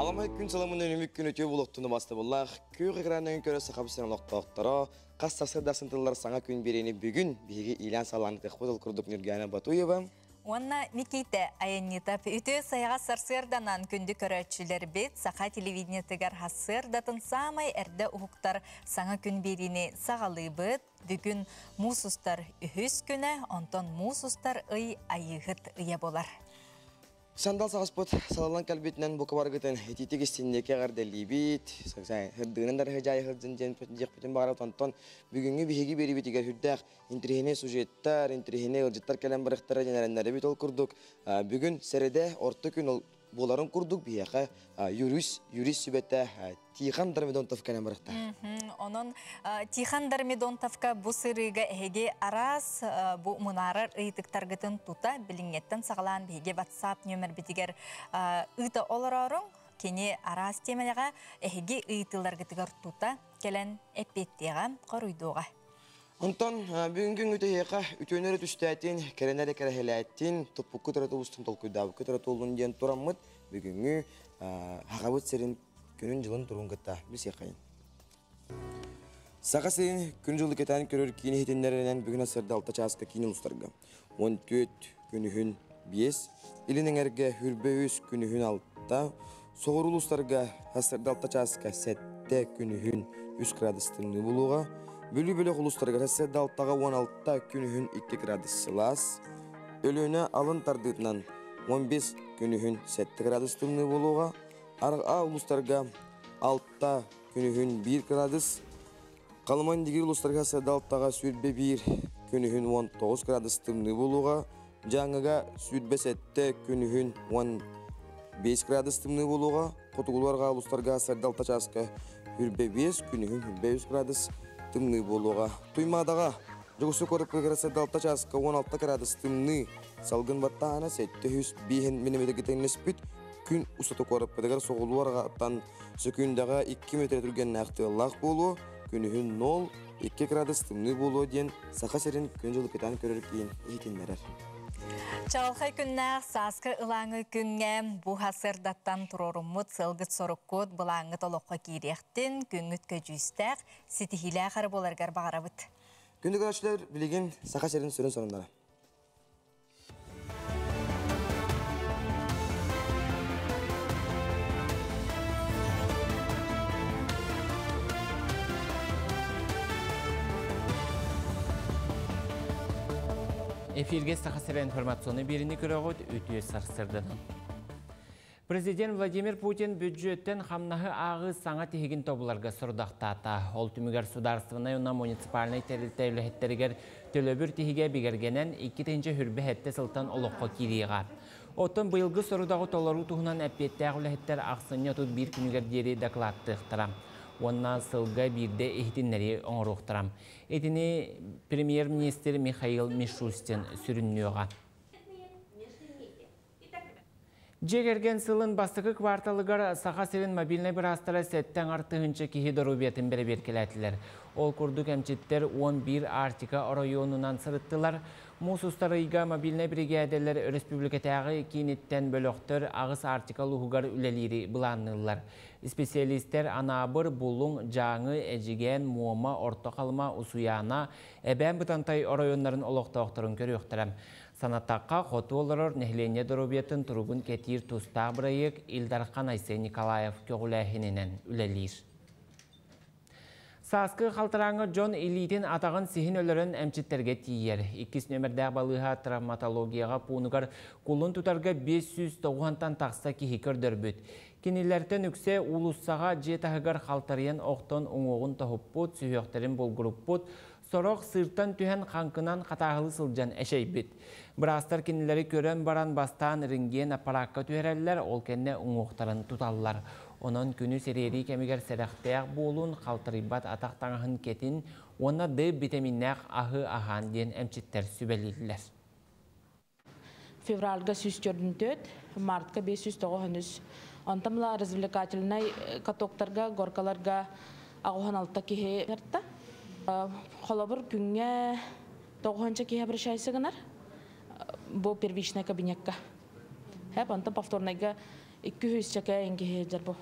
Alamay gün salamın önümük gün ötüyor buluqtuğunu bastı bulaq. Köy ekranın körü saxabısına loqtaqtara. Qastasır dasıntıllar sana gün birini bugün bilgi ilan salanıqı qodul kurduk Nurgana Batuyeva. Онна Миките айыннитап үті сайға сарсырданан күнді көрәтшілер бет сақа телевидениятығар хасыр датын самай әрді ұхықтар саңа күн беріне сағалы бет бүгін мусустар үхіз күні, онтон мусустар ый айығыт ұя болар. Sandal sağıspot salalan kalbetinden bu kabargıtın etitik istindeki gardeli bit. Hırdığının da hıcayı hırdzın pötüncek bütün bağırı tonton. Bugünkü bihegi beri bitiger hürdək. İntrihine sujettar, intrihine ılcıttar kalem bırıqtara jenerenleri bit ol kurduk. Bugün serede orta gün boların kurduk biyaqa yürüs sübette Tihan Darmedontovka kalem bırıqtar. Onun Tihan Darmedontovka bu sırıga hege aras bu munarar ıytıktargıtın tuta bilingetten sağlan hege WhatsApp nömer bitiger ıyta olararın keni aras temeliga hege ıytılargıtıgar tuta gelen epettiğe koruyduğu. Ondan bugün öteyeka ütöneri tüstətin, kerenere kereheletin, topukku tarafı ustun tolkuydav, tarafı olun diyen turamıt bugünkü haqabıt serin günün жылын turun gıtta biz yakayın. Sağa serin gün жылы ketan körür kini hitinlerinden bugün asırda alta çaska kini uluslarga. 14 günühün 5, ilinin erge hürböğüz günühün altta, soğur uluslarga asırda alta çaska 7 günühün 100 gradustını buluğa, Bölü uluslarga asırda alttaga 16 günühün 2 gradus sılas, ölüne alın tardığından 15 günühün 7 gradustını buluğa, Ar'a uluslarga 6 günühün 1 gradus, Kalman digir uluslarga asırda alttaga sürbe 1 günühün 19 gradustını buluğa, Жаңыга südbe 7 günühün 15 gradustını buluğa, Kotugularga uluslarga asırda altta çaska hürbe 5 günühün 5 gradus tımны болуға. Туймадаға жүгісі көріп көгересі далта жасқа 16 градус тымны салғын баттағана 705 мм кетеңнеспіт күн ұсыты көріп бәдігер соғылуарғаттан сөкіндағы 2 метр түрген нәқтылақ болу, күнігін 0-2 градус тымны болу ден сақа серін күн жылы кетен көрір кейін етінлерер. Чалқай күннәқ сасқы ылаңы күнге бұ хасырдаттан тұрорымыт сылғыт сорыққыт бұлаңыт олыққа кейректін күнгіт көжістәқ сетихилі ақары боларғар бағарабыт. Күнді көрішілер білеген сақа серін сүрін сонындары. Эфирге сақасыра информационы беріні көріғыт өтіе сарсырдыны. Президент Владимир Путин бюджеттен қамнағы ағы саңа тегін тобыларға сұрдақтата. Ол түмігер сударствына юна муниципальный тәуліхеттерігер төлөбір тегіге бігергенен 2-тенче хүрбі әтті сылтан олыққа кирейға. Оттын бұйылғы сұрыдағы толару тұғынан әппетті әғіліхеттер ақсыны тұт бір күнігер дері дақлаттықтыра. Онна сылға бірде ehtinleri оңыруқтырам. Етіні премьер-министр Михаил Мишустин сүріннеуға. Жегерген сылын бастықы кварталығар сақа серін мобильный бір астара сәттен артығыншы кехі дұрубетін бірі беркеләтілер. Ол күрдік әмчеттер 11 Артика районынан сырыттылар. Мусустар ұйға мобильный бригадалар республикатағы кейнеттен бөліқтір ағыс Артика лұғығар үлелері бұланылар. Специалистер анабыр, бұлың, жаңы, әжіген, муыма, ортақалма, ұсуяна, әбән бұтантай районларын олықтауқтырын көріқтірім. Санаттаққа қоты олырыр нәхлене дұрубетін тұрғын кетір тұста бұрайық Илдархан Айсен Николаев көгіләхінінен үлелер. Сасқы қалтыраңы Джон Элитин атағын сихин өлірін әмчеттерге тиер. 2 нөмірдәғ балыға травматологияға пуынығар құлын тұтарға 590-тан тақса кехекір дөрбіт. Кенелерден үксе улуссаға жетағығар қалтарыен оқтон оңоғын тахыппыт, сүйіқтерін болғырыппыт, сороқ сырттан түйен қанқынан қатағылы сылжан әшей бет. Бірастар кенелері көрен баран бастан ринген аппаратқа түйерелер, ол кенне оңоқтарын тұталылар. Onun күні серері кәмігер сәріқтәқ болуын қалтырыбат атақтаңығын кетін, оны ды витаминнәқ ағы аған ден әмчеттер сүбәлелілер. Февральга 104, мартка 590. Онтамла развлекательный катоктарға, горкаларға ағухан алта кеге берді. Холобыр күнге 9-нчы кеге бір шайсығынар. Бұл первичный кабинетка. Онта повторныйға 200 çekayın gehecer bu.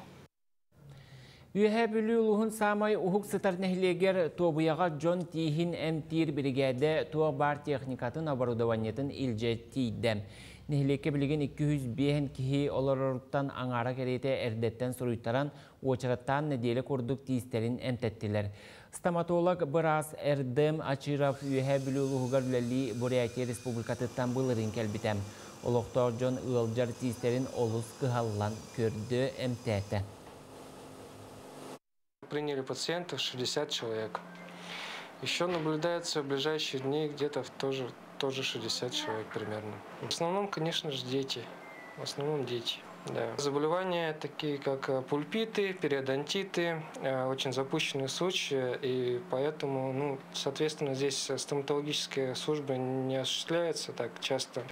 Ühe bülü uluğun samay uhuk sıtar nehleger tobuyağa John Tihin emtir brigade tuğa bar texnikatın abarudavanyatın ilce tiydem. Nehleke bilgin 200 kihi olaruruttan angara kerete erdetten soruytaran uçarattan nedeli kurduk tiisterin emtettiler. Stomatolog Bıras Erdem Açıraf ühe bülü uluğugar üleli Buryatia Respublikatıttan bılırın kelbitem. Oluktor John Ilcar tiisterin olus kıhallan kördü emtete. Приняли пациентов 60 человек. Еще наблюдается в ближайшие дни где-то тоже 60 человек примерно. В основном, конечно же, дети. В основном дети. Да. Заболевания такие, как пульпиты, периодонтиты, очень запущенные случаи, и поэтому, соответственно, здесь стоматологическая служба не осуществляется так часто.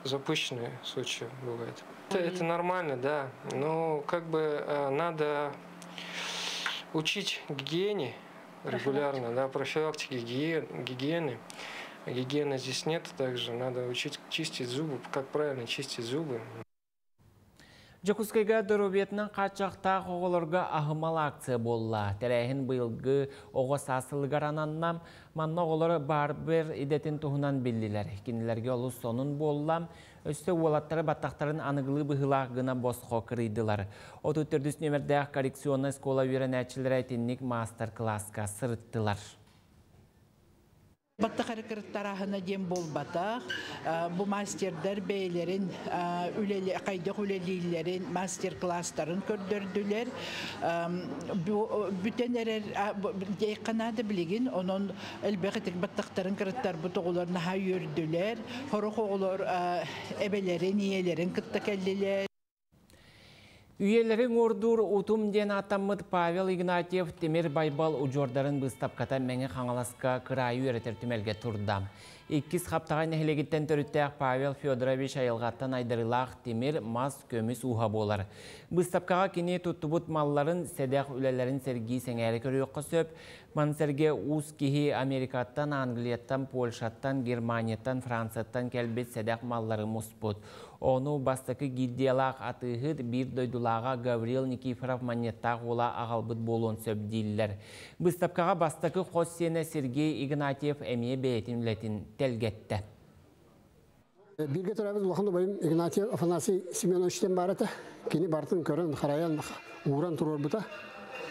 Запущенные случаи бывают. Это нормально, да. Но надо учить гигиене регулярно, да, профилактике гигиены. Гигиены здесь нет, также надо учить чистить зубы, как правильно чистить зубы. Жокускайга дөрөбетнен качакта оголорга ахымал акция болла. Терәһин быйылгы ого сасылыгар ананнам манна оголор барбер идетин туһунан биллилер. Кинилерге олус сонун боллам. Өстө уолаттары баттактарын аныгылы быһылак гына босхо кырыйдылар. 34 нөмердә коррекционный школа үйрәнәчеләр әйтинник мастер-класска сырыттылар. Batta hareket diyem bol bataq. Bu masterler beylerin kaydak ülelilerin master klasların kördürdüler. Bütün erer kanadı bilgin onun elbette battakların kırıtlar bu toğularına hayırdılar. Horuk oğullar ebelerin iyelerin kıttakelliler. Üyelerin ordur utum den atamıt Pavel Ignatiev Temir Baybal ucordарын bыстапката мәңе қаңаласка кырайы өретер түмелге турдам. Иккис хаптаған нәхілегіттен төріттәк Павел Федорович айылғаттан айдырылақ темир мас көміс уға болар. Быстапкаға кене тұттыбыт малларын седәқ үлелерін сәргей сәңәрі көріққа сөп, мансерге уз кихи Америкаттан, Англияттан, Польшаттан, Германияттан, Францияттан кәлбет седәқ маллары мұспыт. Onu bastaki giddiялақ атығыд bir дойдулаға Гаврил Никифоров манеттақ ола ағалбыт болуын сөбдейлер. Быстапкаға бастaki Хоссена Сергей Игнатьев әмие бәйтін үлетін телгетті. Birge tarafı ulaşımda benim Ignatiev Afanasi Semyonovич'ten barata. Kini bartın körün harayan uğran turur buta.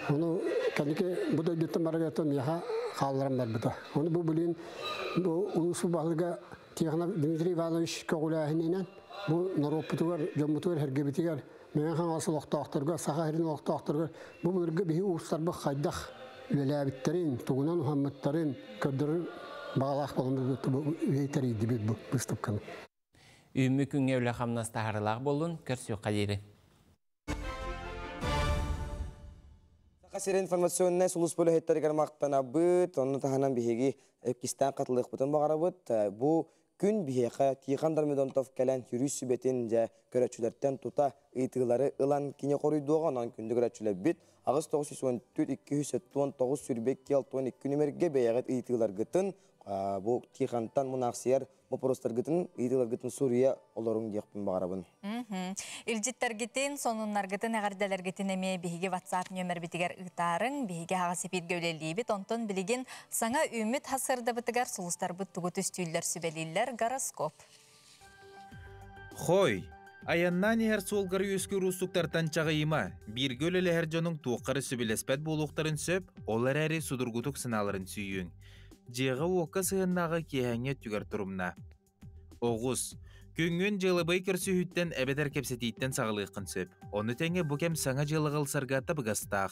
Onu kendike bu da gittim baragatan yaha kallarım var buta. Onu bu bilin bu ulusu bağlıga Tiyahna Dmitri Ivanovich Kogulahininen bu Naroputugar, Jomutugar hergebitigar. Men han asıl oqtaqtırga, sahahirin oqtaqtırga. Bu bölge bihi uluslarba xaydaq ülelabitlerin, Tuğunan Muhammedlerin kördürür bağlaq bolumuz bu üyeteri dibi bu bıstapkanı. Ümmü künge öyle xamnasta harılaq bolun, körsü qadiri. Saqasir informasyonuna sulus bölü hetteri garmaqtan abıt, onu tahanan bihegi Epkistan qatılıq butun bağarabıt. Bu gün biheqa Tiğandar Medontov kelen yürüyüş sübetin ja körəçülərdən tuta ıtıqları ılan kine qoruyduğun on gündü körəçülər bit. Ağız 914-279 sürbek 12 nümerge beyağıt ıtıqlar gıtın. Bu Tiğandan münaqsiyar bu prostar gıtın ıtıqlar gıtın Suriya olorun deyəqpin bağarabın. İlcitler gıtın, sonunlar gıtın, əğirdeler gıtın emeye bihigi WhatsApp nömer bitiger ıtarın, bihigi hağa sepid gövleliği bit, ondan biligin sana ümit hasırda bitiger sulustar bit tugut üstüller sübeliller goroskop. Xoy, ayannan her solgarı öskü rusluktartan çağıyma, bir göleli her canın tuğqarı sübelespet boluqtarın söp, olar əri sudurgutuk sınaların süyün. Jeğe oqa sığınnağı kehenge tüger turumna. Oğuz, Küngün jılıbay kürsü hütten ebeder kepsetiyitten sağlıqın söp. Onu tenge bu kem sana jılıqıl sargata bıgastaq.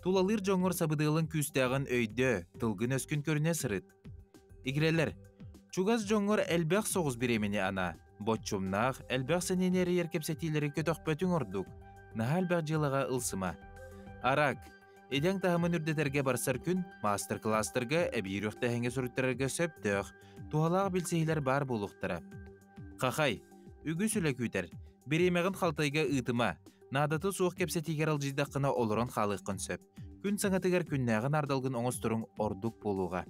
Tulalır joңор sabıdığılın küstağın öyde, tılgın öskün körüne sırıt. İgreler, çugaz joңор elbaq soğuz biremini ana. Botçumnaq, elbaq seneneri yer kepsetileri kötök bötün orduk. Nahal baq jılığa ılsıma. Arak, edeng tahımın ürdeterge barsar gün, master-klastarga ebirüqte henge sürüttererge söptök. Tuhalaq bilseyler bar buluqtara. Qaqay, ügü süle küter. Biremeğin xaltayga ıtıma. Nadatı soğuk kepsetiger alcıydaqına oluran xalıqın söp. Gün sanatigar künnağın ardalgın oңosturun orduk boluğa.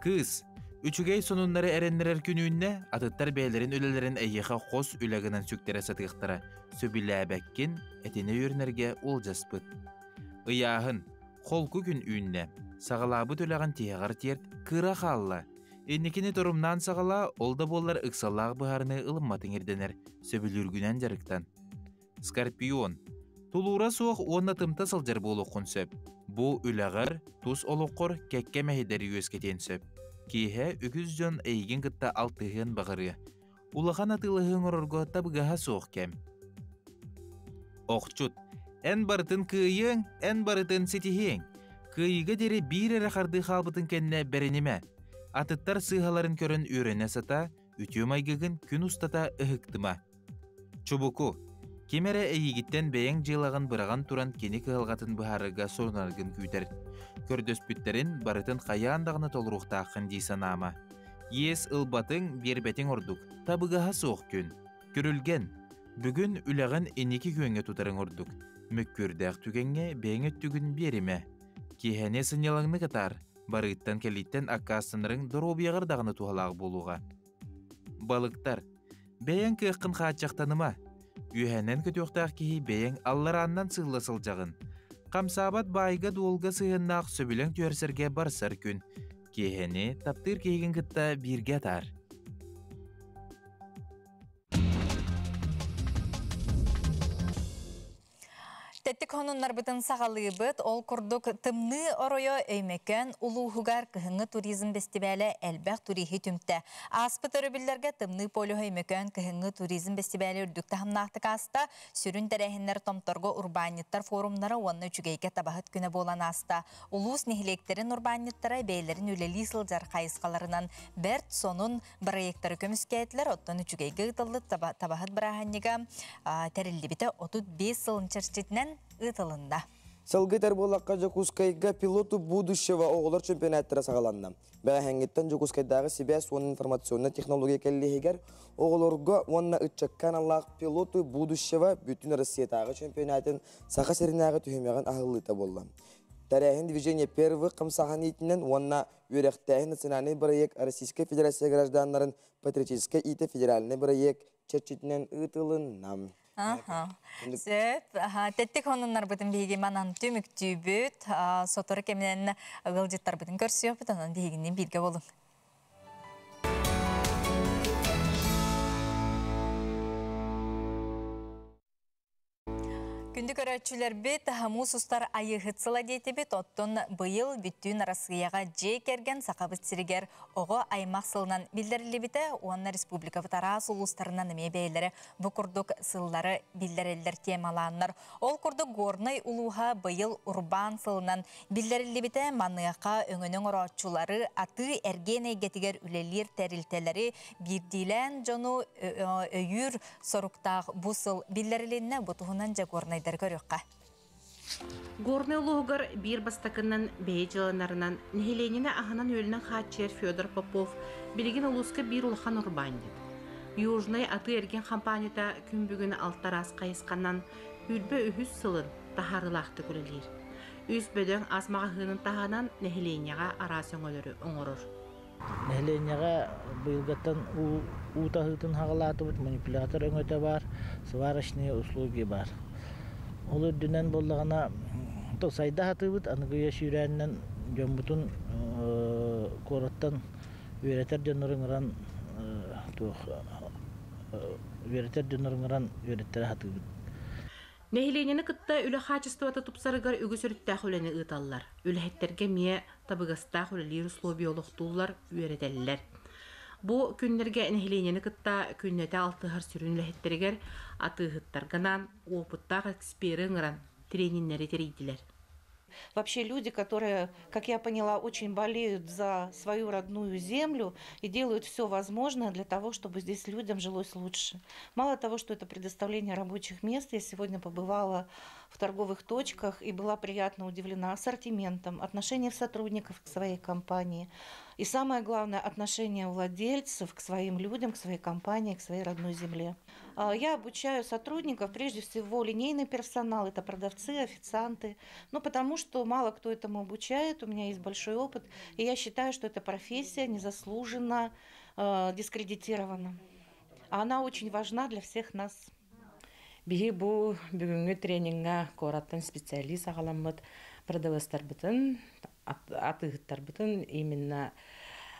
Kız, Üçügey sonunları erenler gününe atıttar beylerin ülelerin eyyeğe qos üleginen süktere satıqtara söbüləbəkkin etine yürünerge olcaspıt. Iyahın, kolku gün ünne, sağalabı töləğin tiyagar tiyert kıra xalla. Ennikini durumdan sağala, olda bollar ıksallag buharını ılımmatın erdener söbülürgünen jarıktan. Skorpion, tulura soğuk onna tımta saljar boluqun söp. Bu üleğir, tuz oluqur kekke mehederi yüzketen söp. Kihe ügüz jon eygin gıtta altığın bağırı. Ulağan atılığın ororgo tabıgaha soğuk kem. Oqçut, en barıtın kıyın, en barıtın setihin. Kıyıga deri bir ere xardı xalbıtın kenne berenime. Atıttar sığhaların körün ürene sata, ütüyüm aygıgın gün ustata ıhıktıma. Çubuku, kimere eygitten beyen jılağın bırağın turan keni kığılgatın buharıga sorunargın küyder. Kördöspütlerin barıtın kayağındağını tolruqtağın deysan ama. Yes ılbatın bir betin orduk, tabıgaha soğuk gün. Görülgen, bugün üleğin eniki köyüne tutarın orduk. Mökkürdağ tügenge beğen tügün berime. Kihene sınyalanını katar, barıttan kelitten akkasınların dorobiyağır dağını tuhalaq boluğa. Balıktar, beğen kıqqın qaçaqtanıma. Ühenen kötüqtağ kihi beğen allarandan sığlasılcağın. Kamsabat bayga dolga sığınnaq söbülen tüerserge barsar gün. Kihene taptır kehigin kıtta birge atar. Tettik honunlar bıtın sağalıyıbıt, ol kurduk tımны oroyo öymeken Uluğugar Kıhıngı Turizm Festivali elbaq turihi tümte. Aspıt örübillerge tımны polo öymeken Kıhıngı Turizm Festivali ürdükte hamnaqtık asta, sürün terehinler tomtorgo urbaniyettar forumlara onunla üçügeyke tabahıt güne bolan asta. Ulus nehileklerin urbaniyettara beylerin üleli sılcar kayıskalarından bert sonun proyektörü kömüskeyetler ottan üçügeyke ıtıldı tabahıt bırahanniga terilli bite 35 sılın çerçetinen ытылында. Сылгытар болаққа Жокускайга пилоту будущего оғылар чемпионаттары сағаланды. Бәхәңгеттен Жокускайдағы Сибәс оның информационный технология кәллегер оғыларға онна үтчаккан Аллах пилоту будущего бүтін Россиятағы чемпионатын сақа серінағы түйімеген ағылыта болды. Тарихин движение первых қымсахан етінен онна өректәхін национальный проект Российской Федерация гражданларын патриотической ите федеральный проект черчетінен ытылыннам. Сөп, теттік онынлар бұтын бейге манан түмік түйбіт, соторы кемінен ғылжеттар бұтын көрсіе бұтын, онын бейгінен бірге болың. Күнді көрәтшілер бет, мұсыстар айығытсыла дейті бет, оттын бұйыл бүттін арасыяға жей керген сақабыт сірігер оғы аймақ сылынан білдірілі біті, онына республика бұтарас ұлыстарынан әме бейлері бұқырдық сыллары білдірілдер темаланыр. Ол күрді горнай ұлуға бұйыл урбан сылынан білдірілі біті, манныяқа өңінің ұратшылары аты әрген әйгетігер үлелер тәрілтелері бірдейлен жону өйір соруқтақ бұл сыл білдірілінне бұтығынан жа горнай Горный улуғығыр бір бастакынан бей жыланарынан нехеленіне ағынан өлінің хатчер Федор Попов білген ұлысқы бір ұлған урбандет. Южный аты ерген компанията күн бүгін алтарас қайысқаннан үлбі үхіз сылын тахарылақты көрелер. Үз бөдің азмаға ғының тағанан нехеленеға арасын өлірі оңырыр. Нехеленеға бұйылғаттан ұтағытын хағалаты бұд, манипулятор өңөті бар, сварочные услуги бар. Ол үрдінен болдағына сайда хатыбыт, анығыя шүйрәнінен жөмбутун қораттан өретер жонырыңыран өреттер хатыбыт. Нехиленені кытта үлі хачыстуаты тупсарыгар үгіс үріттәқ үләні ұталылар. Үліхеттерге мие табығыстақ үлелер услоби олықтулар өретелілер. Бу күннерге нехиленені кытта күннете алтығар сүрін үліхеттерігер атығыттарганан, опыттақ эксперингран трениннері терейділер. Вообще люди, которые, как я поняла, очень болеют за свою родную землю и делают все возможное для того, чтобы здесь людям жилось лучше. Мало того, что это предоставление рабочих мест, я сегодня побывала в торговых точках и была приятно удивлена ассортиментом, отношением сотрудников к своей компании. И самое главное, отношение владельцев к своим людям, к своей компании, к своей родной земле. Я обучаю сотрудников, прежде всего линейный персонал, это продавцы, официанты, потому что мало кто этому обучает, у меня есть большой опыт, и я считаю, что эта профессия незаслуженно дискредитирована. А она очень важна для всех нас. Биһи бу бүгүнгү тренингга кораттан специалист агаламмыт продавастарбытын, атыгыттарбытын именно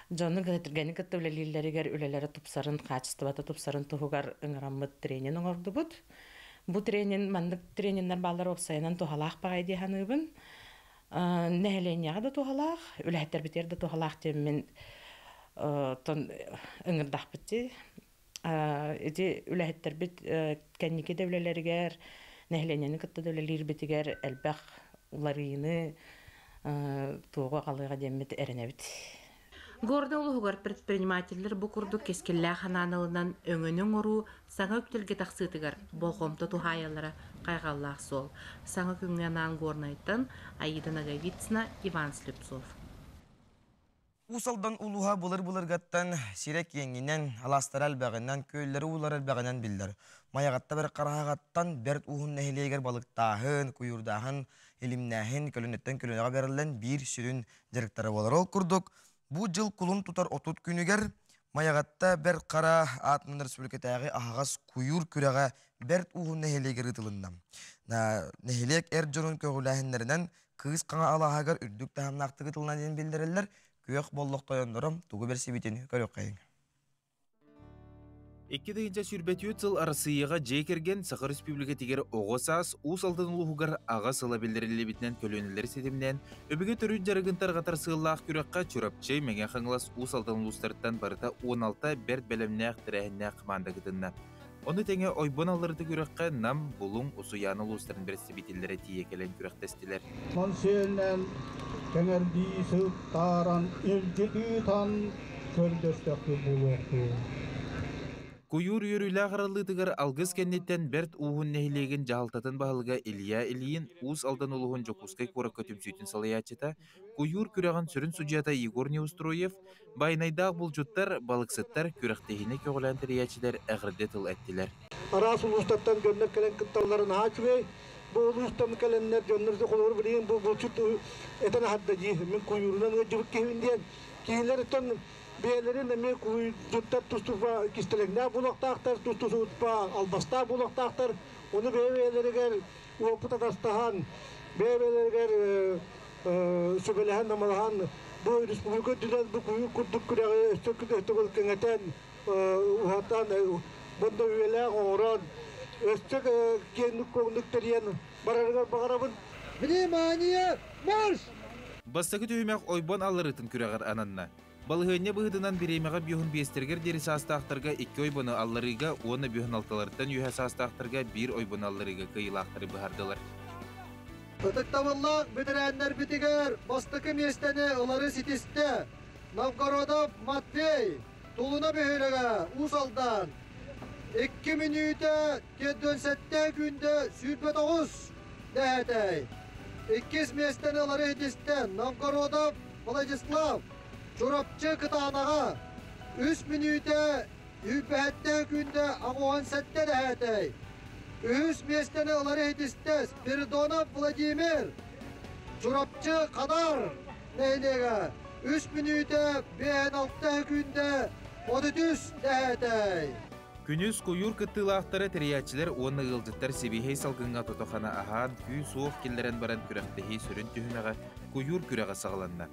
Джонны гэнэтиргэни каттавлалиллеригер үлелері тупсарын, качествата тупсарын туһугар ыңыраммыт тренин оңордубут. Бу тренин, мандык трениннер балдар опсайынан тухалаах багай диханыбын. Нәһеленияға да тухалаах, үлэхеттер битер да тухалаах теммен тон ыңырдах битти. Эти үлэхеттер бит кәннике дәвлелеригер, нәһеленияны кытта дәвлелер битигер әлбәх уларыйны туға қалыға деммет әренебит. Горда улугар предпринимательлер бу курдук кескеллә хананылынан өңөнүң ору саңа өктөлгө таксытыгар болгомто тухаялары кайгаллах сол. Саңа күнгәнан горнайтын Аида Наговицына, Иван Слепцов. Усалдан улуха булыр-булыргаттан сирек еңінен, аластар әлбәғінен, көйлері улар әлбәғінен білдір. Маяғатта бір қарағаттан бәрт уғын нәхилегер балықтағын, күйірдағын, елімнәхін, көлінеттен көлінеға берілен бір сүрін директоры болар. Ол күрдік, бұ жыл құлын тұтар отут күнігер, маяғатта бір қара атмын республикатағы ағағас күйір күрәға бәрт уғын нәхилегер ұтылында. Нәхилек әр жұрын көгіләхінлерінен кыз қаңа алағағар үрдік тағымнақты ұтылынан ден білдірілер. Күйек боллық тойындырым, туғы бір себетені көрек қайын. 2-нче сүрбәтү тыл арасыйыға жекерген Сақыр Республика тегер оғысас, ұс алдын ұлығығар аға сыла білдірілі бітінен көлөнілер седімнен, өбіге түрі жарығынтар қатар сығылақ күрекқа чүрапчай мәген қаңылас ұс алдын ұлыстарыттан барыта 16 бәрт бәлімнәқ тірәхіннәқ қыманда күтінна. Оны тәңе ойбон алырды күрекқа нам бұлың ұсуяны ұлыстарын бір себетелері тиекелен күректестілер. Кәңәрді сылттаран үлжігі тан көрдістіқі бұлуқы. Күйір үйірілі ағыралытығыр алғыз кәннеттен бәрт уғын нәхилеген жағалтатын бағылға Илья Ильин ұс алдан ұлығын жоқұскай қора көтім сөйтін салаячыта, күйір күраған сүрін судьята Егор Неустроев, байнайдағы бұл жұттар, балықсыттар, күректехіне көғілән тіриячілер әғірде тыл әттілер. Арас ұлыстаттан гönнер кәлен күтталарын хачвей, бұл ұлыстан кәленнер жөннерді қолыр білген бұл жұт әтін хадда жи, мен күйірінен өджібік кейінден, кейінлер үттен бейлерин эме куйдуттар тустуфа кистелегне булактактар тустусутпа албаста булактактар оны бейлеригер опыта тастахан бейлеригер сөбелехан намалахан бу республика дүнен бу куй курдук күрәгә өстөкү кеңетен ухатан бунда үелә орон өстөк кенүк көңнүктерен барарга багарабын. Внимание, марш! Бастакы түймәк ойбон алырытын күрәгәр ананна. Балығыне бұғыдынан біремеға бүйін бестергер дересі астақтарға 2 ойбоны алларыға, оны бүйін алталардан үйәсі астақтарға 1 ойбоны алларыға кыйлақтары бұғардылар. Тұтықтавыллақ бітірәнлер бітігер, бастықы местені олары сетесті. Новгородов Матвей, тұлына бүйіріға, ұсалдан. 2 минуты кедден сәтті күнді сүрбе 9 дәәтәй. 2 местені олары сетесті. Новгородов Владислав. Çorapçı kıtağınağa 3 minüte yübehette günde ağuan sette de hetey. 3 mestene aları hedistes. Piridonov Vladimir. Çorapçı kadar neylege. 3 minüte 5-6 günde 33 de hetey. Күнүс күйір кыттылақтары тіриячілер оны ғылдыттар себейхей салғынға тотоқана ахан күй суық келдерен баран күрәқтіхей сүрін түйінеға күйір күрәға сағыланна.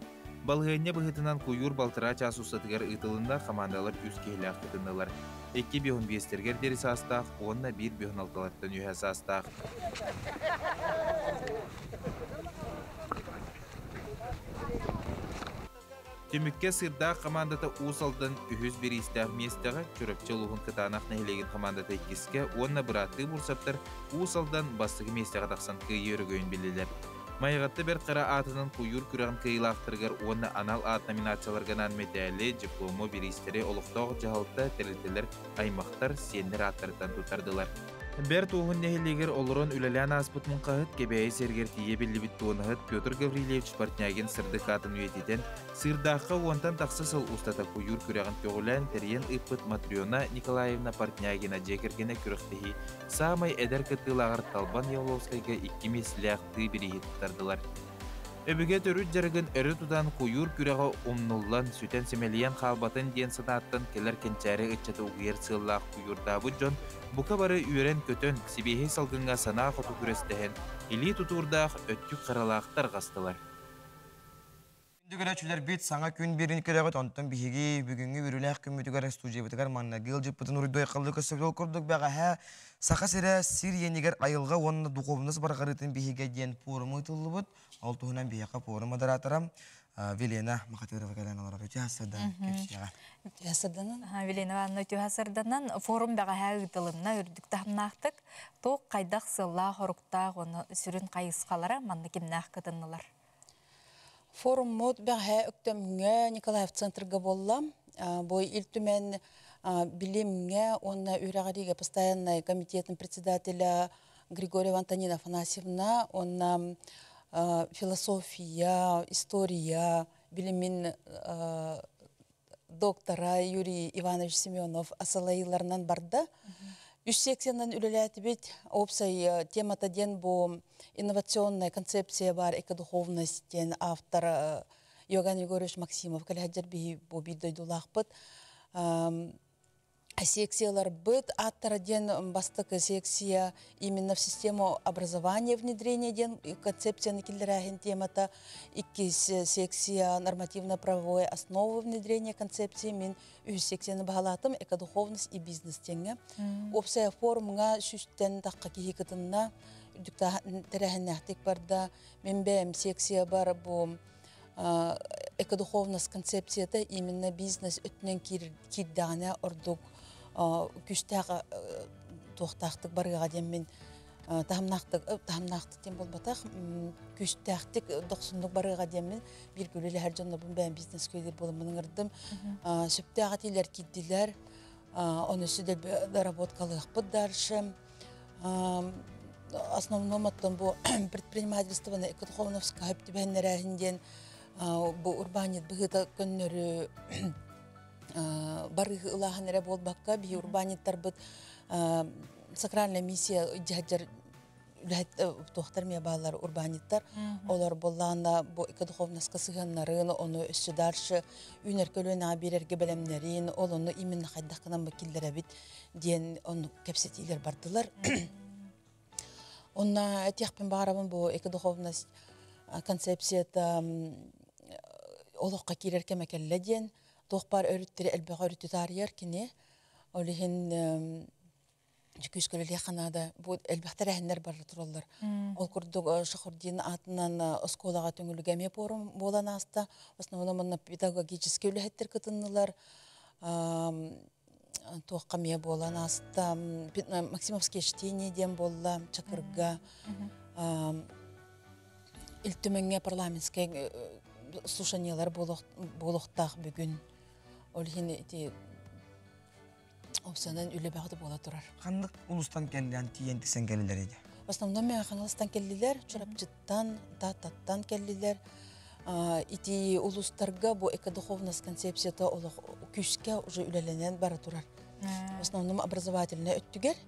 Балғайне бұғытынан күйір балтыра часусатығар ұйтылында командалар үз кейлі ақтытындылар. 2 бүйін бестергер дерісі астақ, онына 1 бүйін алталаттан үйәсі астақ. Түмікке сырда командата усалдан үхіз бір истәғ местіға көріпчі лұғын кытанақ нәхілеген командата екіске, онына бұратты бұрсаптар усалдан бастығы местіға тақсан күйі өрігөйін білілер. Майғатты бір қара атының күйір күрәғын кыйлақтырғар, онына анал ат номинацияларғанан медалі, диплому бір истері олықтағы жағалықта тәрілтілер, аймақтар, сендер аттардан тұтардылар. Бер туғын нәхелегер олырын үләлән аспытмын қағыт кебәйі сергер тие білібіт туынығыт Петр Гаврилевич Портнягин сырдық атын үйетеден сырдаққа онтан тақсысыл ұстата күйір күрәғін көғілән тәрен ұппыт Матриона Николаевна Портнягина жекергене күріқтіхи самай әдір кытылағыр Талбан Явловскайға 2 меслияқты бірі еттардылар. Өбіге төрүт жарығын өрі тудан күйір күрәға омнуллан сүтен семелиян қалбатын ден сынаттын келер кенчәрі үтчеті ұғыр сыллақ күйірдабы жон бұқа бары үйерен көтін сибейхи салғынға сана қоту күрестіхен или тұтурдақ өттік қаралақтар ғастылар. Күндігіләчілер бет саңа күн берін кереғіт, онтан бігеге бүгінгі өріләқ күмметігер студия бітігер манна гел жіппітін ұрыдой қалды көсіп жол көрдік бәға хә сақа сірі сир енігер айылға онына дұқовыныз бар қарытын бігеге ден порымы тұлы бұд, ал тұғынан бігеға поры модераторам Велена Махатырова кәләналар өте асырдан кепсияға. Велена Ванна өте асырданан форум бәға хә ұйтылымна үрдік тахымнақтық, тоқ қайдақ сылла хорықтақ оны сүрін қайысқалара манна кемнақ кытынылар. Форум мод бәғә өктөмге Николаев центрға боллам. Бой илтүмен билимге онна үрәғариге постоянный комитетінің председателя Григория Антонина Афанасьевна, онна философия, история, билимин доктора Юрий Иванович Семенов асалайыларынан барды. Үш секциянан үлеләті бет, опсай темата ден бұл инновационная концепция бар экодуховность ден автор Иоганн Егорович Максимов, кәләджер бұл бидойдулақ бұд. Секциялар бұд, аттара ден бастық секция именно в систему образования внедрения ден концепцияны келдірәген темата, иккис секция нормативно-правовой основы внедрения концепции мен үш секцияны бағалатым экодуховность и бизнес теңі. Опсай форумға сүстен таққа кейі кітінна тәрәхін нәқтек барда мен бәм секция бар бұл экодуховность концепцияты именно бизнес өтінен кирдағына ордық күштәғы тоқтақтық барыға дем мен тахымнақтық тем болбатақ күштәқтік доқсындық барыға дем мен бір бөлелі әр жонна бұн бәйін бизнес көйлер болымының ұрдым. Сөптәға тейлер кедділер, оны сүдел доработкалығық бұддаршы. Основном оттан бұл предпринимательствоны экодуховновска хөпті бәйінлер әхінден бұл урбанет бұғыта көннөрі барығы ұлағын әрі болбаққа бей урбанеттар бұд сакральная миссия жаджар тоқтар ме балар урбанеттар олар боллағында бұл экодуховноска сығанларын оны өссі даршы үйнер көліна берерге білімлерін ол оны именно қайдақынан бәкелдер әбіт ден оны кәпсетейлер бардылар. Онна әтияқпен бағарабын бұл экодуховность концепцията олыққа керерке мәкелі ден тоқпар өріттері әлбіға өрітті тарияр кіне. Олығын жүкіз көлілі қанада бұл әлбіқтер әхіндер бары тұралар. Ол күрдік шықырден атынан осколаға төңілігәме порым болан аста. Основном педагогический өліхеттер күтінілер. Тоққа ме болан аста. Максимовские чтение ден болла, чакырға. Илтіменге парламентскай слушаниялар болуқтақ бүгін. Олхин опсанан үлі бәғді бола тұрар. Қандық ұлыстан кәлілер, тиентіксен кәлілер еді? Основном мен қаңылыстан кәлілер, чұрапчыттан, таттан кәлілер. Ити ұлыстарға бұл экодуховность концепцията күшке уже үләленен бара тұрар. Основном образовательный өттігер.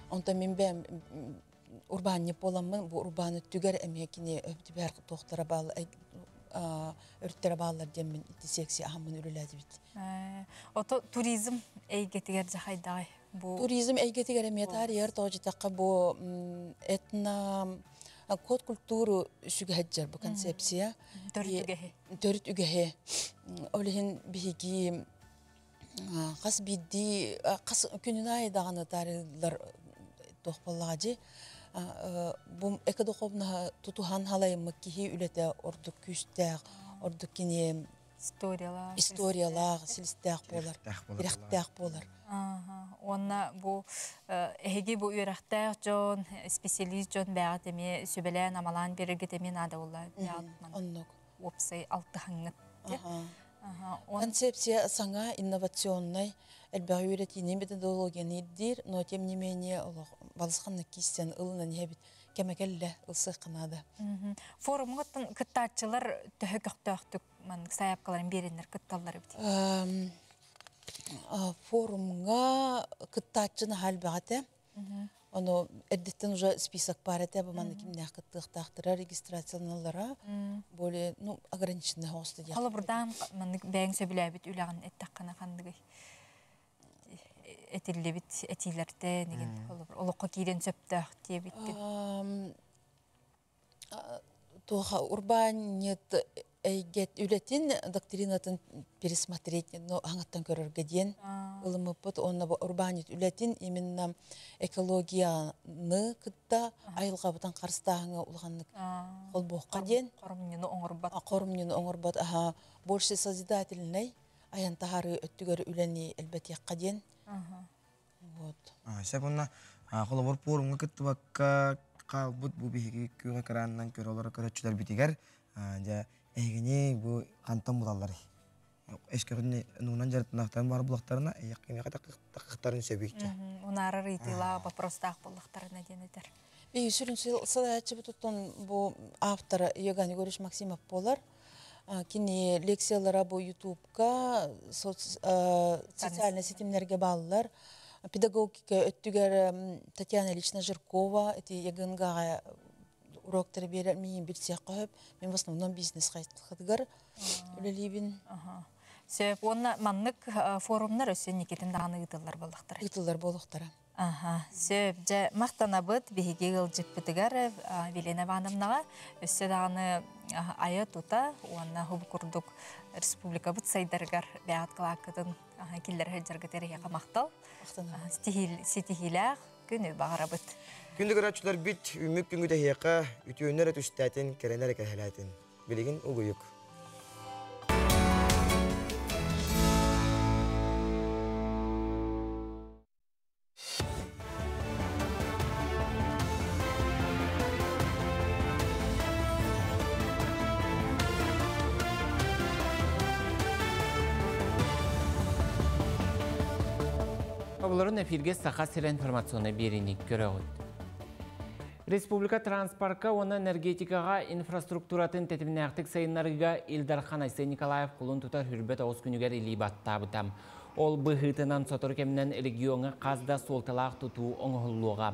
Онта мен бәм урбан не боламын, бұл урбан өттігер әмекіне өпті бәр тоқтара балы өрттері балалар демін ити секция ағамын үліләді бит. Ото туризм әйгетігер жағайдағай? Туризм әйгетігер әметар ер тоғжитаққа бұл этна код культуру сүгәджер бұл концепция. Төрт үгәхе. Олығын бігі қас бидді, қас күнін айдағаны тарилар тоқпалағады. Бұл экодуховна тутухан халайымы кихи үлеті ордық күштәқ, ордық кене историялар, сілістәқ болар, бірақтәқ болар. Онна бұл әйге бұл үйрақтәқ жон, специалист жон бәғат әме сөбелән амалан беріргет әме нада олар. Оннық. Опсай алты хаңғыт. Концепция саңа инновационной, әлбәғи үйретейіне методологияны иддир, но тем не менее балысқанны кистен ылынан ебет кәмәкәлі ылсық қынады. Форумғыттың кыттатчылар түхі көқтөқтік саяпқаларын беренер кытталары бітейді? Форумға кыттатчыны хал бағаты. Оно эддеттен уже список бар это, буманы кимнях кыттықтақтыра регистрацияланалара более ограниченный хосты. Қалы бұрдан бәң сөбілі бит үләғын әттаққана қандығы әтілі бит әтилерді деген олыққа кейден сөптіқ дей бітті. Тоға урбанет әйгет үлетін доктринатын пересмотреть, но аңаттан көрірге ден ылымы бұд, онына урбанет үлетін именно экологияны күтті айылға бұтан қарыстағыңы ұлғанлық қол боққа ден. Қорымнені оңырбат. Больше созидательный, аянтағары өттігері үләні әлбәт еққа ден. Сәпінна қолы бір порымға күтті баққа қалбыт бұл бейгі күйіға қыранынан көр олары көрәтшілер бітігер. Әйгіне бұл қантан бұлалары. Эшкөрүнне нунан жарыттанақтарын бар бұлақтарына яқын тақықтарын сөбейтші. Онары ритила вопростақ бұлақтарына денедер. Сүрін сылаятчы бұтыттан бұл автор Еган Егорич Максимов болар. Кені лекциялара бұл ютубка, социальный сетімлерге балылар. Педагогика өттігер Татьяна Ильична Жиркова, Еганға уроктары берер, мен бір сияқ қойып, мен в основном бизнес қайтқыдығыр үлелейбін. Сөп, оны маннық форумнар өсен некетін дағаны ұйтылар болуқтары? Ұйтылар болуқтары. Сөп, мақтана бұд, бейге ғылжып бітігер, Велена Ванымнаға, өссе дағаны айы тұта, оны ғып күрдік республика бұд сайдарғар бәғат қылақыдың келдер хәджарғытері еға мақтал. Сетихиләқ күні бағара бұд. Күнді көрәтшілер бүт үмік күнгі де хеқа үтіөнер өтістәтін, кәренер әкәхәләтін. Білеген ұғыйық. Оларын эфирге сақа сірі информационы берінік көріғыд. Республика транспортқа, оны энергетикаға, инфраструктуратын тетімнәқтік сайынларыға Илдархан Айсай Николаев құлын тұтар хүрбет ауыз күнігер илибатта бұтам. Ол бұғытынан сотыр кемінен регионы қазда солталақ тұту оңғылуға.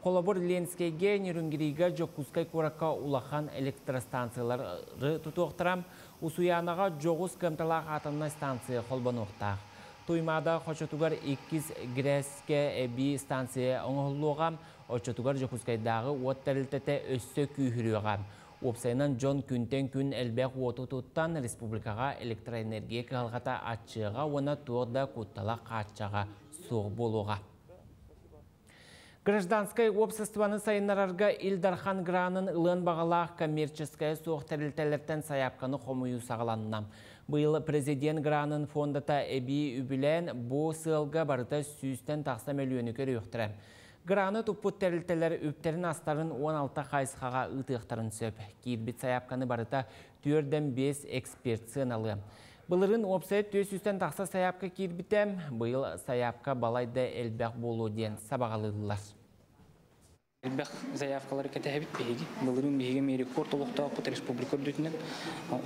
Қолабыр Ленскейге, Нерүнгеріға, Жокускай Қораққа улахан электростанциялары тұтуқтырам, Усуянаға жоғыз көмталақ атымна станция қолбан оқтақ. Туймада Хочотугар 2 Греске әбі станция оңғылуға, Очотугар Жокускайдағы уаттарылтеті өссі күйіріуға. Опсайынан Джон күнтен күн әлбәқ уату тұттан республикаға электроэнергия қалғата атшыға, оны туырда күттала қатшаға соқ болуға. Гражданскай обществоны сайынарарға Илдархан Гранын ұлын бағалақ коммерческая соқ тәрілтелерден саяпқаны қомыю сағаланынам. Бұл президент Гранын фондата әбі үбілен бұл сылға барыта сүйістен тақса мөліөні көрі өқтірі. Граны тұппыт тәрілтелер үптерін астарын 16 қайсқаға ұтықтарын сөп. Кейбіт саяпқаны барыта 4-5 эксперт сыналы. Бұлырын опсайт 400-тен тақса саяпқа кейбітем, бұл саяпқа балайды әлбәқ болу ден сабағалылар. Элбэх заявкалары кәтәбит беги. Булырын беги мери кортолукта пут республика дүтүнен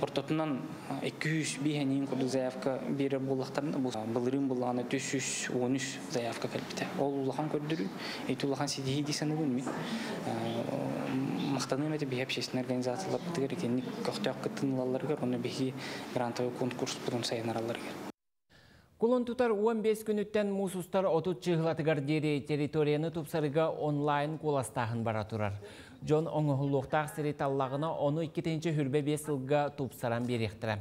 ортотунан 200 бихенин курдук заявка бере буллактарына булырын булганы 313 заявка кәлбите. Ол улахан көрдүрү, улахан сидии дисенүгүн ми. Мактаны мете беги общественный организациялар тигер экенник көктөк кытынлаларга, оны беги грантовый конкурс бутун сайынараларга. Кулын тұтар 15 күніттен мұсустар отут чығылатығар дері территорияны тұпсарыға онлайн қоластағын бара тұрар. Джон оңығылуқтақ сірет-аллағына оны 2-ші хүрбе 5 жылға тұпсаран беректірі.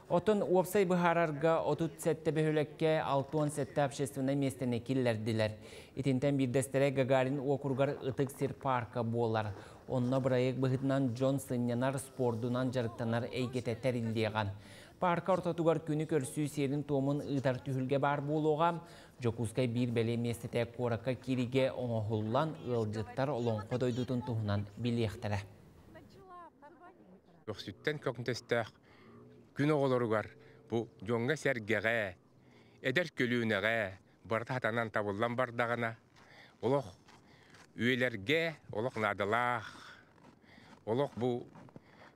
Отын уапсай бұхарарға отут сәтті бөхілекке 6-10 сәтті общественный местіне келлерділер. Итінтен бірдестері Гагарин окургар ұтық сир парка болар. Онына бұрайық бұғытынан Джон сыннянар спордунан жарықтанар әйгеті тәрілдеған. Парка ортатугар күні көрсүй серін томын ұйтар түхілге бар болуға, Жокускай бір бәле местете қораққа кереге оңғылан ұлжыттар олонқы дойдутын тұғынан білектірі. Өксүттен көкінтестәқ күн оғыларығар bu jonga sergege, eder kölüğünege, barda hatanan tabullan bardağına, olok üyelerge, olok nadalaq, olok bu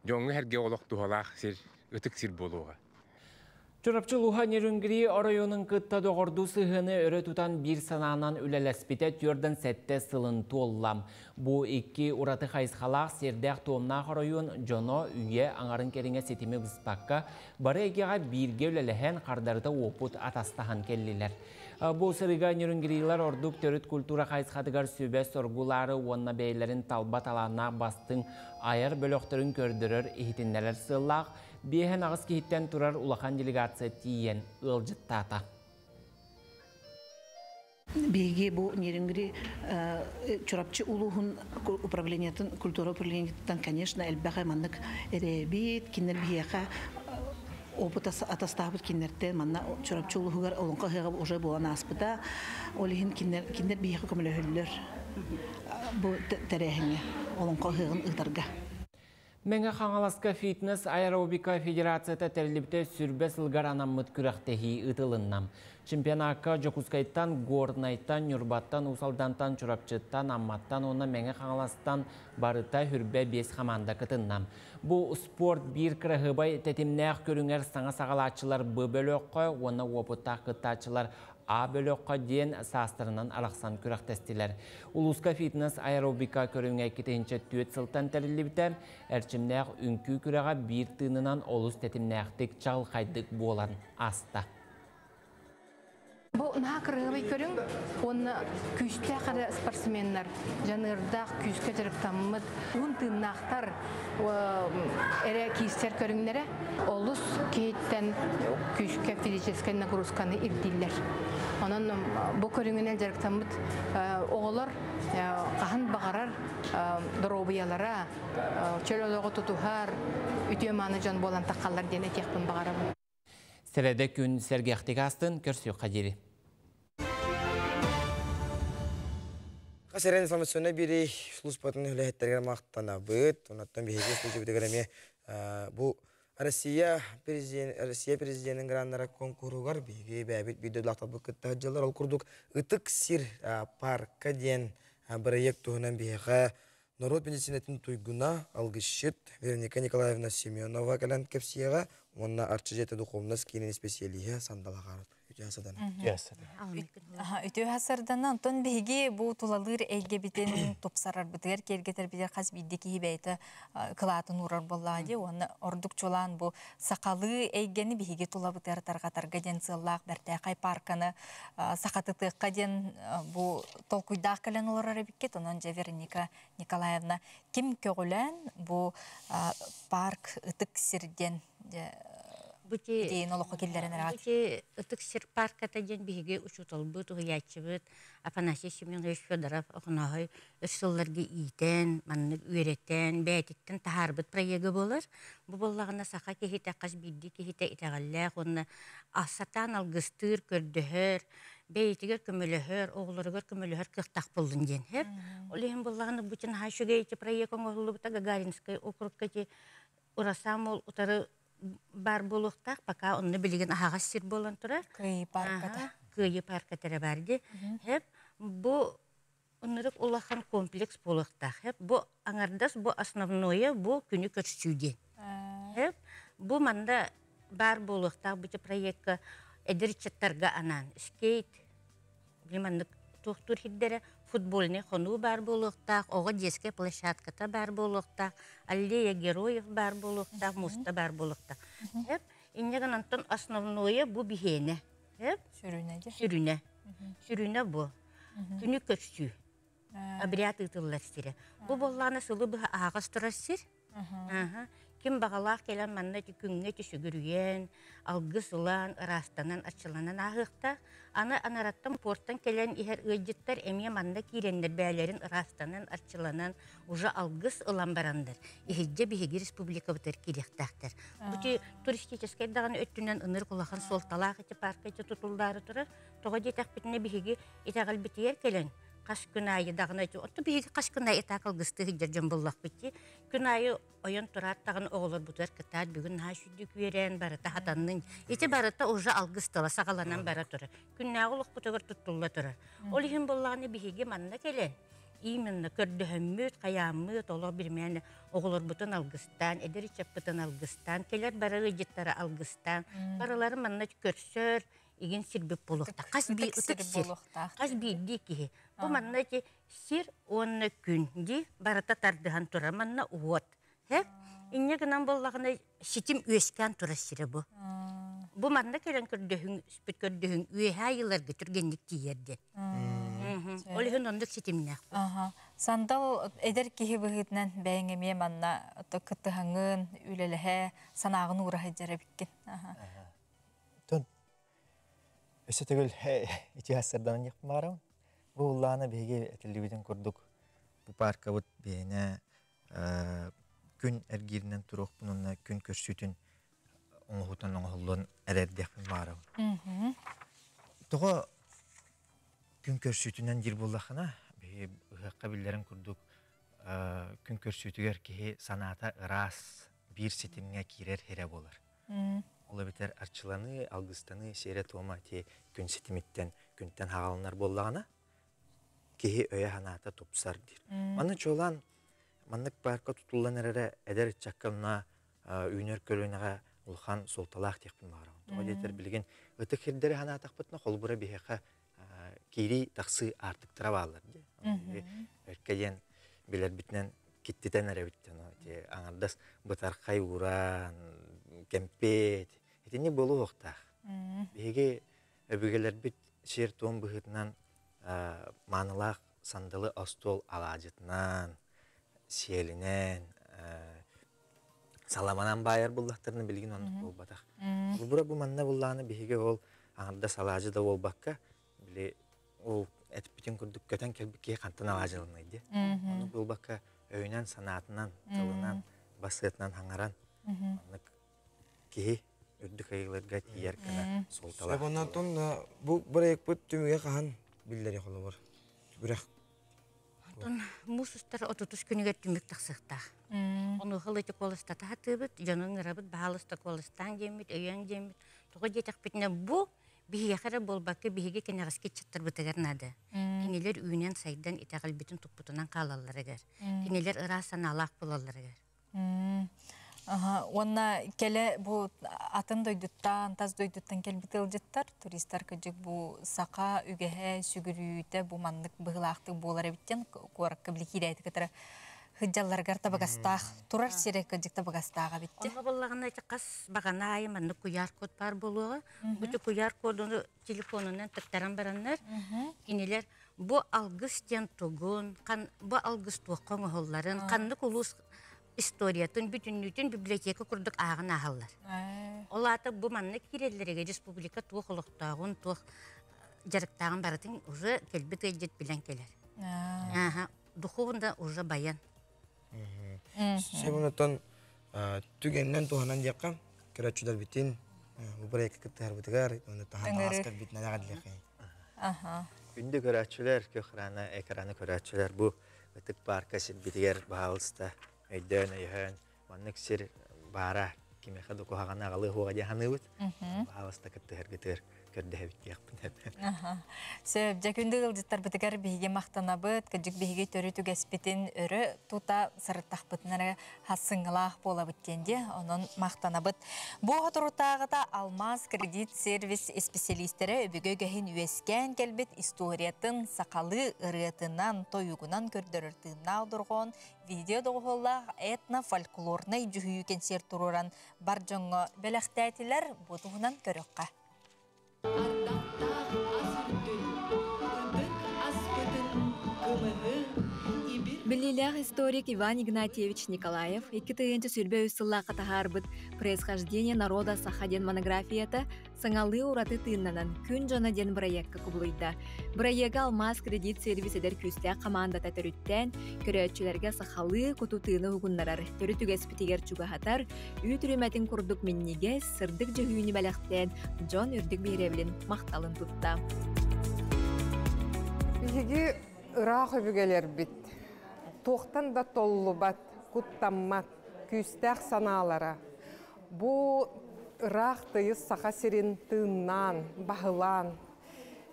jonga herge olok tuhalaq sir, ıtık sir boluğa. Çorapçı Luhan Yerüngiri orayonun kıtta doğurdu sıhını örü tutan bir sanağından ülelespite türden sette sılın tuollam. Bu iki uratı hayızxalaq serdaq tuomna orayon jono üye anarın kerine setimi bıspakka barı egeğa birge ülelehen kardarıda oput atastahan kelliler. Bu sırıga Yerüngiriler orduk törüt kultura hayızxadıgar sübe sorguları onna beylerin talbat alana bastın ayar bölöktörün kördürür ihitinneler sığlaq. Bihen ağız kehitten turar ulaqan delegatsiya tiyen ılcıttata. Беги бу Нерюнгри чурапчы улуһун управлениятын культура управлениятын, конечно, элбэхэ маннык эребит кинер бияха опыт атастабыт кинерте манна чурапчы улуһугар олонка хыга уже болан аспыта олихин кинер бияха көмөлөһүллөр бу терехине олонка хыгын ытарга. Меңе Хаңаласка фитнес аэробика федерацията тәріліпті сүрбе сылғар анаммыт күрәқтехи ұтылыннам. Чемпионатқа Жокускайттан, Горнайттан, Нюрбаттан, Усалдантан, Чурапчыттан, Амматтан, оны Меңе Хаңаластан барыта хүрбе 5 хаманда кытыннам. Бұл спорт бір кіріғыбай тәтімнәқ көріңер саңа сағалатчылар бұ бөліққа, оны опыта қыттачылар A bölökқа ден састырынан арақсан күрәқтестілер. Улуска фитнес аэробика көріңе кетейінче түйет сылтан тәрілі бітер, әрчімнәқ үнкі күрәға бір тынынан олыс тәтімнәқтік чал қайдық болан аста. Бұл нақырығы көрің, оны күшті қары спортсменлер, жанырдақ күшке жүріктамымыз, ұн тыннақтар әрі кейістер көріңлері, олыс кейттен күшке физическай нагрузканы ирдейлер. Onun bu körüngünel jarıktamıt oğullar qahan bağarar dorobiyalara çöl oloğu tutuhar ütüyemanı can bolan taqallar dene tekpin bağarar. Serede gün sergahtik astın körsüyor qadiri. Qaseren informasyona biri sluspatın hülehetlerine maqtana bıt. Onattan bir hege sözü bidegareme bu Россия президентinin granlara konkurugar bigi bebit video laqtabı kıttahacılar ol kurduk ıtık sir parka diyen proyekt tuğunan biga Народ медицинатын туйгуна алгышыт Вероника Николаевна Семенова калан кепсияга онна арчыжеті духовна скинен специалия сандалағарып. Үтө хасардан Антон биги бу тулалыр эйге битен топсарар битер кергетер битер каз биддики бейте кылатын урар боллади оны ордук чолан бу сакалы эйгени биги тула битер таргатарга ден сыллак бертакай парканы сакатытыкка ден бу толкуйдак калан олар биккет онон же Вероника Николаевна ким көгүлен бу парк ытык сирден Дейін олыққа келдерін әрағат. Бұте ұтық сыр парката ден бігі ұшутыл бұт, ұғиятчы бұт, Афанасий Семенович Федоров оғынағы үрсіллерге ийтен, маннық үйреттен, бәйтеттен тахар бұт проегі болыр. Бұл болағына сақа кехеті қаз бидді, кехеті итағаллақ, оны асатан алғыстыр, көрдіғір, бәйтігер көмілігір, оғылырығыр көмілігір қықтақ болдың ден. Олығын болағына бұтын хашуға еті проегі оңғылы бұта Гагаринскай округқа урасам ол ұтары бар болуқтақ, пока онны білген ағағас сир болан тұрар. Күйі парката. Күйі паркатары барды. Хеп, бұ онырық олақан комплекс болуқтақ. Хеп, бұ аңардас, бұ основное, бұ күні көрсүйден. Хеп, бұ манда бар болуқтақ, бұты проектқа әдірчеттарға анан. Скейт, білмандық тоқтур хиддері, футбольный хону бар болуқтақ, оғы деске площадката бар болуқтақ, аллея героев бар болуқтақ, моста бар болуқтақ. Иннеген антон основное бұ бихене. Сүріне. Сүріне бұ. Күні көтсі. Абриат ұтылар сірі. Бұ болғаны сылы бұға ағыз тұрар сір. Ким бағалақ келен манна күнге түсігірген, алғыз ұлан, ырастанан, açыланан ағықта. Аны анараттан порттан келен ихер өйдеттер әме манна кейрендер бәлерін ырастанан, açыланан, уже алғыз ұлан барандар. Ихедде бігеге республика бұтыр керектақтар. Бұты туристическай дағаны өттінен ыныр құлақан солталақ еті парка еті тұтылдары тұрар. Тоға детақ бітіне бігеге итағал бітер келен. Kaç gün ayı dağına çu. Otu bir kaç gün ayı takıl gıstı hicircem bullak bitti. Gün ayı oyun turar tağın oğulur budur kıtar. Bugün ha şüddük veren barata hatanın. İti barata oja algıstıla sağalanan bara turar. Gün nağılık butugur tuttulla turar. Olihin bullağını bihigi manna kelen. İminna kördühümmüt, kayamıt, ola bilmeyen oğulur butun algıstan, ederi çapıtın algıstan, keler bara gıcıtları algıstan. Baraları manna körsör. İgin sirbip bulukta. Kas bir ıtık sir. Kas bir diki. Bu manna ki sir onna gündi barata tardıhan tura manna uot. Hep inne gınan bollağına sitim üyesken tura siri bu. Bu manna kelen kördühün, spit kördühün üye hayılar götürgenlik diyerdi. Olihun onduk sitimine. Sandal eder kihi bıhıtnan beğengemeye manna kıtıhangın, ülelehe, sanağın uğrahı jarabikkin. Öse tegel içihaslardan yapmaram. Bu ullana bege etillibiden kurduk. Bu parka but bene gün ergirinden turuk bununla gün körsütün onuhutan onuhullun ererdek maram. Toğa gün körsütünden jir bullakına kabillerin kurduk. Gün körsütüger ki sanata ıras bir sitimine kirer here bolar. Ola biter arçılanı, algıstanı, şehre toğmati gün sitimitten, günden hağalanlar bollağına kehi öye hanata topsardır. Manı çoğulan, manlık barka tutulan erere eder etçakkalına, üynör kölünağa ulhan soltalaq tekpin bağırağın. Toğa deter bilgin, ıtık hirderi hanataq bıtna kolbura biheqa kiri taqsı artıktıra bağlar. Örkeyen biler bitnen kittiten ere bitten. Anardas bıtarkay uğran, kempet. Etini bolu oqtaq. Bege öbügeler bit şer toğun bıhıtынан manılaq sandalı astol alacıtынан, siyelinen, salamanan bayar bullaqtarını bilgin onluk bol bataq. Bu manna bullağını bege ol, anardas alacı da ol bakka, bile ol etip bitin kurduk köten kelbikeye kantan alacılınaydı. Onu bol bakka öynen sanatından, tılından, basıtından hangaran, anlık kehi ördük ayılarga tiyer kana soltala. Sabondan ton bu bırak bu tümüge kahan billeri kolu var. Bırak. Ton musustar otutuş günüge tümük taksıqta. Onu hılıcı kolista tahtыбыт, janın ırabıt bahalısta kolistan jemit, öyen jemit. Toğa jetak bitine bu bihiye kara bolbakı bihige kenagaske çıttır bıtıgar nadı. Keneler üyünen saydan itagal bitin tupputunan kalalları gar. Keneler ırasan alaq bulalları gar. Ona kele bu atın doyduttan, taz doyduttan kelbit ılcıttar. Turistler küçük bu saqa, ügehe, sügürüyüte bu mandık bıhılaqtı boğulara bitten. Kuarak kıbli hidayeti katara hıcallargar tabagastaq. Turar sire küçük tabagastağa bitti. Ona bollağına kas bagana ayı mandık kuyar kod par boluğa. Bu kuyar kodunu telefonundan tıktaran baranlar. Keneler bu algıs ten togun, bu algıs tuğan oğulların, kanlık ulus istoriyatın bütünlüğün biblioteka kurduk ağın ağıllar. Olata bu manlık kirellerine respublika tuğuluqtağın, tuğ jarıktağın baratın uza kelbet elcet bilen keler. Duhuvunda uza bayan. Sabondan tügenden tuhanan yakam, kiraçudar bitin, bu bırak kıtır bıtıgar, onu tahan askar bitne dağıdılıq. Günde kiraçular, kökrana, ekranı kiraçular bu ıtık parka bitiger bahalısta. Öydön, öйhön, manlık sir bara kime kadı kuhağına ağalı huğa jahanıbıt. Bahalısta kıtır gıtır kördühe bitkiyakpın hep. Söp, jakünde ılcıttar bıtıgar bihige maqtanabıt, küçük bihige törü tügespitin örü tuta sarıttaqpıtnara hasıngılaq bola bitkendi, onun maqtanabıt. Bu oturutağıda Almaz Kredit Servis Spesialistleri öbüge göhin üesken kelbet istoriyatın sakalı ırıtından toyugunan kördürürtüğüna odurğun video doğulla etna folklornay cühüyü kenser tururan barjonga belaqtaytiler bu tuğunan körüqqa. Белилях историк Иван Игнатьевич Николаев 2-тыгынчы сүрбе үссыллаққа тахарбыт «Происхождение народа Сахаден» монографията сыңалы ураты тыыннанан күн жана ден проектка кубулуйда. Проекта Алмаз Кредит Сервис эдер күстә командата төрүттен көрөтчүләргә сахалы куту тыыны угуннарар төрү түгеспитигер чугахатар үй түрөмәтин курдук минниге сырдык жөһүүнү бәләхтен Джон үрдүк бейревлин макталын тутта. ыраах өбүгелер бит. Тоқтан да толлубат, куттаммат, күстәк саналара. Бу ыраах тыйыз саха сирин тыыннан, бахылан.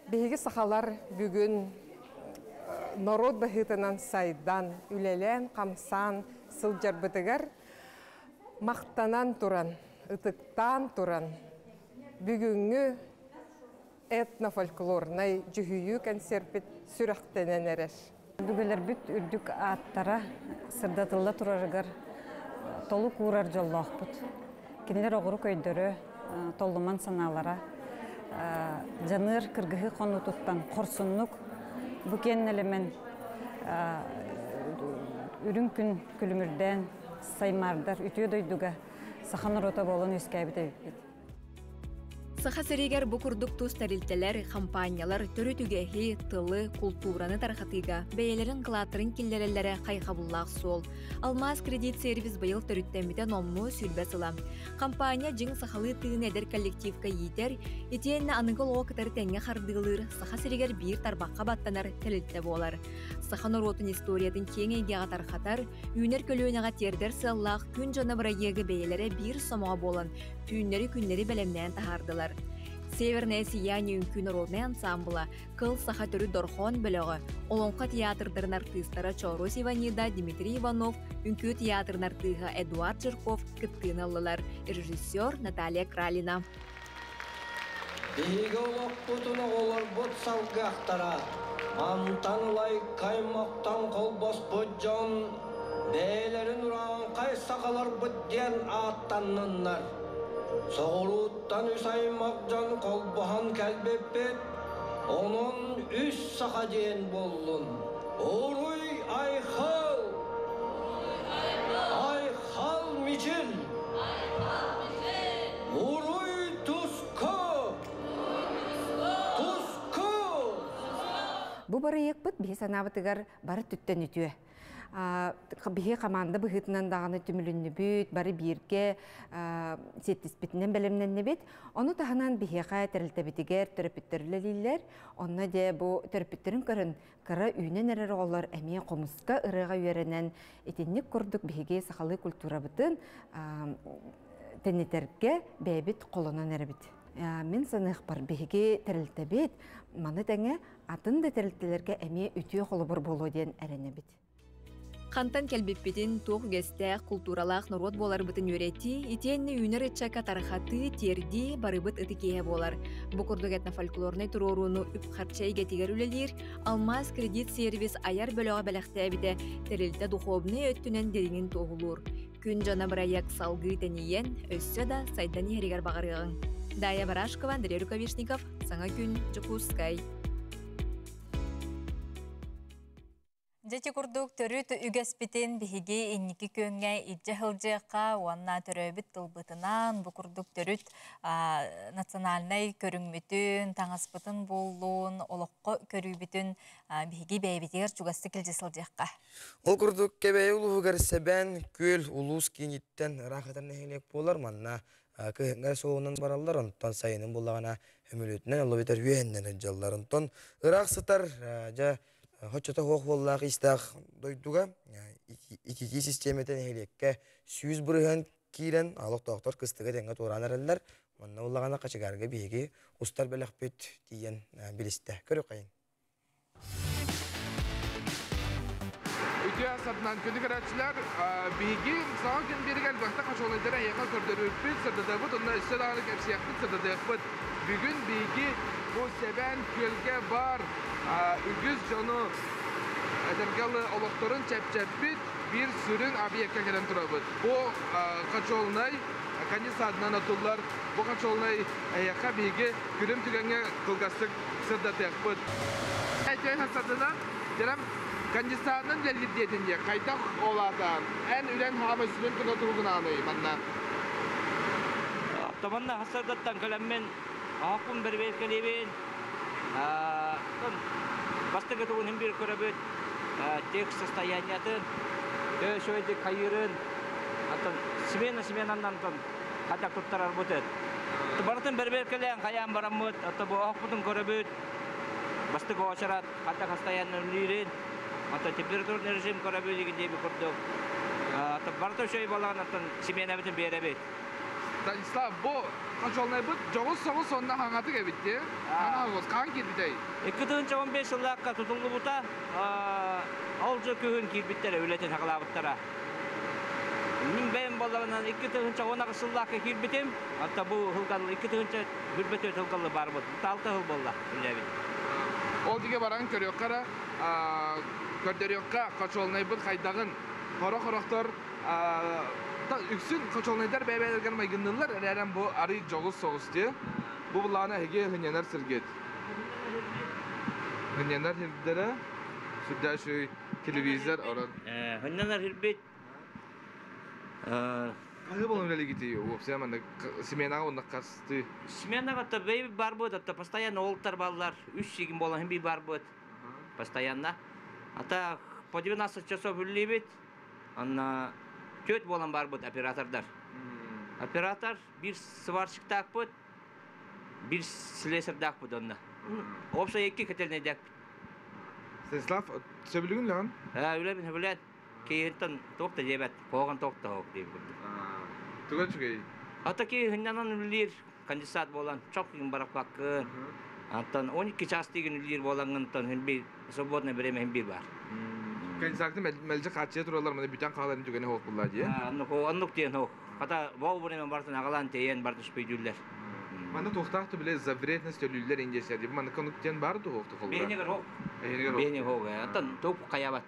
Беги сахалар бүгүн народ бахытынан сайдан, үлелен, камсан, сылжарбытыгар мақтанан туран, ытыктан туран, бүгүнгү этнофольклорнай жүхүйі концерпет сүрәқтенен әреш. Бүгілер бүт үрдік аттара сырдатылда турарыгар толу курар жоллақ бұд. Кенлер оғыру көйдері толлыман саналара жаныр кыргығы қону тұттан қорсынлық бүкен әлімен үрін күн күлімірден саймардар үтіе дойдуға саханыр ота болын өскәбіде өкпет. Саха серегер бу курдук тус тарилтелер, компаниялар төрү түгехи, тылы, культураны тархатыга, бәйелерин кылатырын киллереллere кайхабуллах сол. Алмаз кредит сервис быйыл төрүттемите номму сүрбесыла. Компания жың сахалы тыын эдер коллективка йитер, итиенне аныгыл оокытары тәңе хардылыр, саха серегер бир тарбаққа баттанар тәлітті болар. Саха норотын историятын кең егеға тархатар, үйнер көлөөнеға тердер сыллах, күн жана бырайеге бәйелері бир сомоға болан, күннері бәлемнен тахардылар. Северное сияние үңкү народный ансамбла, кыл саха төрү дорхон бөлөгө, олонка театрдарын артыстары Чорос Иванида, Дмитрий Иванов, үңкү театрын артыга Эдуард Жирков, кыттыналылар, режиссер Наталья Кралина. Биге олоқпутуна олар бот салгақтара, антанылай каймақтан қолбос бұджон, бәйлерін ұран қай сақалар бұдден аттаннынлар. Соғыруттан үсаймақ жан қолбахан кәлбеппет, onun үс сақа дейін болын. Оруй айхал, айхал мичил, оруй туско, туско. Бу бары екпіт бейс анабытыгар бары түттен үтіе. Бихе команда быхытынан дағаны түмілінні бүт, бары бирге сеттіспетінен бәлемнен бет. Оны тағынан бихеға тәрілтәбетігер төріпіттерлілілер. Оны де бұл төріпіттерін көрін кыра үйнен әрі олар әме қомысқа ырыға үйерінен етеннік көрдік бихеге сақалы культура бұтын тәнетерге бәйбіт қолынан әрі біт. Мен санық бар бихеге тәрілтәбет, маны тәңе атын да тәрілтелерге әме үтіе қолы бір болу ден әріне біт. Хантан келбеппетін тоқ гестәқ культуралақ народ болар бұтын өреті, итенні үйнер etчака тархаты терди барыбыт ытыкея болар. Бұқырдық этнофольклорный туроруну үп харчай гетигер үлелер, алмаз кредит сервис аяр бөліға бәліқті әбіде тәрілді духовны өттінен деріңін тоғылыр. Күн жана біраяк салғы тәнейен, өссі да сайдан ерігер бағарығын. Дая Барашкова, Андрей Рукавишников, Саңа күн, Чукускай. Жети курдук төрүт үгәспитен биһиге инники көнгә иҗә хылҗыка уанна төрөбит тылбытынан бу курдук төрүт национальный көрүңмүтүн таңаспытын болуун олоққо көрүбүтүн биһиге бәйбитер чугасты килжесылжакка. Ол курдук кебе улугар себен күл улус киниттен рахатан нехелек болар манна кыгар соонун бараллар онтон сайынын булагана хөмөлөтүнөн албетер үйеннен жалларынтон ыраксытар жа Хочета хоқ боллақ истақ дойдуға, икики системетен әйлекке сүйіз бұрыған кейлен алық доқтор кыстығы тәңгі туран әрілдер, онна олағана қачығарға бейге ұстар бәліқ бөт дейін білісті. Көрі қайын. Үтіе асадынан көні қаратшылар бейге саған күн берік әлбақта қашолайдары аяқа көрдері өтпет, сырдады бұд, онна үсті дағаны кәпсияқты сырдады бұд. Бүгін бейге бұл сәбән көлге бар үгіз жоны әдіргалы олықтырын чәп-чәппет бір сүрін объектке кәден тұрабыд. Бұл қачолынай, канисадынан атулар, бұл қачолынай аяққа бейге күрім түгенге қылғастық сырдатық бұд. Әйтей хасадына, жерам канисадының ләлгідетінде қайтақ оладан, ән үлән хамы сүрін күні тұрғын анай, манна. Таманна хасадаттан кәлеммен Ақын бір белгілебен, бастығы тұғын бір көрібіт, тек состояниятын, сөйді қайырын, смена-сменаннан қатақ тұттарар бұтыд. Бартын бір белгілен қаян барамыд, бұл ақпытын көрібіт, бастык очарат, хата постоянно үлирен. Ата температурный режим көрөбү дегенде бир көрдүк. Ата барта шөй балаган аттан семена битен беребет. Станислав, bu kaçolnay bu joğuz soğuz sonuna hangati gebitti. Ana oğuz kan kirbitey. 2015 yıllıkka tutuldu buta. Alcı köyün kirbitleri ületen hakalabıttara. Ben balağından 2010 yıllıkka kirbitim. Hatta bu hılgalı 2024 hılgalı var bu. 6 hıl bolla. O dige baran körüyokkara kördörüyokka kaçolnay bu kaydağın koroktor üksün kaçolnaydar beybelergen maygınlılar ereren bu arı joğuz soğuz diye. Bu bulağına hege hınyanar sırget. Hınyanar hirdere südda şu televizör oran. Hınyanar hirbet. Kayı bolun öyle gidiyor. Opsiya manda simena onda kastı. Simena katta bey barbot hatta постоянно oltar ballar 3 sigin bolan bir barbot. Постоянно. Hatta по 12 часов үллебет. Анна төт болан бар бұд оператордар. Оператор бір сварщик так бұд, бір слесар так бұд онна. Опса екі кетеріне дәк бұд. Станислав, сөбілігін лаған? Үләбін біләд. Кейінтін тоқта дебәт, қоған тоқта хоқ дейбі бұд. Түгәл чүгей? Ата кей хыннанан үлер конденсат болан, чоқ деген барақ баққын. Антан 12 час деген үлер боланғын, бір свободный время бір бар. Kendisaklı melce kaçıya turallar mı? Bütün kahlarını tükene hoş bullar diye. Anlık diyen hoş. Hatta bol buraya bartın ağalan teyen bartın spidüller. Bana toxtaktı bile zavretne stölüller inceser diye. Bana konuk diyen bardı hoştu kollar. Beyniger hoş. Beyniger hoş. Hatta top kayabat.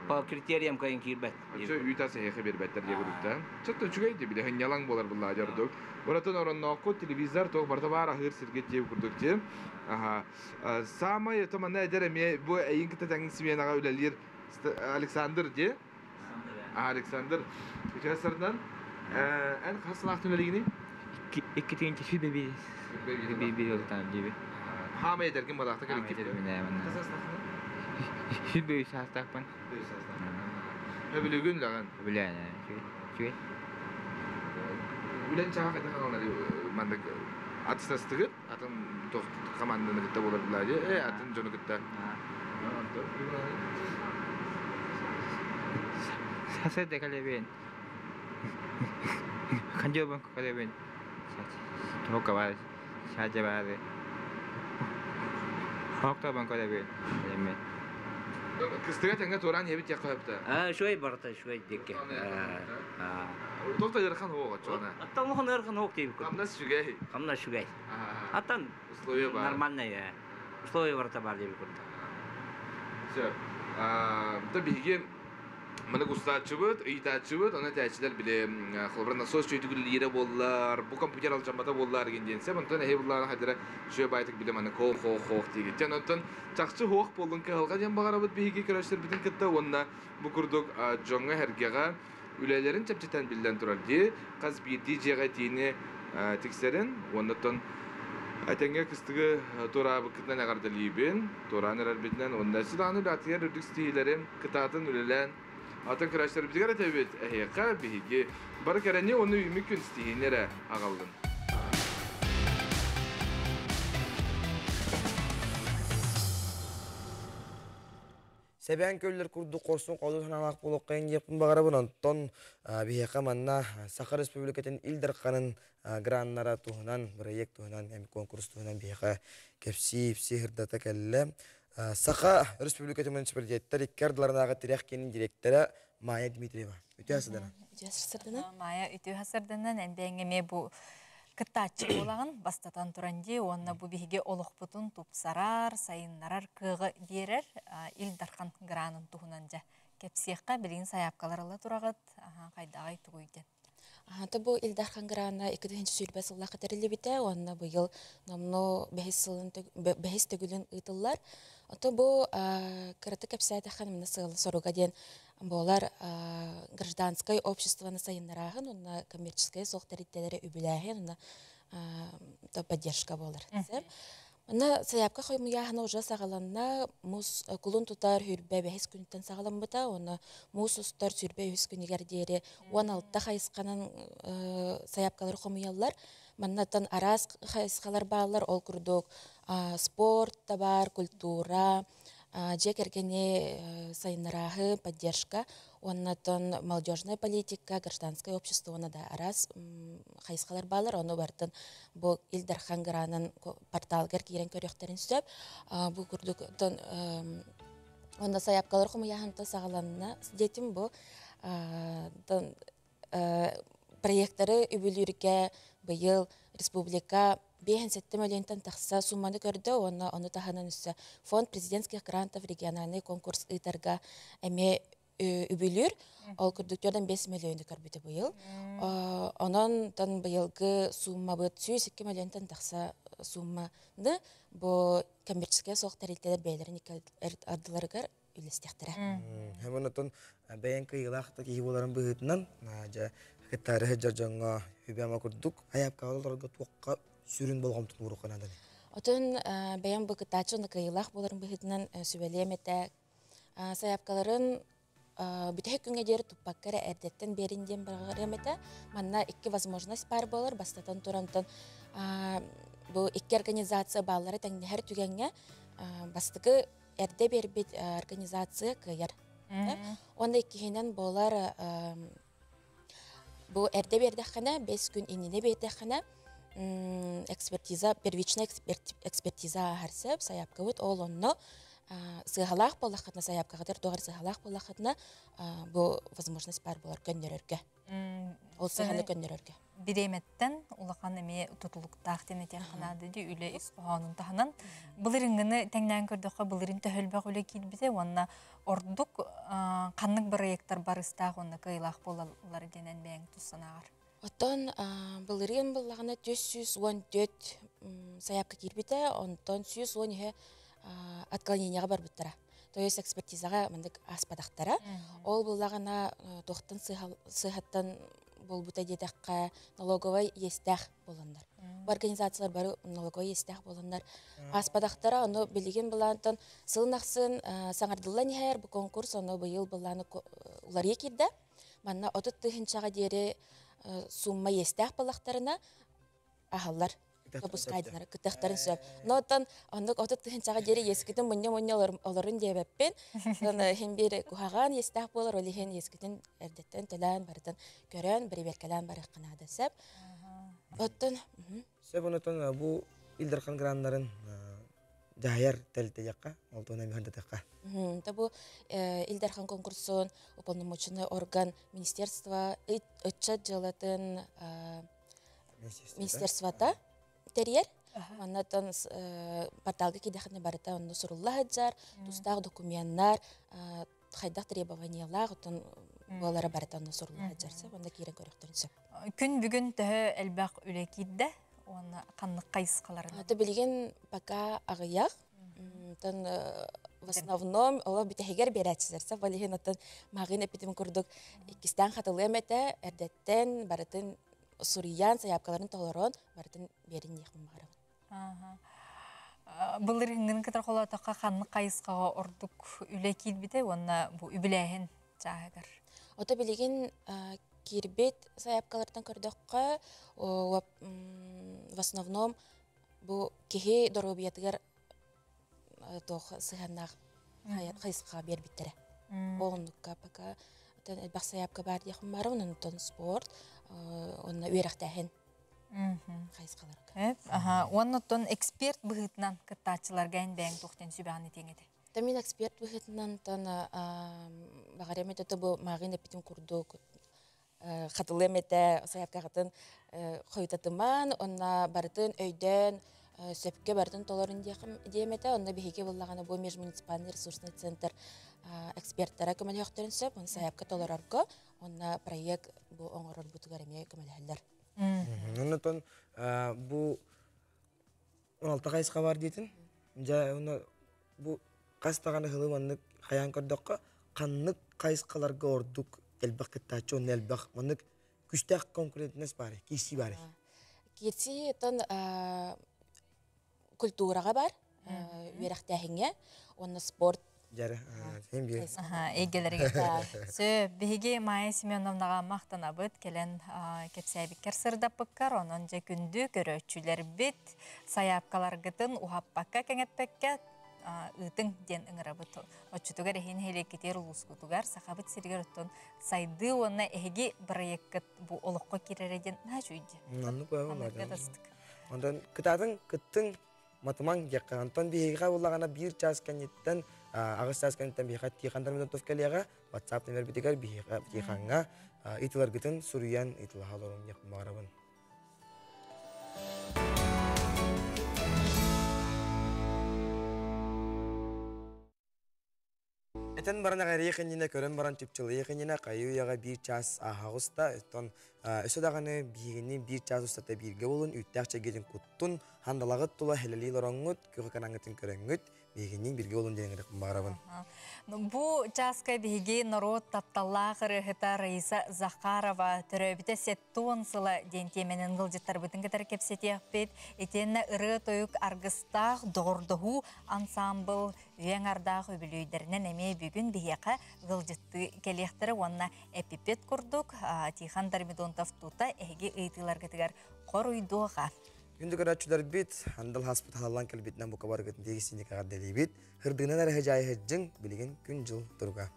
Pa kriteriyam kayın kirbet. Şu ütası heyke bir betler diye grupta. Çıktı çügeydi bile hınyalan bolar bullar jardık. Oratan oran nokko televizör toq barta var ahır sirget diye kurduk diye. Aha. Sama ya tamam ne ederim bu ayın kita tangin simiyana ölelir. Alexander diye. Alexander. Geçen sırdan en kasıl aktın öyle İki tane şu bebi oldu tam gibi. Hama ederken balakta kalın gibi. Şu bebi sastak ben. Öbülü gün lagan. Öbülü yani. Şu. Ulan çağa kadar kalanlar mandak atışta sıkıp atın toh kamandını gitti olabilir diye. Atın jonu gitti. 사세 대갈레빈 간접은 갈레빈 더가 봐 사제 봐야 돼 학다ban 갈레빈 예멘 Kıstığa tenge toran yebit yakayıptı. Şöyle barta şöyle dikke. Tohta yarıkan hoğu çoğuna. Hatta muhun yarıkan hoğu deyip. Kamnas şügey. Kamnas şügey. Hatta условия var. Нормально ya. Условия barta var deyip kurdu. Все. Tabii ki Mana gustaçıbıt, iyitaçıbıt, ona təhcilər bile xılbıra nasos çöydügül yere bollar, bu kompüter alacağımata bollar gendense, bundan ehe bollar hadira şöyle baytık bile mana hoğ diye. Can ondan çaqçı hoğ bolun ki halqa jan bağarabıt bihigi körəşlər bitin kıtta onna bu kurduk jonga hergega ülelerin çapçıtan bilden turar diye, qaz bir dijega tiyini tikserin, ondan Atenge kıstığı tora bıkıtdan agarda libin, tora neler bitlen, onda silahını latiyar ördük stihlerim, kıtatın ülelen, Atan kıraşları bizi gara tebet ehiyaka bihigi. Barı kereni onu mümkün stihinlere ağaldın. Seben köller kurdu korsun qodu sanalaq buluq qeyin yapın bağara bunan ton bihiyaka manna Sakha Respublikatin ildirqanın granlara tuhunan, proyekt tuhunan, hem konkurs tuhunan bihiyaka kepsi hırdata kelle. Sakha Respublikatin municipalitetter ikkardlarınağı tirek direktörü Maya Dmitrieva. Ütü hasıdana. Maya ütü hasırdınan endengeme bu kıttaçı olağın bastatan turandi, onna bu bihige oluqputun tupsarar, sayınlarar, kığı derer, ildarkan granın tuhunanca. Kepsiyekka bilin sayapkalarla turağıt, kaydağay tuğuyken. Hatta bu ildarkan grana 2. sülbe sılla katarili bite, onna bu yıl namno behis tegülün ıtıllar. Hatta bu kırıtı kepsiyete hanımına sığlı soruga den Болар гражданское общество на сайыннарахын, онна коммерческое соқтариттере үбіләхен, онна поддержка болар. Онна саяпка хоймуяхына уже сағаланна мус кулун тутар хүрбе бәхес күнттен сағалан бұта, онна мус устар сүрбе үс күнігер дере 16-та хайысқанын саяпкалар хоймуялар, маннаттан арас хайысқалар бағалар ол күрдік спорт та бар, культура, же кергене сайнарахы поддержка, оннатон молодежная политика, гражданское общество, онна да арас хайскалар балар, ону бартын бу Илдархан Гранын порталгар кирен көрөктерин сөп, бу курдук онда саяпкалар хумуяханта сагаланна детим бу проекттары үбүлүргө быйыл республика 5 миллионтан тахса сумманы көрдө, оны таханан үсі фонд президентских грантов региональный конкурс ытарга эме үбүлүр, ол көрдүктөрдөн 5 миллионды көрбүтө быйыл. Онон тан быйылгы сумма быт 2 миллионтан тахса сумманы бу коммерческая соқ тарилтелер бейлерин ардыларыгар үлестектире. Хэмэнэтон бэйэн кыйылахта кихи боларын быхытынан кытары жаржаңа хүбәма күрдүк, аяп калаларга туакка сүрүн болгомтун уруканады. Отон бэйэн быкытачы кыйылах боларын быхытынан сүбелемете саяпкаларын бүтэх күнгө жер туппаккара эрдеттен беринден баргаремете манна 2 возможность бар болар бастатан турантан бу 2 организация баллары таңнехер түгенге бастыкы эрде бербит организация кыяр. Онда иккиһинен болар бу эрде бердехана 5 күн иннине бердехана экспертиза, первичная экспертиза харсып саяпкабыт ол онно сыгалах болахатна саяпкагатыр тогар сыгалах болахатна бу возможность бар болар көннөрөргө. Ол сыганы көннөрөргө. Биреметтен улахан эме тутулуктаах тенетен ханады ди үле испоһонун таханан былырынгыны теңнән көрдөккө былырын төхөлбөк үле килбите онна ордук каннык проекттар барыстаах онна кыйлах болалар денен бәң тусанагар. Оттон былырын буллагына 414 саяпка кирбите, онтон 110 отклоненияга бар буттара. То есть экспертизага мындык аспадактара. Ол буллагына тохтын сыхаттан болбута дедакка налоговый естах болондар. Бу организациялар бары налоговый естах болондар. Аспадактара ону билеген булантан сылнаксын саңардылла нихайр бу конкурс ону быйыл булланы уларга кирде. Манна 30-чага дери сумма естах балактарына ахаллар допускайдылар кытактарын сөп. Нотан ондук 30-чага дери ескитин мунья олорун дебеппен. Аны хембери кухаган естах болар, олихен ескитин эрдеттен төлөн барытын көрөн, бириберкелен бары кынады сөп. Оттон сөп онотон бу Илдархан Граннарын жайар телте жакка, олтона механта такка. Табу Илдархан конкурсын уполномоченный орган министерства отчет жылатын министерствата терьер. Маннатан порталга кидехне барыта онно сурулла хаджар, тустаг документтар, хайдак требованиялар, отон болара барыта онно сурулла хаджарса, онда кирен көрөктөрүнсө. Күн бүгүн төһө элбак үле кидде, оны каннык кайсыкаларын. Аты билген пока агыяк. Тан в основном ола битегер берәтсезерсе, балихен атын магын эпитим курдук. Кистан хатылымете эрдеттен барытын Суриян саяпкаларын толорон барытын берин яхмын барам. Былырынгын кытар холотакка канны кайыскага ордук үле килбите, онна бу үбүлэхин жаагар. Ота билеген кирбет саяпкалардан көрдөккө в основном бу кихи доробиятыгар тох сыганнак кайыска бербиттере. Оонукка пока элбак саяпка бар яхмын барам, онтон спорт онна үйрәктәһен кайыскаларга. Оннотон эксперт быгытнан кыттачыларга бәң тоқтен сүбәганы теңеде. Тамин эксперт быгытнан тан багаремете бу магын эпитим курду хатылымете саяпкагатын койтатыман, онна барытын өйдөн сөпкө бардын толорун диемете, онна бихиге буллаганы бу межмуниципальный ресурсный центр эксперттара көмөлөктөрүн сөп, он саяпка толорорго, онна проект бу оңорор бутугар эме көмөлөһөллөр. Оннотон бу 16 кайыска бар дейтин. Жа бу кастаганы хылыманнык хаян көрдөккө каннык кайыскаларга ордук элбак кыттачы, он элбак мынык күчтәк конкурентнес бар, киси бар. Киси тон культурага бар, үйрәктәһиңе, онна спорт Жары, hem bir. Эгелерге. Сө, биге Майя Семеновнаға мақтана бит, келен кепсәбиккер сырдаппыккар, онын же күнді көрөчүлер бит, саяпкаларгытын ухаппакка кеңеппекке, ытың ден ыңыра бит. Очутугар эхин хелекетер улускутугар, сақабыт сиргер оттон сайды онна эге проеккет бу олыққа киререден на жүйді. Нанны бауыладан. Ондан кытадың, кыттың матыман геққа. Антон бейға олағана bir час кәнеттен, ағыз час кәнеттен бейға тиқандар медон тофкалияға, WhatsApp нөмер бітігер бейға тиқанға итылар гытын сүриян итылға оларың яқын бағарабын. Этен баран агары екеніне көрін баран тепчілі екеніне қайы яға bir час ағауста, этон өсі дағаны бейгені bir час ұстата бірге болын, үттәқче гедін құттын, хандалағыт тұла хелелей лораңғыт, көгі канаңғытын көріңгіт, бейгенен бірге болын деніңгі бағарабын. Бу часка биги народ тапталлағыры хыта Раиса Захарова төрөбіте сеттуын сылы дентеменін ғылжеттар бұтын кетер кепсетеқ бет, етенні ұры тойық арғыстақ доғырдығу ансамбл үйен ардақ өбілүйдерінен әме бүгін бейеқа ғылжетті келектірі онына эпипет күрдік, Тихан Дармидонтов тута әге ұйтылар кетігер қор ұйдуға. Күнді көрәтшілер бит, андыл хаспиталалан кәлбетінен бұқа бар көтін дегісіне қағаддали бит, хырдығынан әрі жайы хәджің білеген күн жыл тұрға.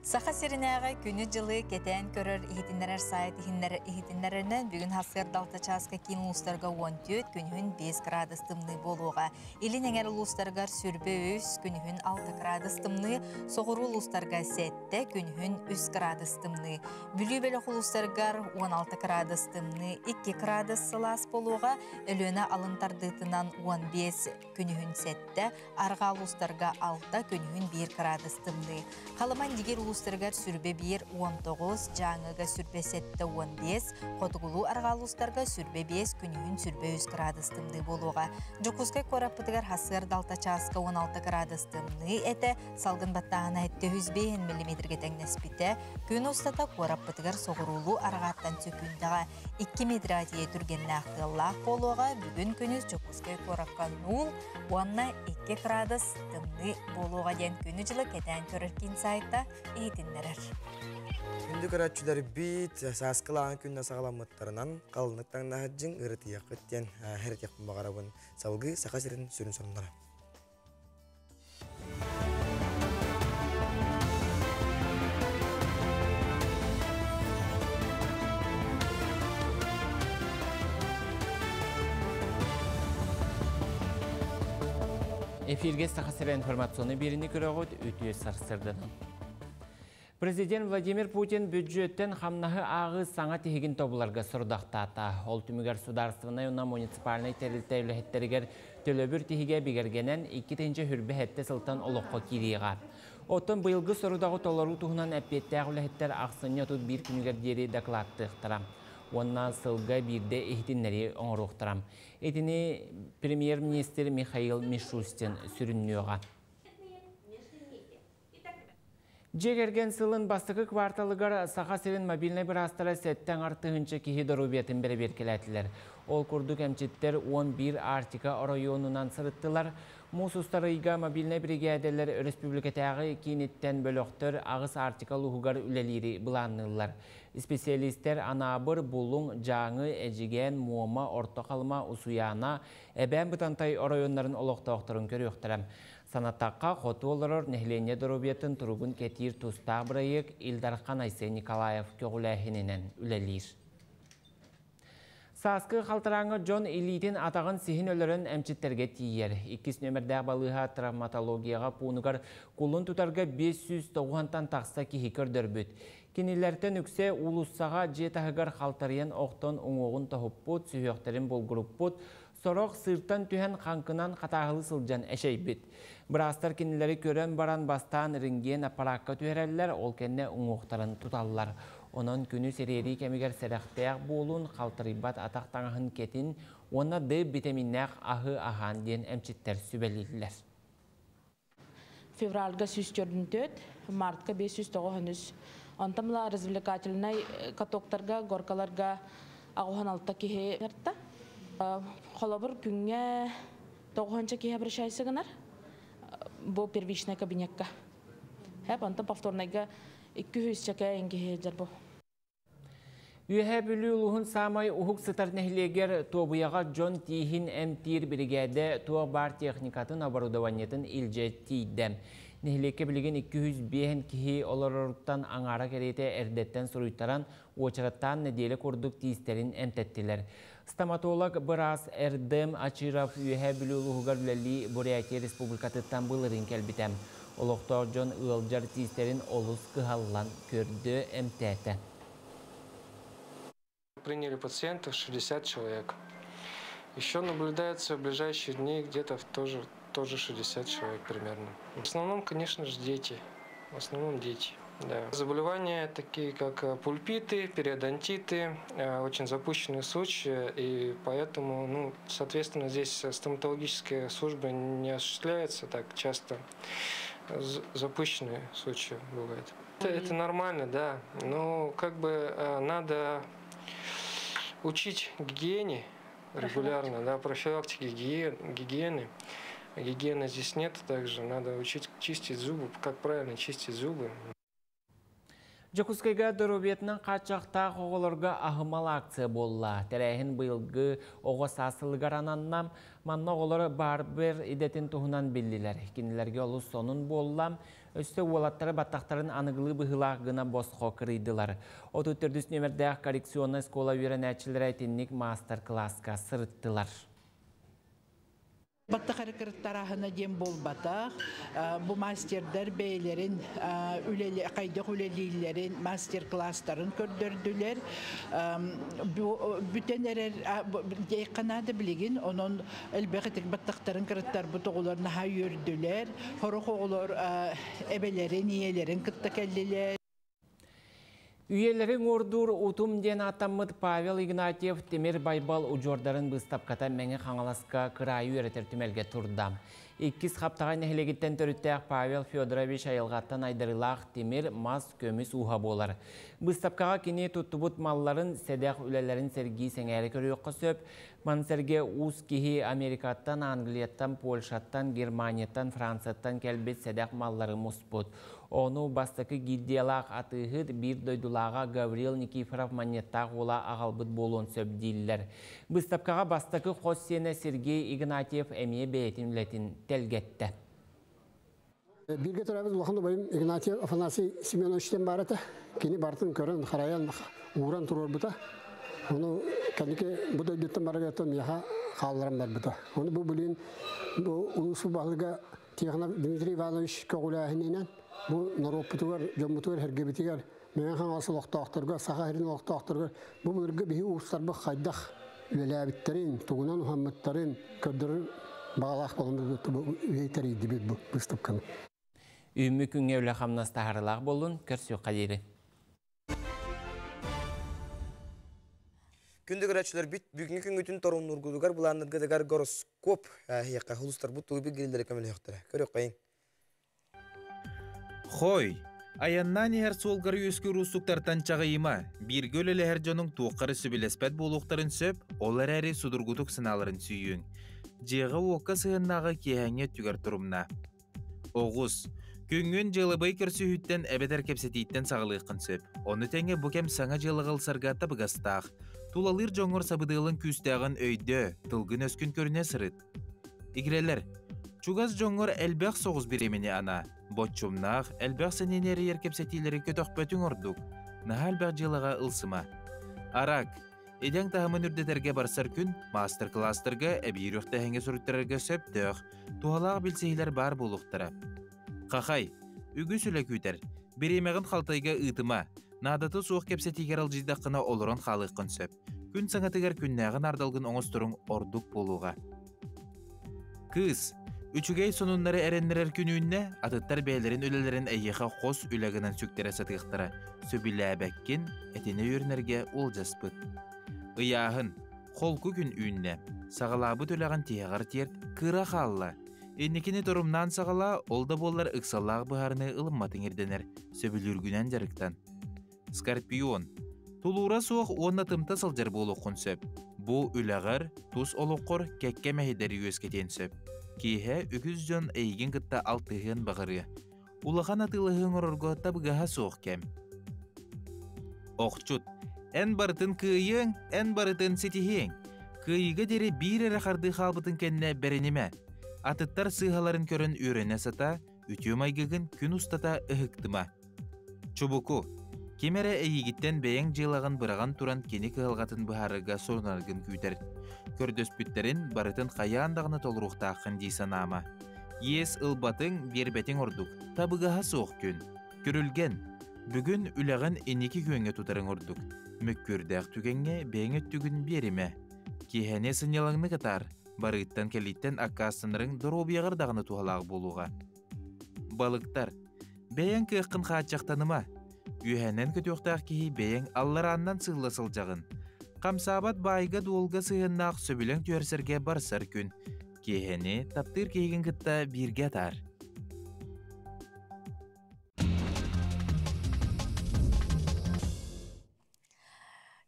Саха сиринәгә күні жылы кетен көрөр ихитиннерер сайт ихитиннерерінен бүгін хасыр далта часка кин улустарға 14 күнүн 5 градус тымны болуға. Илин әңер улустарға сүрбе өз күнүн 6 градус тымны, соғыру улустарға 7 күнүн 3 градус тымны. Бүлі бөлік улустарға 16 градус тымны, 2 градус сылас болуға, өлөні алынтардытынан 15 күнүн 7, арға улустарға 6 күнүн 1 градус тымны. Қалыман дегер улустаргар сүрбе 1-19, жаңыға сүрбе 7-15, қотығылу арғалустарға сүрбе 5 күнігін сүрбе 3 градус тымды болуға. Жүкізгі қораппытығар хасыр далта часқа 16 градус тымны әті, салғын баттағына әтті 105 мм тәңнеспіті, күн ұстата қораппытығар соғырулу арғаттан сөкіндіға 2 метр атие түргенні ақтылақ болуға, бүгін күніс жүкізгі қорапқа 0, онна 2 градус тымны болуға ден күні жылы кетен көріркен сайта eğitimler. Күнді көрәтшілер бит, саскылаған күнна сағаламыттарынан қалыныктан нағаджың ұрыты яқыттен әрет яқын бағарабын салғы сақа сірін сүрін сұрындары. Эфирге сақасыра информационы беріні көріғыд өтіе сарсырдың. Президент Владимир Путин бюджеттен қамнағы ағы саңа тегін тобыларға сұрдақтата. Ол түмігер сударствыны ұна муниципальный тәрілтәйліхеттерігер төлөбір тегіге бігергенен 2-тінші хүрбі әтті сылтан олыққа кереға. Отын бұйылғы сұрыдағы толару тұғынан әппеттәғі үләхеттер ақсыны тұт бір күнігер дері дақлаттықтырам. Онна сылға бірде ehtinleri оңыруқтырам. Етіні премьер-министр Михаил Мишустин сүріннеуға. Жегерген сылын бастықы кварталығар сақа серін мобильный бір астара сәттен артығыншы кейі дұрубетін бірі беркеләтілер. Ол күрдік әмчеттер 11 Артика районынан сырыттылар. Мусустарыйға мобильный бригадалар республикатағы кейнеттен бөліқтір ағыс Артика лұғығар үлелері бұланылар. Специалистер анабыр бұлың жаңы әжіген муама орта қалма ұсуяна әбән бұтантай районларын олықтауқтырын көріқтірім. Санаттаққа қоты олырыр нәхлене дұрубетін тұрғын кетір тұстақ бірайық Илдархан Айсен Николаев көгіләхінінен үлелер. Саскы қалтыраңы Джон Элитин атағын сихин өлірін әмчеттерге тиер. 2 нөмірді балыға травматологияға пуынығар құлын тұтарға 590-тан тақса кейі көрдірбіт. Кенелерден үксе улуссаға жетағығар қалтарыен оқтон оңоғын тахыппыт, сүйіқтерін болғырыппыт, сороқ сырттан түйен қанқынан қатағылы сылжан әшей бит. Бірастар кенелері көрен баран бастан ринген аппаратқа түйерелер, ол кенне оңоқтарын тұталылар. Onun günü sereri kemiger seraqtaq bolun qaltırıbat ataqtağın ketin, ona D vitaminlər ahı ahan den əmçitlər sübəlillər. Февральга 144, мартка 593. Антамла развлекательный катоктарга, горкаларга агыханалта кихе ярта. Холобур күнгә 9-нчы кихе бер шайсыгынар. бу первичный кабинетка. Хәп анта повторныйга 200 чака инге жарбу. Үйе бүлі ұлығын самай ұхық сытар нәхілегер тобыяға Джон Тихин әмтир бірігәді туа бар техникатын оборудованиетін илжеттейді. Нәхілекке білген 205 кихи оларырыттан аңара кереті әрдеттен сұруйттаран очараттан неделі көрдік тиістерін әмтеттілер. Стоматолог Бірас Эрдем Ачиров үйе бүлі ұлығығар біләлі Бурятия Республикатыттан бұлырын кәлбітем. Олықтар Джон ұлжар тиістерін олыс қығалан көрді әмтәті. Приняли пациентов 60 человек. Еще наблюдается в ближайшие дни где-то тоже 60 человек примерно. В основном, конечно же, дети. В основном дети. Да. Заболевания такие, как пульпиты, периодонтиты, очень запущенные случаи, и поэтому, соответственно, здесь стоматологическая служба не осуществляется так часто. Запущенные случаи бывают. Это нормально, да, но надо учить гигиене регулярно, да, профилактике гигиены. Гигиены здесь нет, также надо учить чистить зубы, как правильно чистить зубы. Жокускайга дөрөбетнен качакта оголорга ахымал акция болла. Терехин быйылгы ого сасылгарананнам манна оголор барбер идетин тухунан биллилер. Кинилерге олус сонун боллам. Өстө уолаттары баттактарын аныгылы быхылагына босхо кырыйдылар. 34 нөмердәк коррекционный школа үйренәчилер әйтинник мастер-класска сырыттылар. Баттақ әрекеттарахына дем болбатақ, бұл мастердер бейлерін, қайдық үлелейлерін, мастер-класстарын көрдірділер. Бүтен әрер дейқанады білеген, оның әлбәғетік баттақтарын кіріттар бұты оларына хайырділер, хорық олар әбелерін, иелерін күтті кәлілер. Үйелерін ордур утум ден атаммыд Павел Игнатьев Темир Байбал ұжордарын бұстапқата мәңі қаңаласқа қырайы өретер түмелге тұрдам. Иккіз қаптаған нәхілегіттен төріттәк Павел Федорович айылғаттан айдырылақ Темир мас көміс уға болар. Бұстапқаға кене тұттыбыт малларын сәдәқ үлелерін сәргей сәңәрі көріққа сөп, мансерге уз кихи Америкаттан, Англияттан, Польшаттан, Германияттан, Францияттан кәлбет сәдәқ маллары мұспыт. Оны бастықы гидделақ атығыд бір дойдулаға Гаврил Никифоров манеттақ ола ағалбыт болуын сөп дейілер. Бұстапқаға бастықы Хоссена Сергей Игнатьев әмие бәйтін үлетін тәлгетті. Бірге тұрабыз ұлақынды бойым Игнатьев Афанасий Семеновичтен барыты. Кені бартын көрін қараян ұғыран тұрыр бұта. Оны кәнеке бұда өйдеттен бара көттен яға қалыларым бар бұта. Оны бұл білін ұлысу бағылға Тихонов Дмитрий Иванович көғіләхіненен бұл народ бұтығар, жон бұтығар, әрге бітігер, мен қаңасы лоқтақтырға, саға әрін лоқтақтырға, бұл бұлырға бейі ұлыстарбы қайдақ үлеләбіттерін, тұғынан ұхамматтарын көддірін бағалақ болымды өйтер еді бет бұл бұстыпқаны. Үйімі күнге өлі қамнаста харылақ болын, көрсі қадері. Күнді көрәтшілер біт, бүгінгі күн үтін торын ұргудығар, бұланырғыдығар гороскоп, яққа құлыстар бұт ұйбі келдері көмілі яқтыры. Көрек қайын. Хой, аяннан ехер солғары өскі рұстықтартан чағайыма, бір көлелі әр жоның туаққары сөбелеспәт болуқтарын сөп, олар әрі судырғутық сыналарын сүйін. Жеға оққа сығыннағы кейәңе түгер тұрымна. Оғыз, күнген жылыбай көрсі хүттен әбетер кепсетейттен сағылықын сөп. Оны тәңе бұкем саңа жылығыл сарғаты бұғастақ. Тулалыр жоңыр сабыдығылын күстәғын өйді, тылғын өскін көріне сырыт. Игрелер, чугаз жоңыр әлбәқ соғыз біреміне ана. Ботчумнақ, әлбәқ сәненері еркепсетейлері көтіқ бөтің ордық. Наға әлбәқ жылыға ылсыма. Арак, еден тағымын үрдетерге барсар күн, мастер-кластырға әбейір өқті әңге сұрыттарырға сөптіқ, туғалақ білсейлер бар болуқтыра. Қақай, үгі сүлі көтер, беремеғін қалтайға ұйтыма, надаты суық кепсетегер алжидаққына олырын қалыққын сөп. Күн саңатығар күннәғын ардалғын оңыз тұрың ордық болуға. Кыз, үчігей сонунлары әреннерер күнүүнне атыттар бәйлерін өлелерін әйеға қос үләгінен сүктері сатықтыра. Сөбілі әбәккен әтені өрінерге ол жаспыт. Ыяғын, қолқы күн үйінне, сағалабы төліған тияғар терт кыра қалла. Енекені тұрымнан сағала, олда болар ұқсаллағы бұхарыны ылымматын ерденер, сөбіл үргінен жарықтан. Скорпион, тулура соқ онна тымта сылжар болу құн сөп. Бұ үләғар, тұс олыққыр кәкке мәхедері өскетен сөп. Киһе үгүз жон эйгин кытта алтыһын бағыры. Улахан атылыһын орорго табыгаха соох кем. Оқчут, эн барытын кыйың, эн барытын сетихең. Кыйыга дери бир эрахарды халбытын кенне берениме. Атыттар сыйхаларын көрін үйрене сата, үтіем айгығын күн устата ыхыктыма. Чубуку, кемере эйигиттен бейен жылағын быраған туран кені кығылғатын бұхарыға сорнарғын күйдер. Көрдөспүттерін барытын қаяндағыны толруқтақын дейсанама. Ес ылбатын бербетен ордук, табыгаха соқ күн. Көрілген, бүгін үләғын енекі күйіңе тұтарын ордук. Мүккөрдәқ түгенге бейіңі түгін беріме. Кихәне сынялаңны катар, барыттан келиттен аккасынырың доробияғыр дағыны туғалағы болуға. Балықтар, бейін күйіққын қаатчақтаныма. Үйәнен көтіоқтақ кейі бейін аллараннан сыласыл жағын. Қамсабат байға дуолға сыйыннақ сөбілің түйерсерге барсар күн. Кихәне таптыр кейген кітта бірге тар.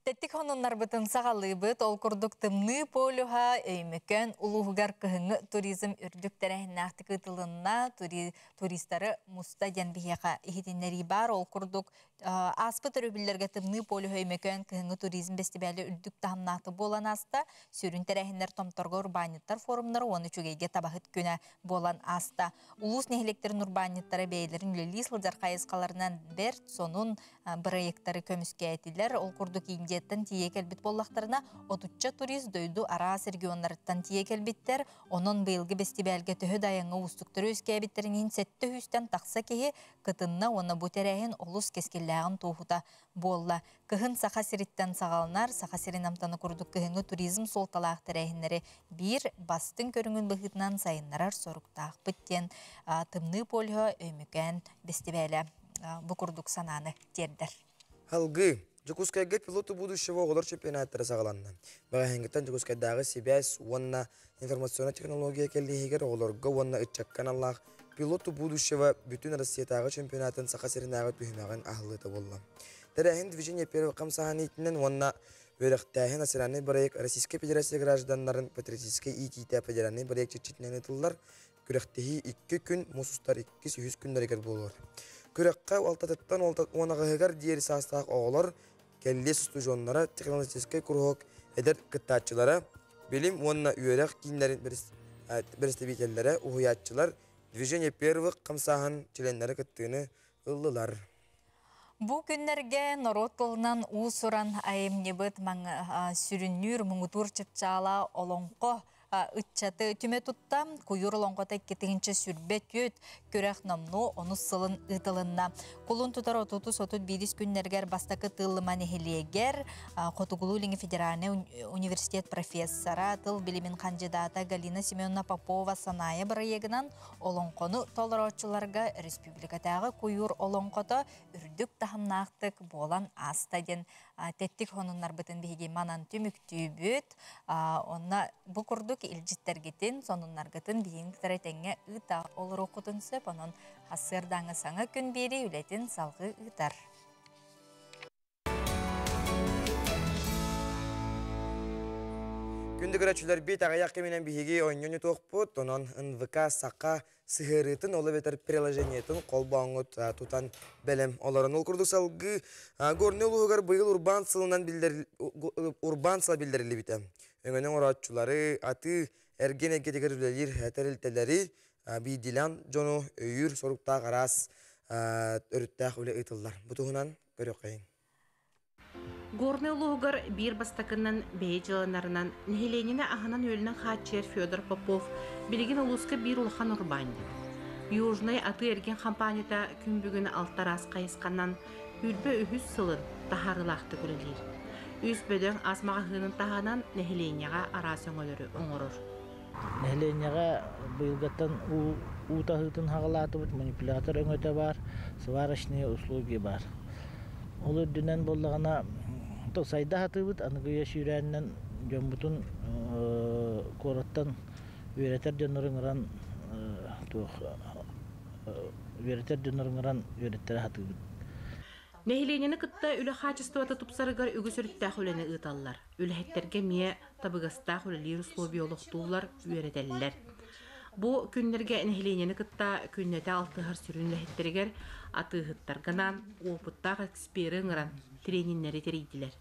Теттик хонуннар бытын сағалыбыт, ол күрдік тымны полюға өймөкөн улуғығар кыһыңы туризм үрдік тәрәхіннәқті кытылынна туристары мұста денбіхеға ихетіннері бар, ол күрдік аспы түрібілерге тымны полюға өймөкөн кыһыңы туризм бестебәлі үрдік тахымнақты болан аста, сүрін тәрәхіннер томторғы урбаниттар форумнары оны чүгейге табахыт күні болан аста. Улус нехелектерін урбаниттары бейлерін лили сылдар қайысқаларынан бер, сонун проекттары көміске әтілер, ол күрдік еттен тие келбит боллақтарына отучча турист дөйду арас регионларыттан тие келбиттер, онон быйылғы бестибәлге төһі дайыңы устуктары өскәбиттерінен сетті хүстен тақса кеге кытынна оны бұтерәйін олус кескелләғын туғыта болла. Кыһын сақа сириттен сағалынар, сақа сирин амтаны күрдік кыһыңы туризм солталақ тәрәйінлері бір бастың көріңін бұғытынан сайынларар соруқтақ біттен тымны полио өймікен бестибәлі бұ күрдік сананы тердір. Алғы Жукускайга пилоту будущего оголор чемпионаттары сагаланна. Багаһингиттен Жукускайдагы Сибяс уонна информационный технология келлигер оголорго уонна иччаккан Аллах пилоту будущего бүтүн Россиядагы чемпионатын сакасырынагы түһүмәгән ахлыты болла. Тәрәһин движение первый камсаханитнен уонна өрәхтәһин асыраны проект Российской Федерация гражданнарын патриотический итите федеральный проект читнәне тыллар күрәхтәһи 2 күн мусустар 200 күннәргә булыр. Күрәккә алтаттан онагыгар диер састак оголор келлес стужоннара технологический курок эдер кыттачылара билим онна үйрәк киннәрен берестебителләре уятчылар движение первых камсахан членнәре кыттыны ыллылар. Бу күннәргә народ тылынан усуран айымнебыт маң сүрүннүр муңутур чыпчала олонко ытчаты түмө туттам куюр лоңгота кетигинче сүрбет көт көрәк намну оны сылын ытылынна кулун тутар отуту сотут бидис күннәргәр бастакы тыллыма нехилегер Котугулулинги федеральный университет профессора тыл билимин кандидата Галина Семеновна Попова саная проегынан олонкону толорочуларга республикадагы куюр олонкото үрдүк тахымнактык болан астаден теттик хонуннар бытын биги манан түмүктүбүт онна бу курдук илжиттергетин сонуннаргытын биин таретеңе ыта олор окутун сөп онон асырдаңы саңа күн бери үлетин салгы ытар. Күндү көрөчүлөр бит агаяк менен биги ойнёну токпут, онон НВК сака сыгырытын олы бетер приложениетін қолбаңыт тутан белем оларын ол күрдік салғы көріне ұлығығар бұйыл урбан сыла білдерілі біті. Өңінің оратчылары аты әрген әгетігер үлелер әтәрілтелері бейділан жону өйір соруқтақ арас өріттәқ үлі ұйтылдар. Бұтығынан көрек қайын. Горный улугар бир бастакынан бей жыланарынан нехеленіне ағынан өлінің хатчер Федор Попов билигин улуска бир улхан урбанды. Южный аты эрген компанияда күн бүгін алтарас қайысқаннан үрбе үхіз сылын тахарылақты көрелер. Үз бөдің асмаға ғынын тағанан нехеленеға арасын өлірі оңырыр. Нехеленеға бұйылғаттан ұтағытын хағалаты бұд манипулятор өңөті бар, сварочные услуги бар. Ол үрдінен болдағына сайда хатыбыт аныгыя шүрәннән жомбутун кораттан үеретер жонорыңран үереттер хатыбыт. Нехиленені кытта үлі хачыстуаты тупсарыгар үгіс үрттәқ үлені ұталлар. Үліхеттерге мие табығастақ үлелер условиолықтулар үеретелілер. Бу күннерге энехленени кытта күннете алтыгар сүрүнлехеттеригер атыгыттарганан опыттак эксперингран трениннери терейдилер.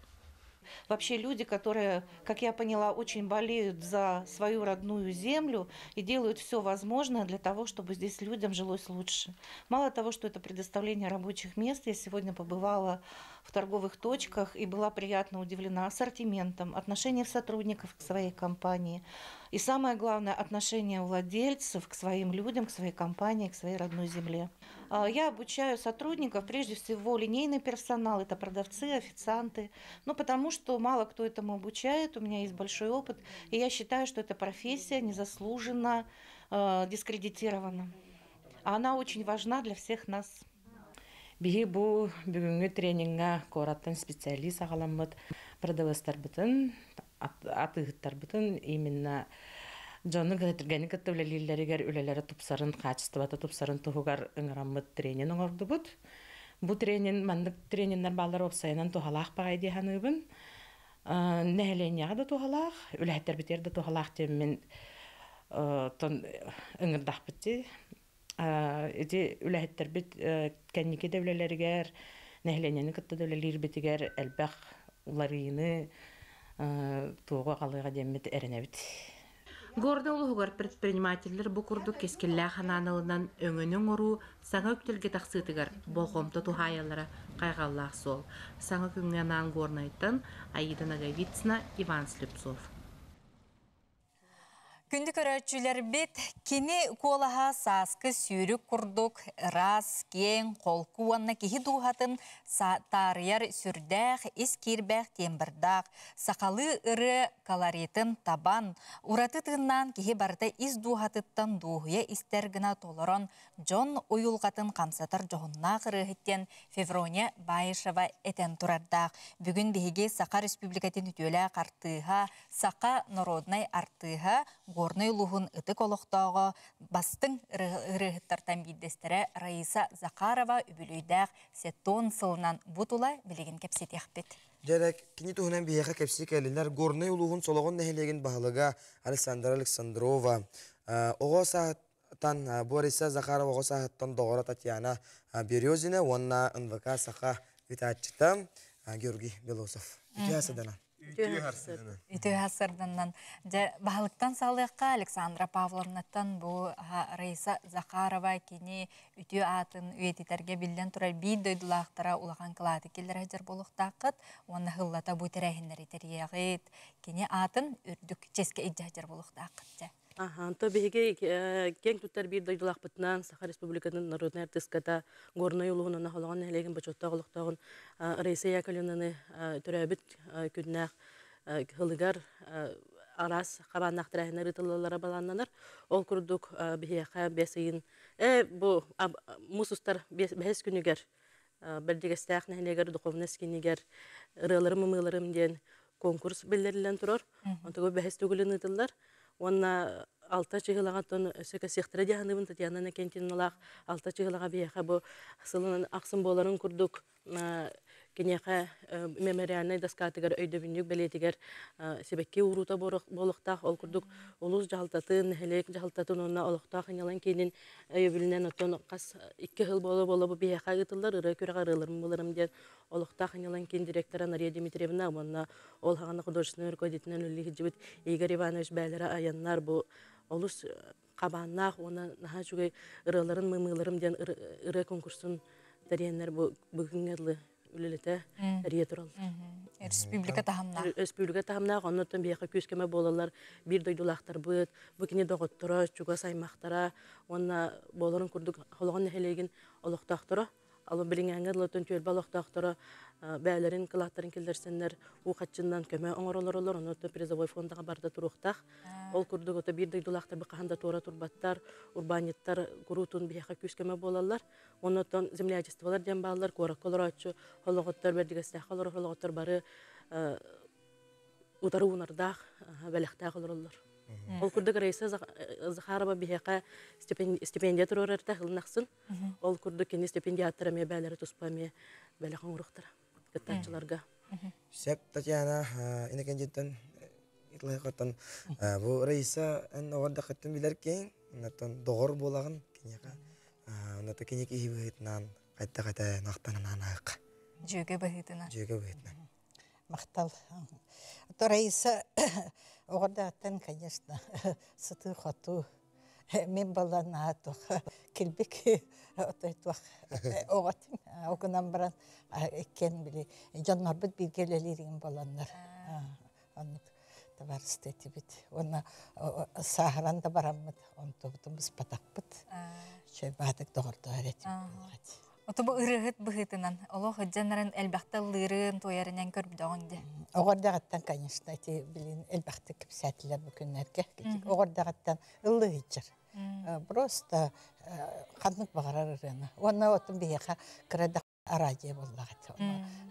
Вообще люди, которые, как я поняла, очень болеют за свою родную землю и делают все возможное для того, чтобы здесь людям жилось лучше. Мало того, что это предоставление рабочих мест, я сегодня побывала в торговых точках и была приятно удивлена ассортиментом, отношением сотрудников к своей компании и, самое главное, отношение владельцев к своим людям, к своей компании, к своей родной земле. Я обучаю сотрудников, прежде всего линейный персонал, это продавцы, официанты, потому что мало кто этому обучает, у меня есть большой опыт, и я считаю, что эта профессия незаслуженно дискредитирована. А она очень важна для всех нас. Биһи бу бүгүнгү тренингга кораттан специалист агаламмыт продавыстарбытын, атыгыттарбытын именно Джонны гәтергәне кәттәүләлиләргә үләләре тупсарын качествота тупсарын тугар ыңраммыт тренинг оңордубут. Бу тренинг мандык тренингнар балар опсайнан тухалах багайды ханыбын. Нәһәләньяга да тухалах, үләһтәр битер да тухалах мен тон ыңырдах битти. Эти үләһтәр бит кәннике дәүләләргә нәһәләньяны кытта дәүләләр битигәр әлбәх уларыны туга калыга демет эренәбит. Горды улугар предпринимательлер бу курдук кескеллә хананалынан өңөнүң ору саңа үктелге тақсытыгар болгомто тухаялара кайгаллах сол. Саңа күнгәнан горнайтын Аида Наговицына, Иван Слепцов. Күнді көрәтчілер бет, кені колаға саскы сүйрік күрдік, рас, кен, қолку онна кехи дұғатын тарияр сүрдәқ, ескербәқ тембірдақ, сақалы ұры калоритын табан, ұраты тыңнан кехи барда из дұғатыттан дұғыя істергіна толырын Джон ойылғатын қамсатар жоғынна қырығыттен Феврония Байышева әтен тұрардақ. Бүгін бейге Сақа Республикатын үтөлі қартыға, Сақа Народнай артыға, Горный луғын ұтық олықтауға бастың ұрығыттартан бейдестері Раиса Захарова үбілейдәқ сеттон сылынан бұтыла білеген кәпсет яқпет. Жарак, кені тұғынан бейеға кәпсет кәлілер Горный луғын солығын нәхелеген бағылыға Александра Александрова. Оға сағыттан Бориса Захарова оға сағыттан доғыра Татьяна Березина, онна НВК Сақа витатчыта Георгий Белосов. Үті ғасырданнан. Бағылықтан сағылыққа Александра Павловнаттан бұл Раиса Захарова кені үті атын үйететерге білден тұрар бейд дойдылақтара улаған қылады келдер әжір болуқтақыт, оны ғыллата бұйтыр әйінлер етерияғыт. Кені атын үрдік ческе әжі әжір болуқтақыт. То беге кен туттар бир дойдулақ бытынан Саха Республиканың народный артистката горной улуғынан ахолған әлеген бачотта олықтағын Раиса Яковлевнаны түрәбіт күннәқ хылыгар арас қабаннақ тірәхінер ытылылары баланнаныр. Ол күрдік бейеқа бесейін. Бұ мұсустар бәс күнігер бірдегестәқ нәхілегер дұқовны скенігер ырыларым ден конкурс білдерілен тұрар. Онтығы бәс түгілін ытылар. Онна алта чыгылагатын сөкө сектре жаһаныбын Татьяна Накентиналах алта чыгылага бияха бу сылын аксын боларын курдук кенеха мемориальный доскатыгар өйдөбүнүк белетигер себекке урута болуктак ол курдук улус жалтатын хелек жалтатын онна олуктак хыналан кенин өйбүлүнөн отон кас 2 жыл болу бияха гытылдар ыры көрөгөрөлөрүм буларым ден олуктак хыналан кен директора Нария Дмитриевна онна ол хаганы художественный руководитель Лихиджибит Игорь Иванович бәләре аяннар бу олус кабаннах оны наха жүгей ырыларын мымыларым ден ыры конкурсын дарияннар бүгүнгерлы үлелете рие турал. Республика тахамнах. Республика тахамнах оннотон бияка күскеме болалар бир дойдулактар быт, букине доготтора, чуга саймактара, онна боларын курдук холгон нехелеген олуктактара, алу билингәнгә лотон төл балыктактара бәйләрен кылаттарын килдерсеннәр, у катчыннан көмө оңоролорлор, оннотон призовой фондага барда туруктак. Ол курдук ота бир дойдулактар баканда тора турбаттар, урбаниттар курутун бияка күскеме болалар. Оннотон землячестволар ден балалар, кораколорачу, хологоттар бердигесте хологоттар бары утаруунардах, белектак олорлор. Ол курдук Раиса Захарова бияка стипендия турорарта хылнаксын. Ол курдук кени стипендиаттара ме бәләре туспаме бәләкән уруктар. Кыттачыларга. Сеп Татьяна инекен жеттен итлайкаттан бу Раиса эн орда кыттын билер кен Оннан доғыр болағын кенеға. Оннан кенек ии быһытынан кайта нақтанынан ақ. Жөге быһытынан. Жөге быһытынан. Мақтал. Раиса оғырдағыттан, конечно, сыты хоту. Мен балан атуқ. Келбек отайтуақ оғатын. Оғынан баран еккен білі. Жан арбыт бір келелерін баландар. Оны табар істеті біт. Оны сағыран да барамыд. Оны тобытымыз батақпыд. Шөй бадық доғырды әреті. Отубу ырыгыт быһытынан, олох ыджанарын элбахта лырын тоярынан көрбүдөгүндө. Оғырдағыттан, конечно, эти билин элбахта кипсәтилер бу күннәргә. Оғырдағыттан ылыгычыр. Просто ханнык багарар ырыны. Онна отун бияха кырада радио боллагат.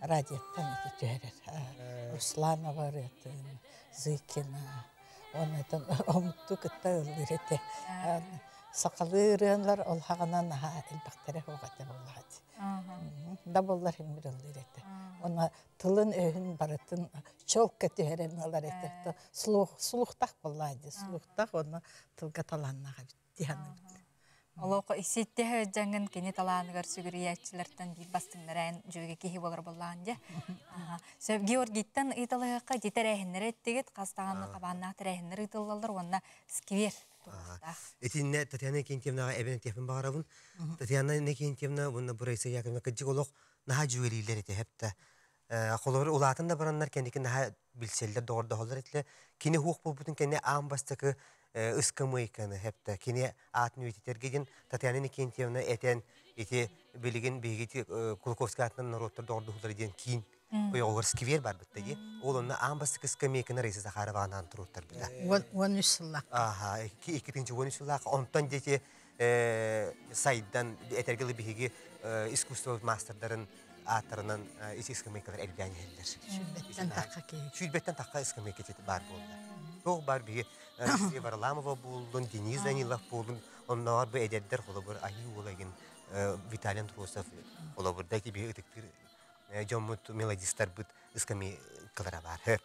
Радиоттан төһәрер. Русланова рытын, Зыкина. Оннан омутту кытта ылырыты. Сақалы ырыанлар ол хағанан элбақтары хоғаты болағады. Да боллар хембір ылыр еті. Оны тылын өйін барытын чолка түйерен олар еті. Сұлуқтақ болағады. Сұлуқтақ оны тылға таланнаға бітті. Олоқы исеттеһі жаңын кені таланыгар сүгіріятчылардан бейт бастыңнарайын жөге кейі болар болағын де. Георгиттен италығыққа жетер әйінлер еттегет, қастағаны қабаннақ тәрәйінлер италалар, онына сквер. Этинне Татьяна Кентьевнаға әбен тепін бағарабын. Татьяна Кентьевна бұны бұрайса яқымна кіджік олық наға жүйелейлер еті әпті. Қолығыр ұлатын да баранлар кәндекі наға білселдер доғырда олар етілі. Кені хуқ бұл бұтын кәне ағым бастықы ұскымы екені әпті. Кені атын өйтетергеден Татьяна Кентьевна әтен еті білген бейгеті Кулковский атынан народтар доғырды ұлар еден кейін Оғыр сквер бар бітті. Ол онына аңбастық скамейкіні рейсі Захаровағынан тұруттар біді. 13 сыллақ. Аха, 2-13 сыллақ. Онтан деті сайдан әтергілі бігеге искусство мастердарын аттарынан скамейкалар әлбәне елдер. Шүйдбеттен таққа скамейка бар болды. Оғы бар біге Россия Варламова болдың, Денис Данилов болдың. Оннағар бұл әдердер қолы бір айы олайын Виталиян Тросов қолы бірді кебе үтіктір Жоммут мелодистар бут исками калара бар.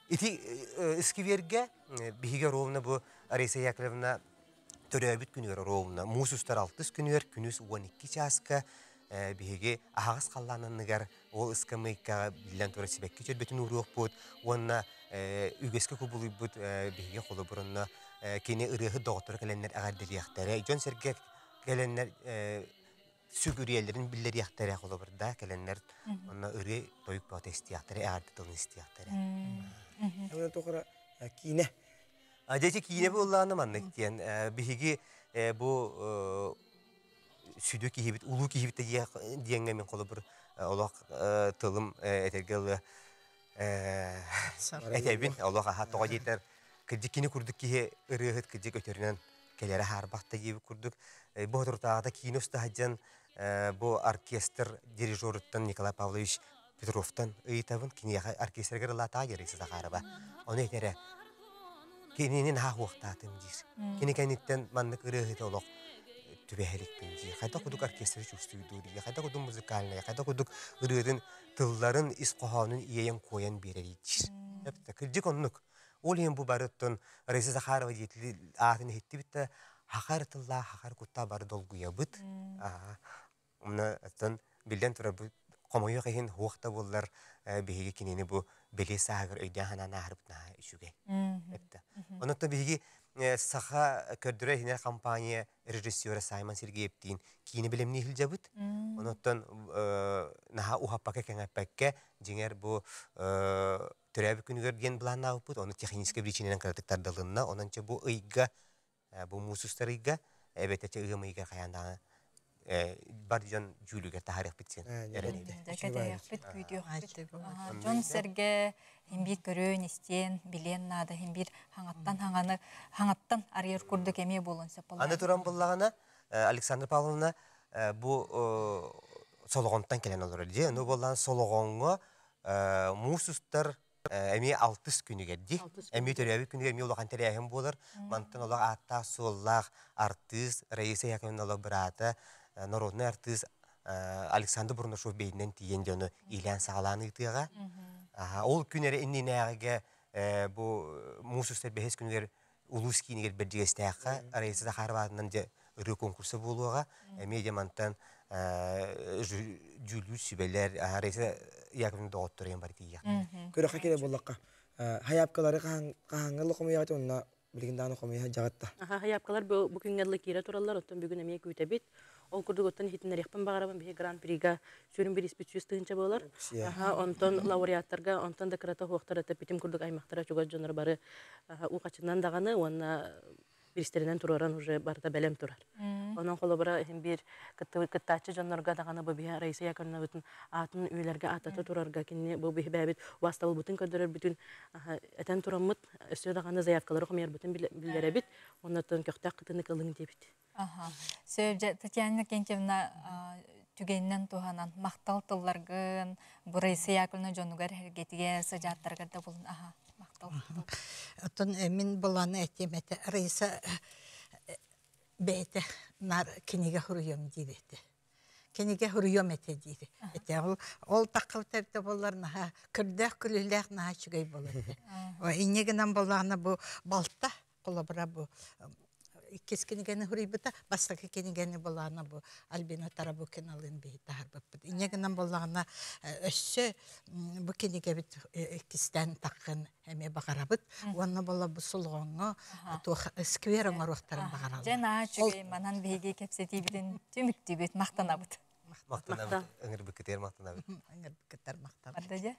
Ити скверге биге ровна бу Ариса Яковлевна төрөбүт күнүр ровна. Мусустар 6 күнүр, күнүс 12 часка биге агас калланыгар ол искамыйка билен төрө себекке чөбөтүн урук бут. Онна үгөскө кубулуй бут биге колу бурунна кени ырыгы доктор келеннер агардылыяктары. Жон Сергек келеннер Сүгүриелерин биллер яқтары қолы бірді, кәлінлер онна үрі тойық бауты істияқтары, әғарды тұлын істияқтары. Әмін тоқыра кейіне? Әдеті кейіне бұл ұлағаны маннық дейін. Бігі бұл сүді кейбіт, ұлу кейбітті дейінге мен қолы бір олақ тұлым әтергелі әтәбін, олақ аға тоға дейтер. Кірдік кейіне күрдік кейі ұрығыт кірдік өтерінен кәлері харбақта кейбі күрдік. Бұл тұртағада кейіне ұсты хаджан bu orkestr dirijorutan Nikolay Pavlovich Petrov'tan ıytavın kini orkestr gırlata gerisi Zaharova. Onu etere kininin ha huqtatım dir. Kini kanitten manlık ırıhıt oluq tübehelik binci. Kayda kuduk orkestri çustuydu diye. Kayda kuduk müzikalına, kayda kuduk ırıhın tılların isqohanın iyeyen koyan bireydir. Hepte kırcık onluk. Olayın bu barıttın Reisi Zaharova diyetli ağını hitti bitti. Hakar tıllar, hakar kutta barı dolguya bıt. Ona atan bilden tura bu komoyu kehin huqta bollar bihigi kinini bu beli sahagır öyden hanan ahrıpna işuge. Ona da bihigi saha kördüre hiner kampanya rejissörü Simon Sergeyev'tin kini bilemni hiljabıt. Ona da naha uhapaka kengapakke jinger bu türebi günüger diyen bulan avput. Onu tekniske biçininden karatıktar dalınna. Onanca bu ıyga bu musustarıga evet ece ıgı mıyga kayandan barcan jülüge tarih bitsin. Жон Серге химбир көрөн истен билен нада химбир хаңаттан арьер курдук эме болон сапалар. Аны туран буллагана Александра Павловна bu Sologon'tan gelen olur diye. Ne bolan Sologon'u musustar emi 6 günü geldi. Emi terevi günü emi olan tereyim bolar. Mantan olan atta sollar artist reise yakın olan brata narodный artist Alexander Burnoshov beynen diyen canı ilan sağlanı itiga. Ol günleri inni nege bu musustar behes günleri улус кинигер бердигестәкка арайсы да харбатынан же ыры конкурсы болуга эми жамантан жүлү сүбелер арайсы яковлевна доктор бар тия. Көрөккө келе боллакка. Хаяпкалары кахаңгылы комуягат онна билгинданы комуя жагатта. Хаяпкалар бүгүнгәле кире тураллар, оттон бүгүн эме күтәбит. Ол курдуготтан хитинерехпен багарабын бе Гран Прига сүрүн бир испитсүс тыгынча болар. Онтон лауреаттарга, онтон да крата хуактар тепитим курдук аймактара чуга жонор бары у качынан даганы, онна биристеринен тураран уже барда белем турар. Онон колобара бир кыттачы жонорга даганы бу бия Раиса Яковлевна бүтүн атын үйлерге атата турарга кинне бу бебит вастал бүтүн көдөрөр бүтүн этен тураммыт өсө даганы заявкалары комер бүтүн билдеребит. Оннотон көктак кытыны кылың дебит. Сөйбже Татьяна Кентьевна түгеннен туганан мактал тылларгын Раиса Яковлевна жонугар хергетиге сажаттарга да булун. Мактал. Отон мен буланы этемете Раиса бете нар киниге хуруйом дибете. Киниге хуруйом эте диби. Эте ол таккылтепте болларна кырдак күлүләк на чыгай болот. Ва инегенен болларна бу балта колобра бу кескенигени хурибыта бастакы кенигени болларна бу Альбина Тарабукиналын бейта харбып. Инегенен болларна өссө бу кениге бит кистен таккын эме багарабыт. Онна болла бу сулгоңго то скверон оруктарын багаралды. Жана чугай манан беге кепсети биден түмүктү бит мактанабыт. Мактанабыт. Ыңыр бекетер мактанабыт. Ыңыр бекетер мактанабыт. Ардажа.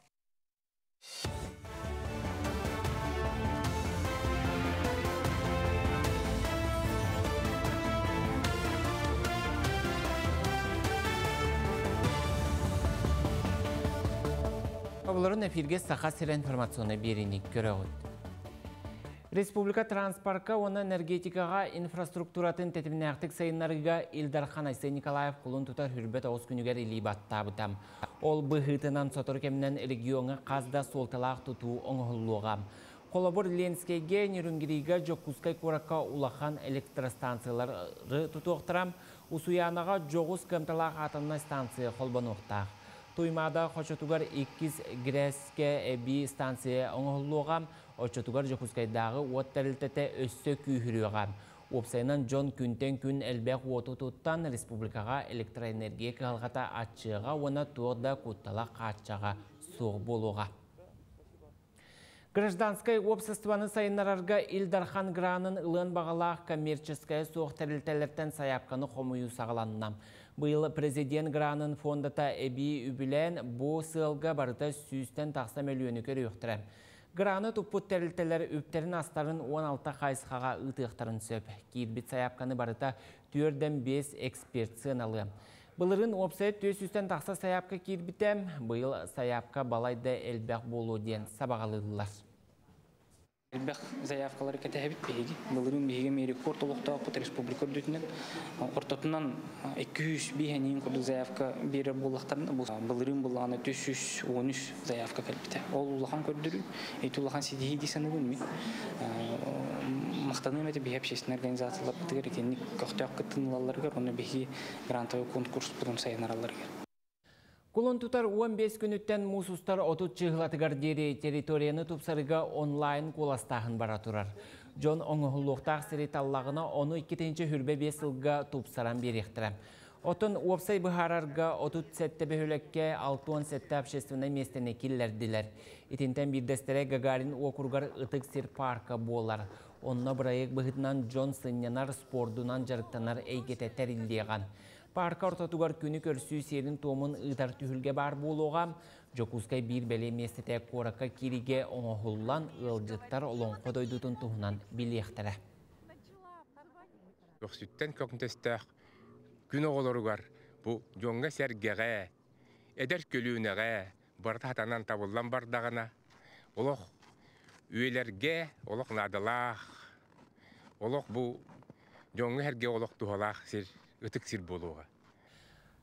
Оларын эфирге сақа сирен информационы берейник көрөгөт. Республика транспортка, оны энергетикаға инфраструктуратын тетімнәқтік сайынларыға Илдархан Айсай Николаев құлын тұтар хүрбет оғыз күнігер илибатта бұтам. Ол бұғытынан сотыр кемнен регионы қазда солталақ тұту оңғылуға. Қолабыр Ленскейге, Нерүнгеріға Жокускай Куракка улахан электростанциялары тұтуқтырам, Усуянаға жоғыз көмталақ атынна станция қолбан оқтақ. Туймада Хочотугар 2 Греске эби станция оңғылуғам, Очотугар Жокускайдағы уаттарылтеті өссі күйіріғам. Опсайынан жон күнтен күн әлбәқ уоты тұттан республикаға электроэнергия қалғата атшыға, оны туырда күттала қатшаға соқ болуға. Гражданскай обществоны сайынларарға Илдархан Гранын ылын бағалақ коммерческая соқ тәрілтелерден саяпқаны қомыю сағаланнам. Бұл президент Гранын фондата әбі үбілен бұл сылға барыта сүйістен тақса миллионы көрі өқтірі. Граны тұппыт тәрілтелер өптерін астарын 16 қайсқаға ұтықтарын сөп. Кейбіт саяпқаны барыта 4-5 эксперт сыналы. Бұлырын опсайт 400-тен тақса саяпқа кейбітем, бұл саяпқа балайды әлбәқ болу ден сабағалыдылар. Элбэх заявкалары кетебит беги. Былырын беги мери кортолукта опыт республика дүтүнен ортотунан 200 бихенин курду заявка бере боллактарында былырын буланы 313 заявка келбите. Ол улахан көрдүрү, улахан сидии дисенебин ми. Мактаны эмети беги общественный организациялар тигер экенник көктөк кытынлаларга, оны беги грантовый конкурс бурун сайынараларга. Кулон тутар 15 күнүттен мусустар отут чыгылатыгар дери территорияны тупсарыга онлайн куластағын бара турар. Жон оңғылуқтақ сириталлағына оны 2-нче хүрбе 5 жылға тупсаран беректірі. Отын уапсай бұхарарға отут сәтті бөхілекке 6-10 сәтті общественный местені келлерділер. Итинтен бірдестері Гагарин окургар ытык сир парка болар. Онна бұрайық бұғытынан Джон Сынянар спордунан жарықтанар әйгететтер илдеған. Парка ортатугар күні көрсүй серін томын ұйтар түхілге бар болуға, Жокускай бір бәле местете қораққа кереге оңғылан ұлжыттар олың қодойдутын тұғынан білектірі. Өксүттен көкінтестәқ күн оғылырығар бұл жоңға сәргеғе, әдір көлуінеғе, барды атанан табылан бардағына, олық өйлерге, олық надылақ, олық бұл жоңға әрге олық туғалақ сер, үтік сир болуға.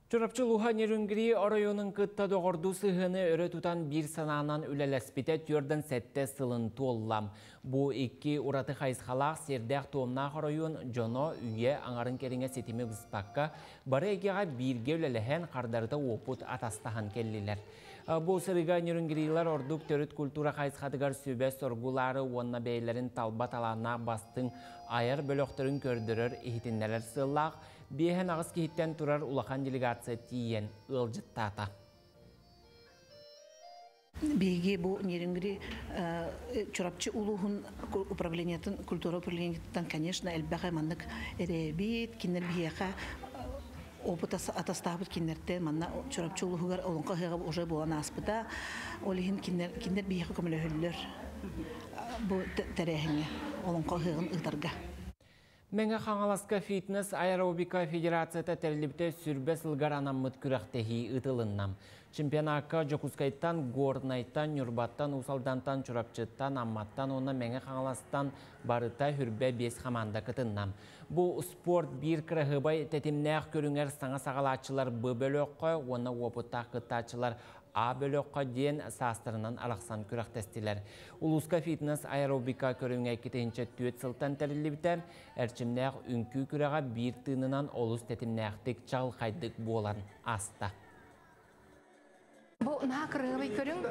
Чорапчы Луха Нерүнгери орайонын кытта доғырду сығыны өрі тұтан бір сананан үлелеспіте түрден сәтті сылын толлам. Бұ 2 ураты қайсқалақ сердәқ томнақ орайон жоно үйе аңарын керіңе сетімі бұспаққа бары егеға бірге үлелеген қардарда опыт атастаған келлилер. Бұл сырыға нерінгірилер ордук төріт культура қайсқадығар сөбәс соргулары онна бәйлерін талбат алана бастың айар бөлөқтөрін көрдірір ихитіннелер сыллақ, бейхен ағыз кейттен тұрар улахан делегация тиен ылжыттата. Беги бу нерингри чурапчы улугун управлениятын культура управлениятын, конечно, элбага маннык эребит кинер бияка опыт атастабыт кинерте манна чурапчы улугугар олонка хыга уже болан аспыта олихин кинер бияка көмөлөһүллөр бу терехине олонка хыгын ытарга. Мәңі Қаңаласка фитнес аэробика федерацията тәрліпті сүрбе сылғар анаммыт күрәқтехи ұтылыннам. Чемпионатқа Жокускайттан, Горнайттан, Нюрбаттан, Усалдантан, Чурапчыттан, Амматтан, оны Мәңі Қаңаластан барыта хүрбе 5 қаманда кытыннам. Бұл спорт бір кіріғыбай тәтімнәқ көріңер саңа сағалатчылар бұ бөліққа, оны опыта қыттачылар А бөліққа ден састырынан арақсан күрәқтестілер. Улуска фитнес аэробика көріңе кетейінше түйет сылтан тәрілібітер, әрчімнәқ үнкі күрәға бір тынынан олыс тәтімнәқтік чал қайдық болан аста. Бұл нақырығы көрің,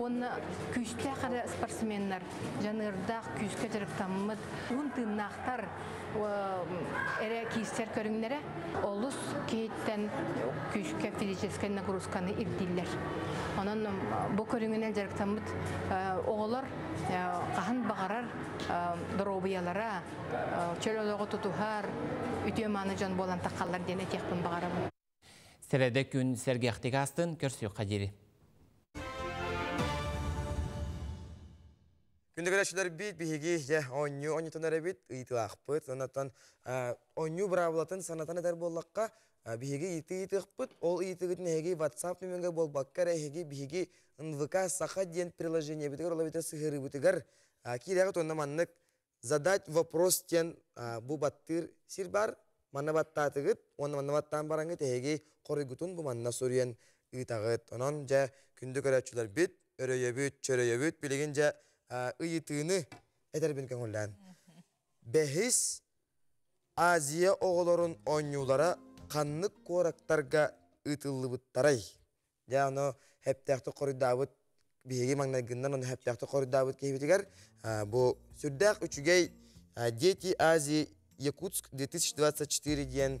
оны күшті қары спортсменлер, жанырдақ күшке жүріп тамымыд, ұн тыннақтар әрі кейістер көріңлері, олыс кейттен күшке физическай нагрузканы ирдейлер. Onun bu körüngünden jarıktamıt oğullar qahan bağarar dorobiyalara çöl oloğu tutuhar ütüyemanı can bolan taqallar dene tekbin bağarabın. Sırada gün sergahtik astın körsüyor qadiri. Күнді көрәшілер бит, бігеге оңю тонары бит, ұйтылақ бұд. Онаттан оңю бұрабылатын санатан әдер боллаққа бігеге ұйты бұд. Ол ұйтығытын әге WhatsApp нөменге бол баққар әге бігеге НВК сақа ден приложение бітігер, ола біті сығыры бітігер. Кейләғыт онна маннық задать вопрос тен бұ баттыр сир бар, манна баттатығыт, онна манна баттан бараңыт әге қорығытын бұ манна сөрген ұйтағыт. Онан жа күнді көрәшілер бит, өрөйебіт, чөрөйебіт, білеген жа ıyıtığını eder bin kanılan. Behis Aziya oğulların oynulara kanlık koraktarga ıtıllı bıttaray. Ya onu hep tehti koridavut bihegi mangnagından onu hep tehti koridavut kehbetigar. Bu sürdek üçügey Дети Азии Якутск 2024 diyen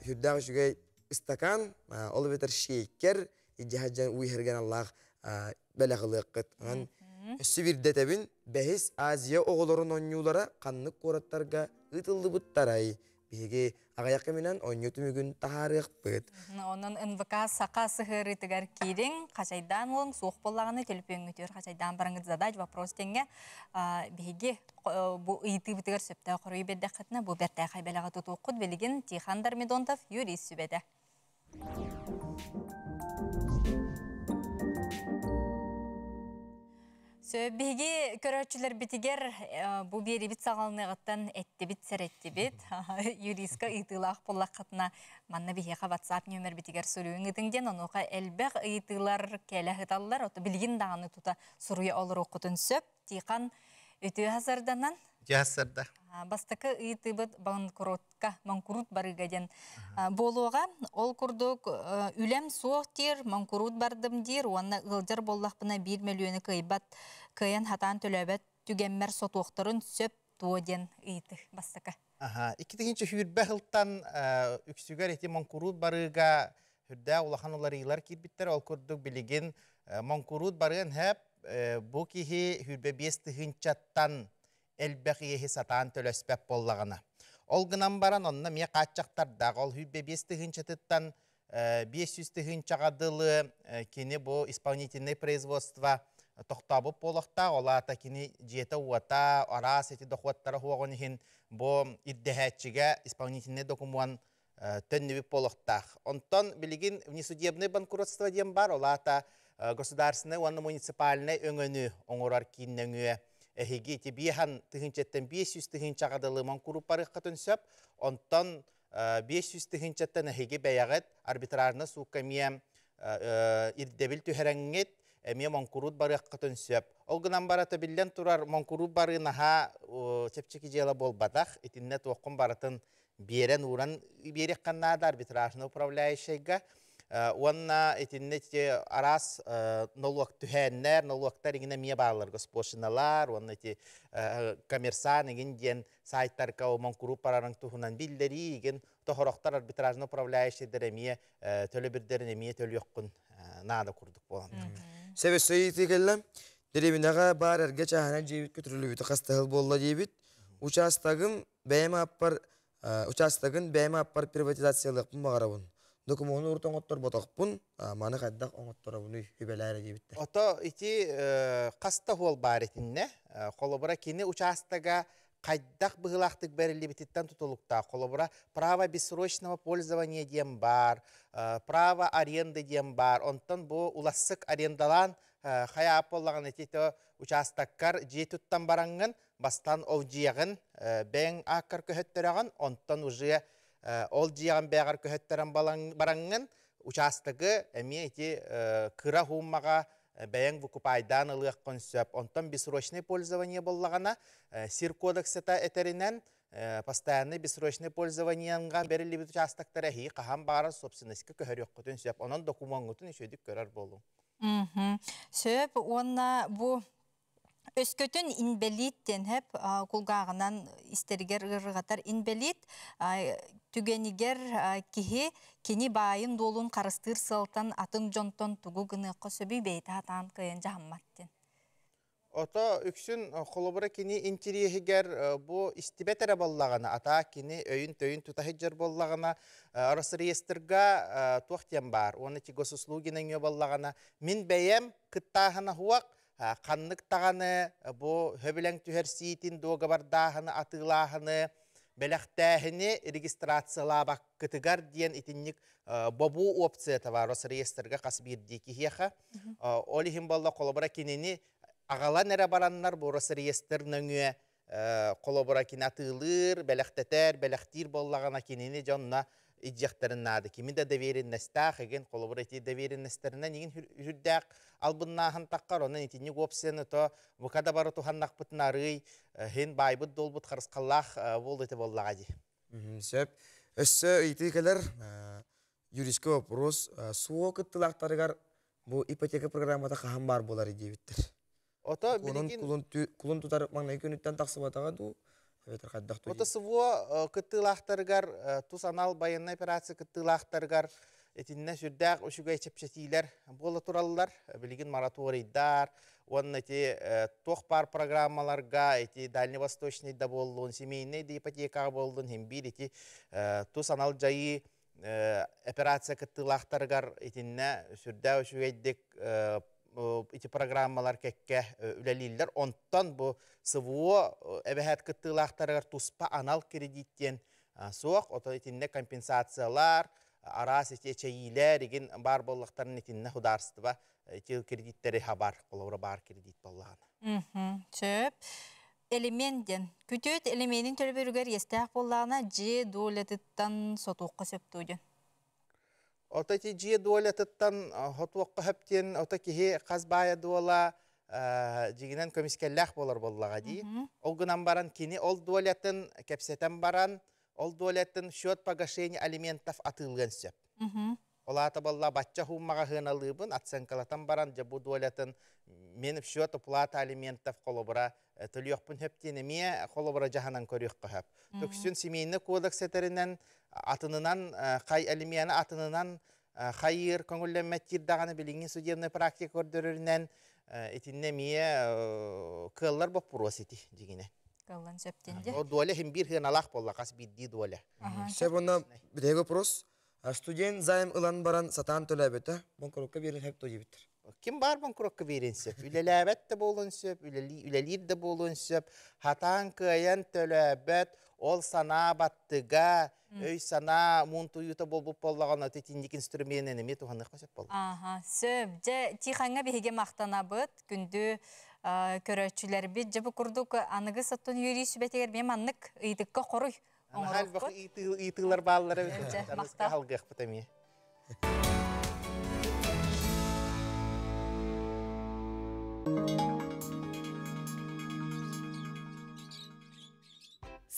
sürdek üçügey istakan olu beter şeker icahaccan uyhergen Allah belağılıqıt. Sübirde tebin behis Aziya oğulların oynulara kanlık koratlarga ıtıldı bıttaray. Bihege ağayakı minen oynu tümügün taharıq bıt. Onun NVK saqa sıhırı tıgar kirin, qaçaydan olun, soğuk bollağını telefon ötüyor. Qaçaydan barangıd zadaj vapros tenge. Bihege bu ıйты bıtıgar söptə qoruyu beddə qıtına bu bertə qaybalağı tutuqud beligin Tixandar Medontov yürüyüz sübədə. Сөбеге көрәтчілер бітігер бұл бері бит сағалынығыттан әтті бит сәр әтті бит. Юриска ұйтылақ болақ қатына манна бігеға WhatsApp нөмір бітігер сұрыуын үтіңден, онуға әлбәқ ұйтылар кәлі ғыталылар, оты білген дағаны тұта сұруя олыр оқытын сөп, тиқан өті ғазарданан. Жасырда. Бастықы ұйтыбыт манкурут барыгаден болуға, ол күрдік үлем суық дер, манкурут бардым дер, онына ғылжар боллақпына 1 миллионы кайбат кайын хатан төләбәт түгенмер сотуқтарын сөп туоден ұйты бастықы. Икитігінші хүрбә ғылттан үксігер еті манкурут барыға хүрді олақан олар иылар кейбіттер, ол күрдік білеген манкурут барыған әп бұл кейі хүрбә 5 тығынчаттан әлбәқиеғі сатан төлөспәп боллағына. Ол ғынан баран, онына ме қатчақтардағы, ол хүрбе 5 тығынчатыттан 500 тығынчағадылы кені бұл исполнительный производство тоқтабып болықта, олата кені жеті уата, арас еті доқуаттары хуағын ең бұл ирдәхәтчіге исполнительный документ төннебіп болықтақ. Онтан білген внесудебный банкротство дем бар, олата государственный, оны муниципальный өңіні оңырар кейіннің Эхиги эти бихан тыгынчаттан 500 тыгынчагадылы манкуруп барыққатын сөп, онтан 500 тыгынчаттан эхиги бәяғыт арбитрарны суқамия ирдебіл түхәрәңгет әме манкурут барыққатын сөп. Олғынан бараты білден тұрар манкуруп барынаға чепчеки жела бол батақ, етінне тоқын баратын берен уран берек қаннады арбитрарны управляющайға. Onunla etinne aras nolok tühenler, noloklar igine miye bağlar госпошиналар, onunla eti kommersan igin diyen saytlarka o mankuru pararın tuhunan billeri igin tohoroktar arbitrajını upravляющийдер miye tölü birderin miye tölü yokkun nada kurduk bolan. Sebes sayıtı kellem. Derebinaga bar erge çahana cebit götürülü biti kastahıl bolla cebit. Uçastagın bəyəm appar privatizasiyalık bu mağarabın. Dokumonu urtan ottor botakpun, manı qaddaq oңottora bunu hübeläre cebitler. Oto iti kasta hol baretinne, kolobora kini uçastaga qaddaq bıhılaqtık berili bititten tutulukta. Kolobora prava бессрочного пользования diyen bar, prava arenda diyen bar. Ondan bu ulasık arendalan hayap olağın etito uçastakkar jetuttan barangın, bastan ovciyağın, ben akkar köhötterağın, ondan ujiye ol ciyağın beğer köhötteren barangın, uçastagı emiye iti kıra hummağa бәйін выкупайдан ылық консеп. Онтан бессрочное пользование боллағана сир кодексета этеринен постоянный бессрочное пользованиянға берілі бит участактары хи қахан бағар собственностьқа көхөр өккөтін сөп. Онан документын үшөдік көрер болу. Сөп, онна bu Өскөтін инбелиттен хеп кулгағынан истергер ырғатар инбелит түгенігер кихи кені байын долун қарыстыр сылтан атын жонтон тугу гыны қосөбі бейті атан кыйын жахамматтен. Ото үксін қолыбыра кені интериехігер bu истибетере боллағана, ата кені өйін-төйін тұтахиджер боллағана, арасы реестрға туақтен бар. Оны ті госуслугинен ө боллағана. Мен бәйем кыттағына хуақ, қаннық тағаны, bu höbülen tühersiyitin doğa bardağını, atılağını, belaqtağını registratsiyalabaq kıtıgar diyen itinlik bobu opsiyata var. Arası reyestrga qas birdiki hiyaqa. Olihim bolla kolobora kinini ağala nere baranlar bu arası reyestrnöngüe kolobora kin atılır, belaqteter, belaqtir bollağına kinini jonna icjaqtарын nadi. Kimi de deverin nestaq egen kolobora iti deverin nesterinden igin hürdaq albınnahan taqqar onun itinlik opsiyonu to bu kada barı tuhannaq pıtnarıy hen baybıt dolbut qarısqallaq bol eti bollağa di. Söp, össö itikeler юриске вопрос, суо кыттылақтарыгар bu ipoteka programmada qahan bar bolary debittir. Ota bilgin kulun tutar mangna könütten taqsı bataga du Ota sıvı kıttılaqtarıgar tusanal bayanna operasiya kıttılaqtarıgar etinne sürdaq uşuga çepçetiler bola turallar bilgin moratoriydar onun eti toqpar programmalarga eti Дальневосточный da boldun semeyne de ipoteka boldun hem bir eti tusanal jayı operasiya kıttılaqtarıgar etinne sürdaq uşuga eddik iti programmalar kekke üleliller. Ondan bu sıvı ebehet kıttılaqtarıgar tuspa anal kreditten soğuk. Oto itinne kompensasiyalar, aras iti eçeyiler, egin bar bollaqtarın itinne hudarsıtıva iti kreditleri habar, kolora bar kredit bollağına. Söp. Elementten, kütüt elementin tölbörüger yestaq bollağına C doletıttan sotuqqa söptüydün. Ota ki jiye dola tuttan hotwaqqa hepten ota ki he qazbaya dola jiginen komiskellah bolar bollaga di. Ol gunan baran kini ol dolatın kepseten baran ol dolatın şot pagasheni alimentaf atılgan söp. Olata bolla batcha hummaga hınalыбын atsankalatan baran jabu dolatın menip şot plata alimentaf kolobra tölyoqpun hepteni miye kolobra jahanan körüqqa hep. Töksün semeyne kodeks eterinden atınınan kay alimiyana atınınan hayır kongullemmettir dağını bilingin судебный практика ördürüründen etinne miye kıllar bu proseti digine. Kıllan septinde. O dole hem bir hınalaq bolla qas biddi dole. Sebonna bir вопрос. Студент займ ылан баран сатан төлөбөтө, банкротка берин хеп тоҗибиттер. Kim bar bankrotка берин söp? Ülelebet de bolun söp, ülelir de bolun söp. Hatan kıyan tölöbet ol sana battıga, öy sana muntuyuta bol bollağana tetindik instrumenini mi tuhanlıqqa söp boldu. Aha, söp. Tixanga bihige maqtanabıt, gündü köröçüler bit. Jabı kurduk anıgı sattın yürüyü sübeteger benim anlık ıydıkka koruy. Halbuki ıytılar bağlıları tanıska halgıq bıtamiye.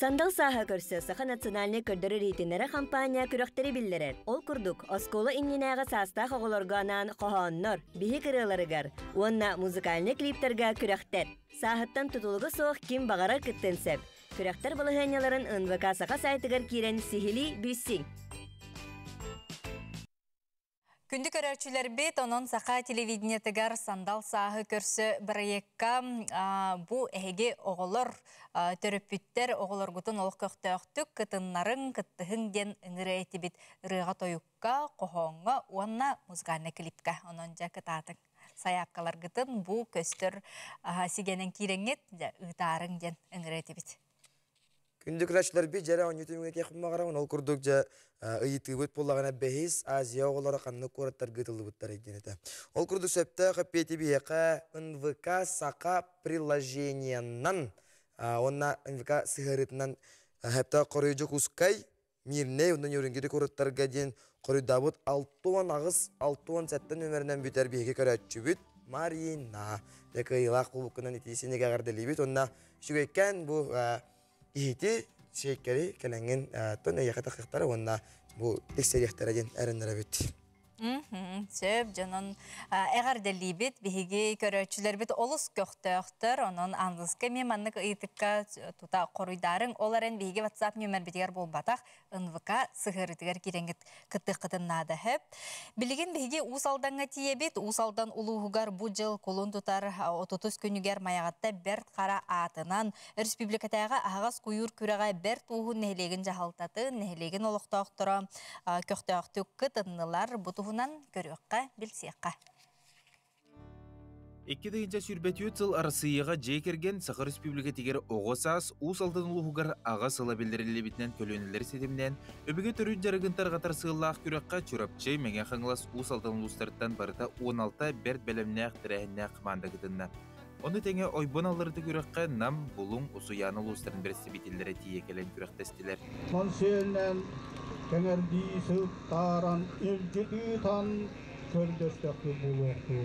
Сандал саха көрсө саха национальный көрдөрү рейтинері компания күрөктери биллерер. Ол курдук оскола инненага састах оголорганан кохоннор, бихи кырыларыгар, онна музыкальный клиптерга күрөктер. Сахаттан тутулугу соох ким багарар кыттенсеп. Күрөктер балыгыняларын НВК саха сайтыгар кирен сихили бүссиң. Күнді көрәрчілер бет, онын сақа телевидениетігер сандал сағы көрсі бірайекка бұ әйге оғылыр төріппіттер оғылыр ғытын олық көқтіқтік кытынларын кыттығын ден үңірі әйті бет рыға тойыққа, қоғонға, онна музыкальны клипка. Онын жа кытатың саяққалар ғытын бұ көстір сигенен кереңет ұйтарың ден үңірі әйті бет. Күнді күрәшілер бе жәрі 17 мүнге кеқім мағарауын, ол күрдік жа ұйыты өт болағына бәхес Азия оғылары қанны қораттар ғытылы бұттар екенеті. Ол күрдік сөпті қыппеті бейеқа НВК сақа приложениянан, онна НВК сығарытынан әпті қорыйжы құскай, мирне, ондан өрінгеді қораттарға ден қорыйдабыт 6 ағыз 6 сәттен өмірінен бүтер бейеке көрәтші бүт Марина. Дәкі илақ бұл бұқынан етесіне ғағардылы бүт, онна шүгейкен бұл Ихити шейкері кәләңген тон әйеқата қықтары, онна бұл тексерияқтары ден әрінлері бет. Сөп, жанын әғардәлі бет, бігеге көрәтшілер бет олыс көқтіқтір, оның аңғызғы меманлық ұйтыққа тұта қорыйдарын, оларын бігеге WhatsApp нөмір бетігер бол батақ, НВК сығырытығар керенгіт кіттіқ-қытын нады хөп. Білген бігеге ұсалданға тие бет, ұсалдан ұлығығар бұл жыл қолын тұтар 30 күнігер маяғатта бәрт қара атынан, республикатаға ағас құйыр күреға бәрт ұғын нәхелеген жағалтаты, нәхелеген олықтақтыра көқтіқтік кытынылар бұтығынан көріққа білсеққа. 2-нче сүрбәтү тыл арасыйыға жекерген Сақыр Республика тегер оғысас, ұс алдан ұлығығар аға сыла білдірілі бітінен көлөнілер седімнен, өбіге түрін жарығынтар қатар сығылақ күрекқа чүрапчай мәген қаңылас ұс алдан ұлыстарыттан барыта 16 бәрт бәлімнәқ тірәхіннәқ қыманда кітінна. Оны тәңе ойбон алырды күрекқа нам бұлың ұсуяны ұлыстарын бірісті бетелері тие келен күректестілер. Сонсиелінен кәңерді сылттаран үлжігі тан көрдістіқі бұлуқты.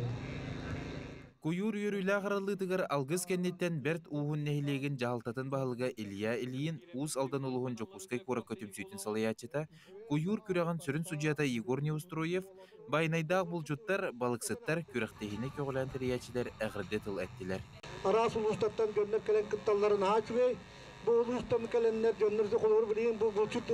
Куюр үйрүлі ағаралытығыр алғыз кәннеттен бәрт уғын нәхилеген жағалтатын бағылға Илья Ильин ұс алдан ұлығын жоқұскай қора көтім сөйтін салаячыта, куюр күраған сүрін судьята Егор Неустроев, байнайдағы бұл жұттар, балықсыттар күректегіне көғілән тіриячілер әғірде тыл әттілер. Арас ұлыстаттан гönнер кәлен кытталларын хачвей, бұл ұлыстан кәленнер гönнерді қолыр білген бұл жұт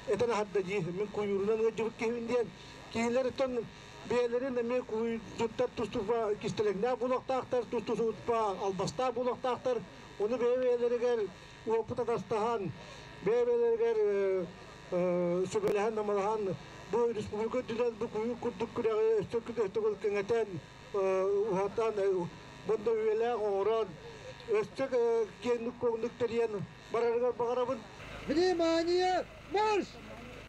әтін хадда жи, мен куюрынан өджібік кейінден, кейінлер үттен Бейлерин эме куйдуттар тустуфа кистелегне булактактар, тустуфа албаста булактактар, оны бейлеригер опыта тастахан, бейлеригер сөбелехан намалахан, бу республика дүнен бу куй курдук күрәгә өстөкү өстөгөл кеңетен, ухатан бунда үеле орон, өстөк кендик көңдүктерен барарга багарабын. Внимание, марш!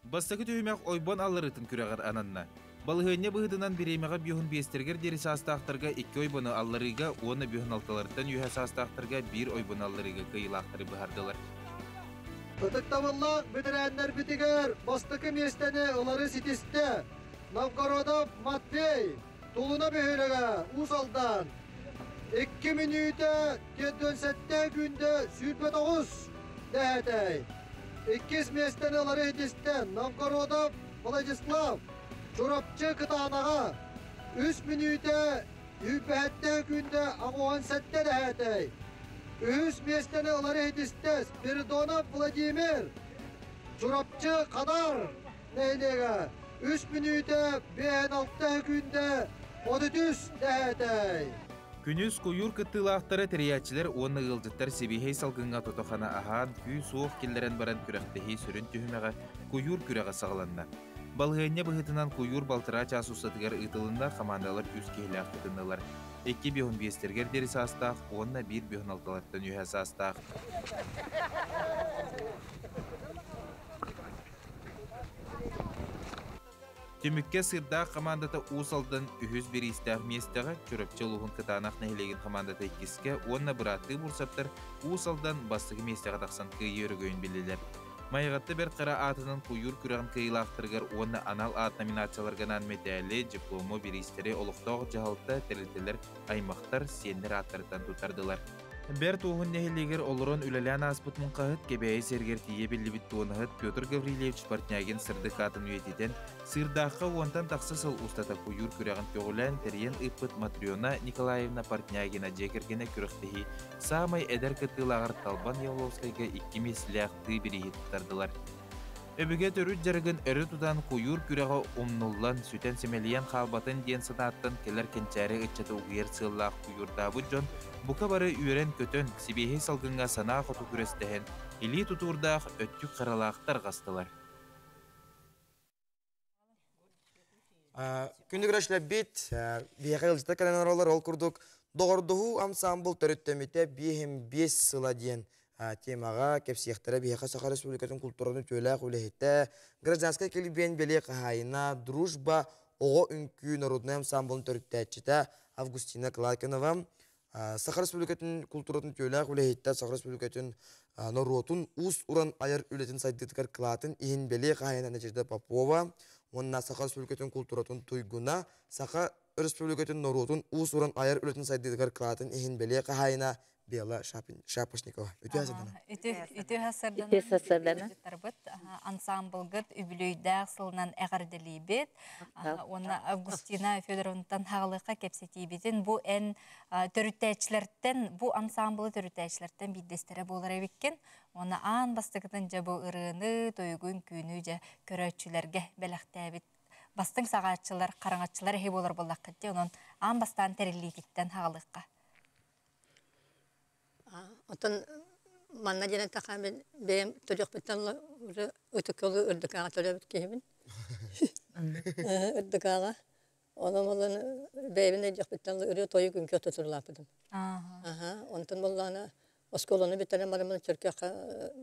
Бастакы түймәк ойбон алырытын күрәгәр ананна. Балығыне бұғыдынан біремеға бүйін бестергер дері састақтырға 2 ойбыны алларыға, оны бүйін алталардан үйе састақтырға 1 ойбыны алларыға қиылақтыры бұғардылар. Ұтықтавылла бүдірәнлер бітігер, бастықы местені ұлары сетесті. Новгородов Матвей, тұлына бүйіріға, ұсалдан. 2 минуты кедден сәтті күнді сүйпе 9 дәтәй. 2 местені ұлары сетесті. Новгородов Владислав. Çorapçı kıtağınağa 3 minüte yüpehette günde ağuan sette de hetey. 3 mestene aları hedistes. Spiridonov Vladimir. Çorapçı kadar neylege 3 minüte 5-6 günde 33 de hetey. Күнүс куюр кыттылақтары тіриячілер оны ғылжыттар себейхей салғынға тотоқана ахан күй суық келдерен баран күрәқтіхей сүрін түйімеға куюр күрәға сағыланна. Балғайне бұғытынан куюр балтыра часусатығар ұйтылында командалар үз кейлі ақтыдындылар. 2 бүйін бестергер дерісі астақ, онына 1 бүйін алталаттан үйәсі астақ. Түмікке сырда командата ұсалдан үхіз бір істәғ местіға көріпчі ұлығын кытанақ нәхілеген командата екіске, онына бұратты бұрсаптар ұсалдан бастығы местіға тақсан күйі өрігөйін білілер. Майғатты бір қара атының куюр күрәғін кыйлақтырғыр, оны анал ат номинацияларғанан медалі, диплому, берістері, олықтағы жағалты, тәрілтілер, аймақтар, сендер аттардан тұтардылар. Бер туһун нехилигер олорон үлелән аспытмын қағыт кебәйі сергер тие білібіт туынығыт Петр Гаврилевич Портнягин сырдық атын үйетеден сырдаққа онтан тақсысыл устата куюр күрәғін көғілән терен ыппыт Матриона Николаевна Портнягина жекергене күріқтіхи самай әдер кытылағыр Талбан Явловскайға 2 меслияқты бірейі тұттардылар. Өбіге төрүт жарығын өрі тудан куюр күрәға омнуллан сүтен семелиян қалбатын ден сынаттын келер кенчәрі үтчеті ұғыр сыллақ куюрдабы жон бұқа бары үйерен көтін сибейхи салғынға сана қоту күрестіхен или тұтурдақ өттік қаралақтар ғастылар. Күндік рәшләп бет, бейхай ылжыта каленаролар ол күрдік доғырдығы ансамбл төріттемете 5 сыла ден темаға кепсияқтары бейхай Саха Республикатын культураны төләқ үләхетті гражданскай келібен беле қағайына дружба оғы үнкі народный ансамблын төріттәтчіті Августина Клакинова Саха Республикатын культуратын төләқ үләхетті Саха Республикатын народын ұс ұран айыр үлетін сайдытықар қылатын иін беле қағайына Надежда Попова онна Саха Республикатын культуратын туйгуна Саха Республикатын народын ұс ұран айыр үлетін сайдытықар қылатын иін беле қағайына Бела Шапошникова. Үті хасырдана. Ансамблгыт үбілейдәқ сылынан әғарделей бет. Оны Августина Федоровнатан хағылыққа кепсетей бетін. Бұл ән төріттәйчілерден, бұл ансамблы төріттәйчілерден биддестері болар әвеккен. Оны аң бастығытын жабы ұрыны, тойгын күйіні жа көрәтшілерге бәліқті әбет. Бастың сағатшылар, қараңатшылар әй болар болақ кетті. Оның аң бастан тәрелейкеттен хағылыққа. Отон манна жена тақам бем төлөк беттен уже өтөкөлү үрдүкага төлөбүт кейбин. Үрдүкага. Онун болон бебине жок беттен үрө тою күн көтө турлапдым. Онтон болланы осколону беттерен барымын чөркөкка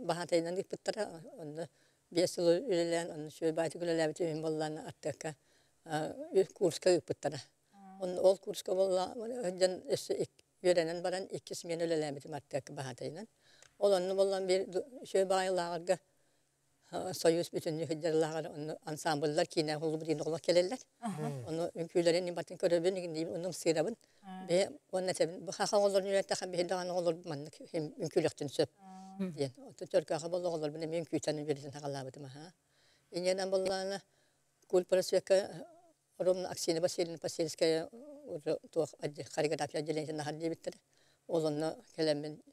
бахатайдан дип биттера. Онда 5 жыл үлелен, онда шөй байты күлелебит мен болланы аттакка курска биттера. Ол курска болла жан Yörenen baran 2 smen ölelemedim artık bahatayla. Olanı bollan bir şöyle bayılarga soyuz bütün hücreler onu ansambullar kine hulu bir nola kelirler. Onu ülkelerin nimetin körübün gibi onun sirabın ve onun tabi bu hakan olur niyette bir daha olur manlık hem ülkelekten söp diye. O Türkiye bollan olur benim ülkeden verirsin hakalladım ha. İnyeden bollanı kulparasıka Rom aksini Basilskaya tuh karikatürler jelensin haddi bitti. Olanı kelimin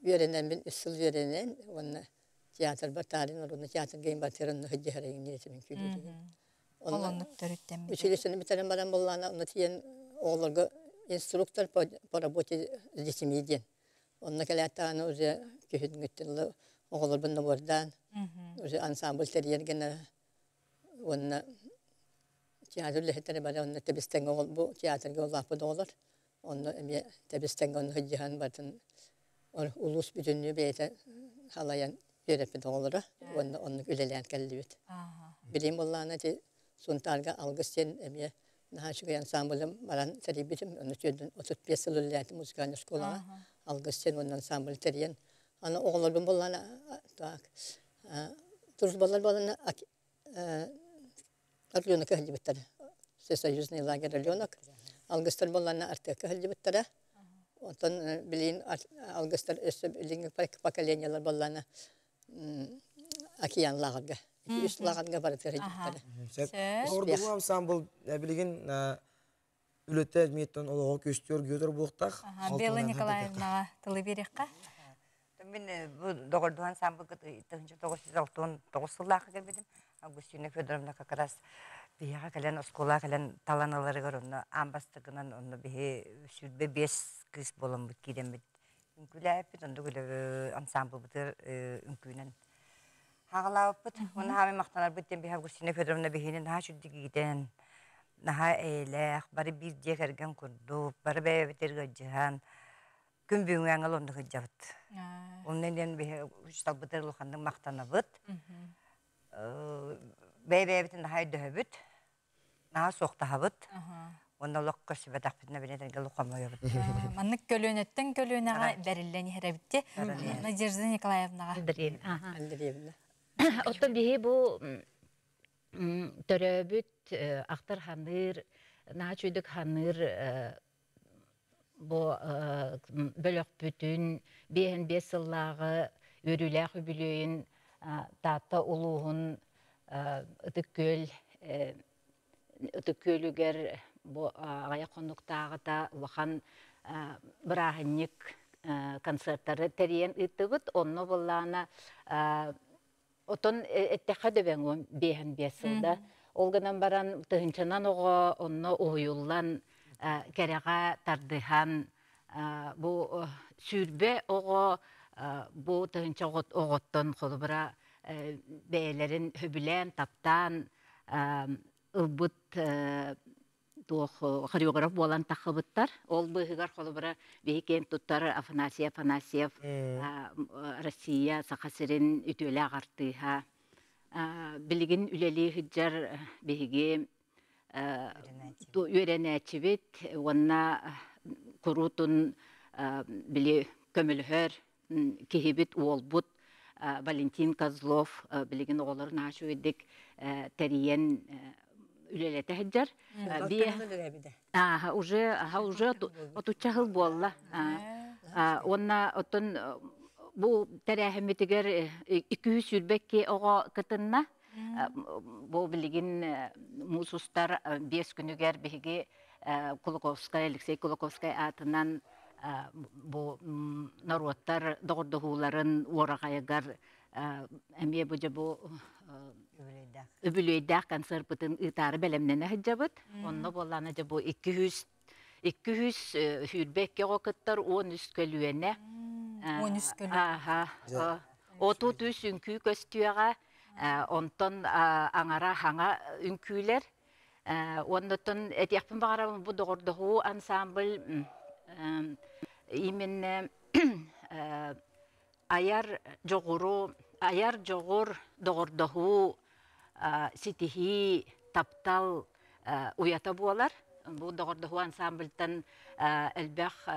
yörenen bin ısıl yörenen onu tiyatr batarın onu tiyatr game batarın hacı herayın niyetin külleri. Olanı törütten bir. Üçüncüsünü bitiren baran bollana onu tiyen oğullarga instruktör по работе с детьми ден. Onun kelatağını уже kühüdün güttüllü oğullar bunda buradan. Уже ansambl teriyergene onu Tiyatr lehtere bana onu tebisten ol bu tiyatr yollar olur. Onu tebisten onu hıcıhan batın ulus bütünlüğü beyte halayan yönetim olur. Onu üleleyen kellibet. Bilim Allah'ına ki suntarga algısın emiye daha şu ansambulum baran seribitim onu çözdün 35 yıl üleliyeti müzikal skola algısın onun ansambul teriyen. Ana oğullarım Allah'ına tak turbalar bana Orlyonok hıcıbıttara. Sosyalizmli lager Orlyonok. Algıstar bollarına artık hıcıbıttara. Ondan bilin algıstar üstü bilin pakalyanyalar bollarına akiyan lagerga. Üst lagerga barıtı hıcıbıttara. Orada bu ansambl bilin ülete miyetten olağı köstüyor götür buğtaq. Bela Nikolaevna Tılıverekka. Ben bu doğurdu ansambl tığınca 969 yıllığa gelmedim. Августина Федоровна как раз бияга кален оскола кален таланалары гөр онно амбастыгынан онно бихи сүрбе 5 кыз болом бит кидем бит үңкүләп бит онда гөлө ансамбл битер үңкүнен хагалап бит оны хами мактанар биттен бихи Августина Федоровна бихинен ха сүрдү гиден наха эле бары бир дегерген курду бары бе битерге жахан күн бүгүн аңал онда жабыт оннен бихи үчтал битер лухандын мактанабыт Bebebtin daha dövüt, daha soğukta havut. Onda lokka şibedak bitne bileden gel lokamayı bit. Manlık gölünetten gölüneğe verileni herebitti. Nadejda Nikolaevna'a. Andreyevna. Otta bihi bu dövüt aktar hanır, naçuyduk hanır bu бөлөк бүтүн бehen бес сыллағы өрүләк үбүлөйүн тата улуһун ытыккөлүгер агая конуктагыта улахан бырахынник концерттары терен ыттыбыт онно боллана отон эттеха дөбөң бehen бес сылда олганан баран тыгынчанан ого онно уюллан керега тардыхан бу сүрбе ого бу тыгынча оготтон холубура бээлерин хөбүлэн таптан ылбыт туох хореограф болан тахыбыттар ол быгыгар холубура бейкен туттар Афанасьев Россия сахасырын үтөлө агартыха билигин үлели хыджар беге үйренәчибит онна курутун били көмөлһөр кихибит уолбут Валентин Козлов билигин оголорун ашу эдик териен үлелете хыджар уже отучахыл болла онна отон бу терәһәмитигер 200 сүрбекке ого кытынна бу билигин мусустар 5 күнүгер биги Алексей Кулаковская атынан бу народтар догордохуларын орагайгар эмие бу үбүлөйдак концерт бутын ытары белемнене хыджабыт онно болланы бу 200 хүрбекке окыттар 10 үскөлүене 10 үскөлү оту түс үнкүү көстүяга онтон аңара хаңа үнкүүлер оннотон этияппын багарабын бу догордоху ансамбль именно аяр жогор догордоху ситихи таптал уята буолар бу догордоху ансамбльтан элбэх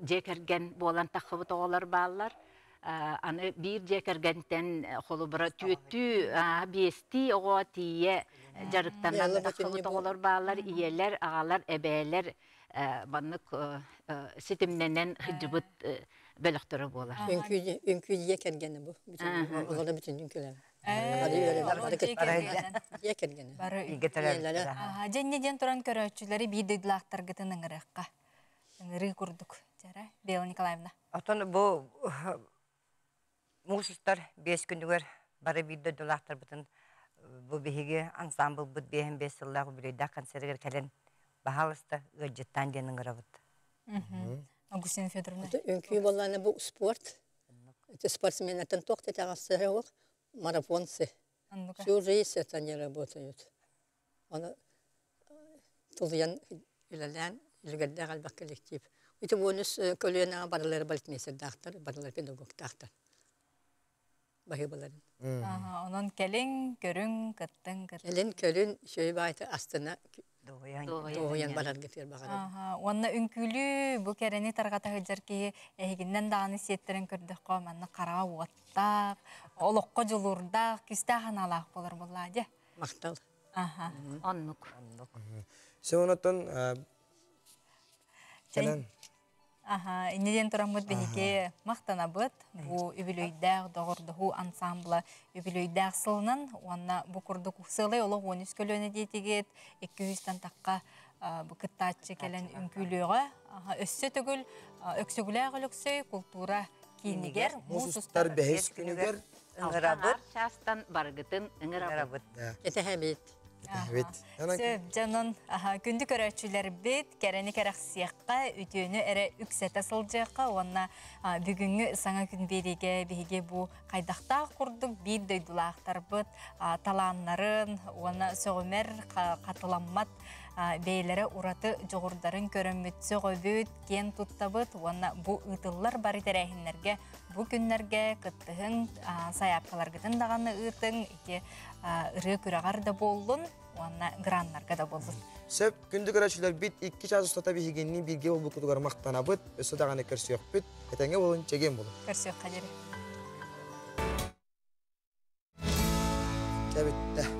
жекерген болан тахыбыт оголар баалар аны бир жекергентен холубура түөттүү биести ого тие жарыктанан тахыбыт оголар баалар иелер агалар эбээлер баннык ситимненен хыджыбыт бөлөктөрү болар Үңкүү жекергени бу оголор бүтүн үңкүлөр Женнеден туран көрөчүлери бийдыйлаактар гытын ыңырыкка. Ыңыры курдук. Жара, Бела Николаевна. Отон бу мусустар 5 күнүгөр бары бийдыйлаактар бутун бу биһиги ансамбл бут бehen 5 сыллагы билейда концертер келен бахалыста ыжыттан ден ыңырабыт. Агустина Федоровна. Үңкүү болланы бу спорт. Это спортсменаттан токтетагасы ок. Марафонцы. Всю жизнь это не работают. Он тулян илалан илгәдә галбак коллектив. Ите бонус колена барлар балтнесе дактор, барлар педагог дактор. Бахыбаларын. Онон келен көрүн кыттын. Келен көрүн шөй байты астына доян барар гетер багара. Онна үңкүлү бу керени таргата хыжарки эгиннен дааны сеттерин көрдүк команны кара уаттак, олокко жулурдак, кистаханалак болор буллади. Мактал. Оннук. Сонотон келен Инеден турамыт бихике мактанабыт. Бу үбүлөйдәк догордоху ансамбла үбүлөйдәк сылынан онна бу курдук сылы олог 13 көлөнө детигет 200 такка бу кыттачы келен үңкүлөгө өссө төгүл өксөгүләг өксөй культура кинигер мусустар 5 күнүгер ыңырабыт частан баргытын ыңырабыт. Этехебит. Жанын күнді көрәтшілер бет, кәрәні кәрәқсияққа, үтіөні әрі үксәті сылжаққа, онна бүгінгі саңа күн береге, бейге бұ қайдақта құрдық, бейд дөйділақтар бұд, таланларын, онна соғымер қатыламмат, бейлері ураты жоғырдарын көрімітсі ғөбіт, кен тұттабыд, онна бұ ұтылар бар етәрәйінлерге, бұ күнлерге күттігін саяпқаларғытын дағаны ұтың, ыры күрағар да болдun, онна граннарға да болдun. Сөп, күнді көрәшілер бит 2 час ұстата бейгенні бірге ол бұл күтігар мақтана бұд, өсі дағаны көрсіяқ бүт, әтәңе болын чеген болын. Көрсіяқ қадері. Кәбітті.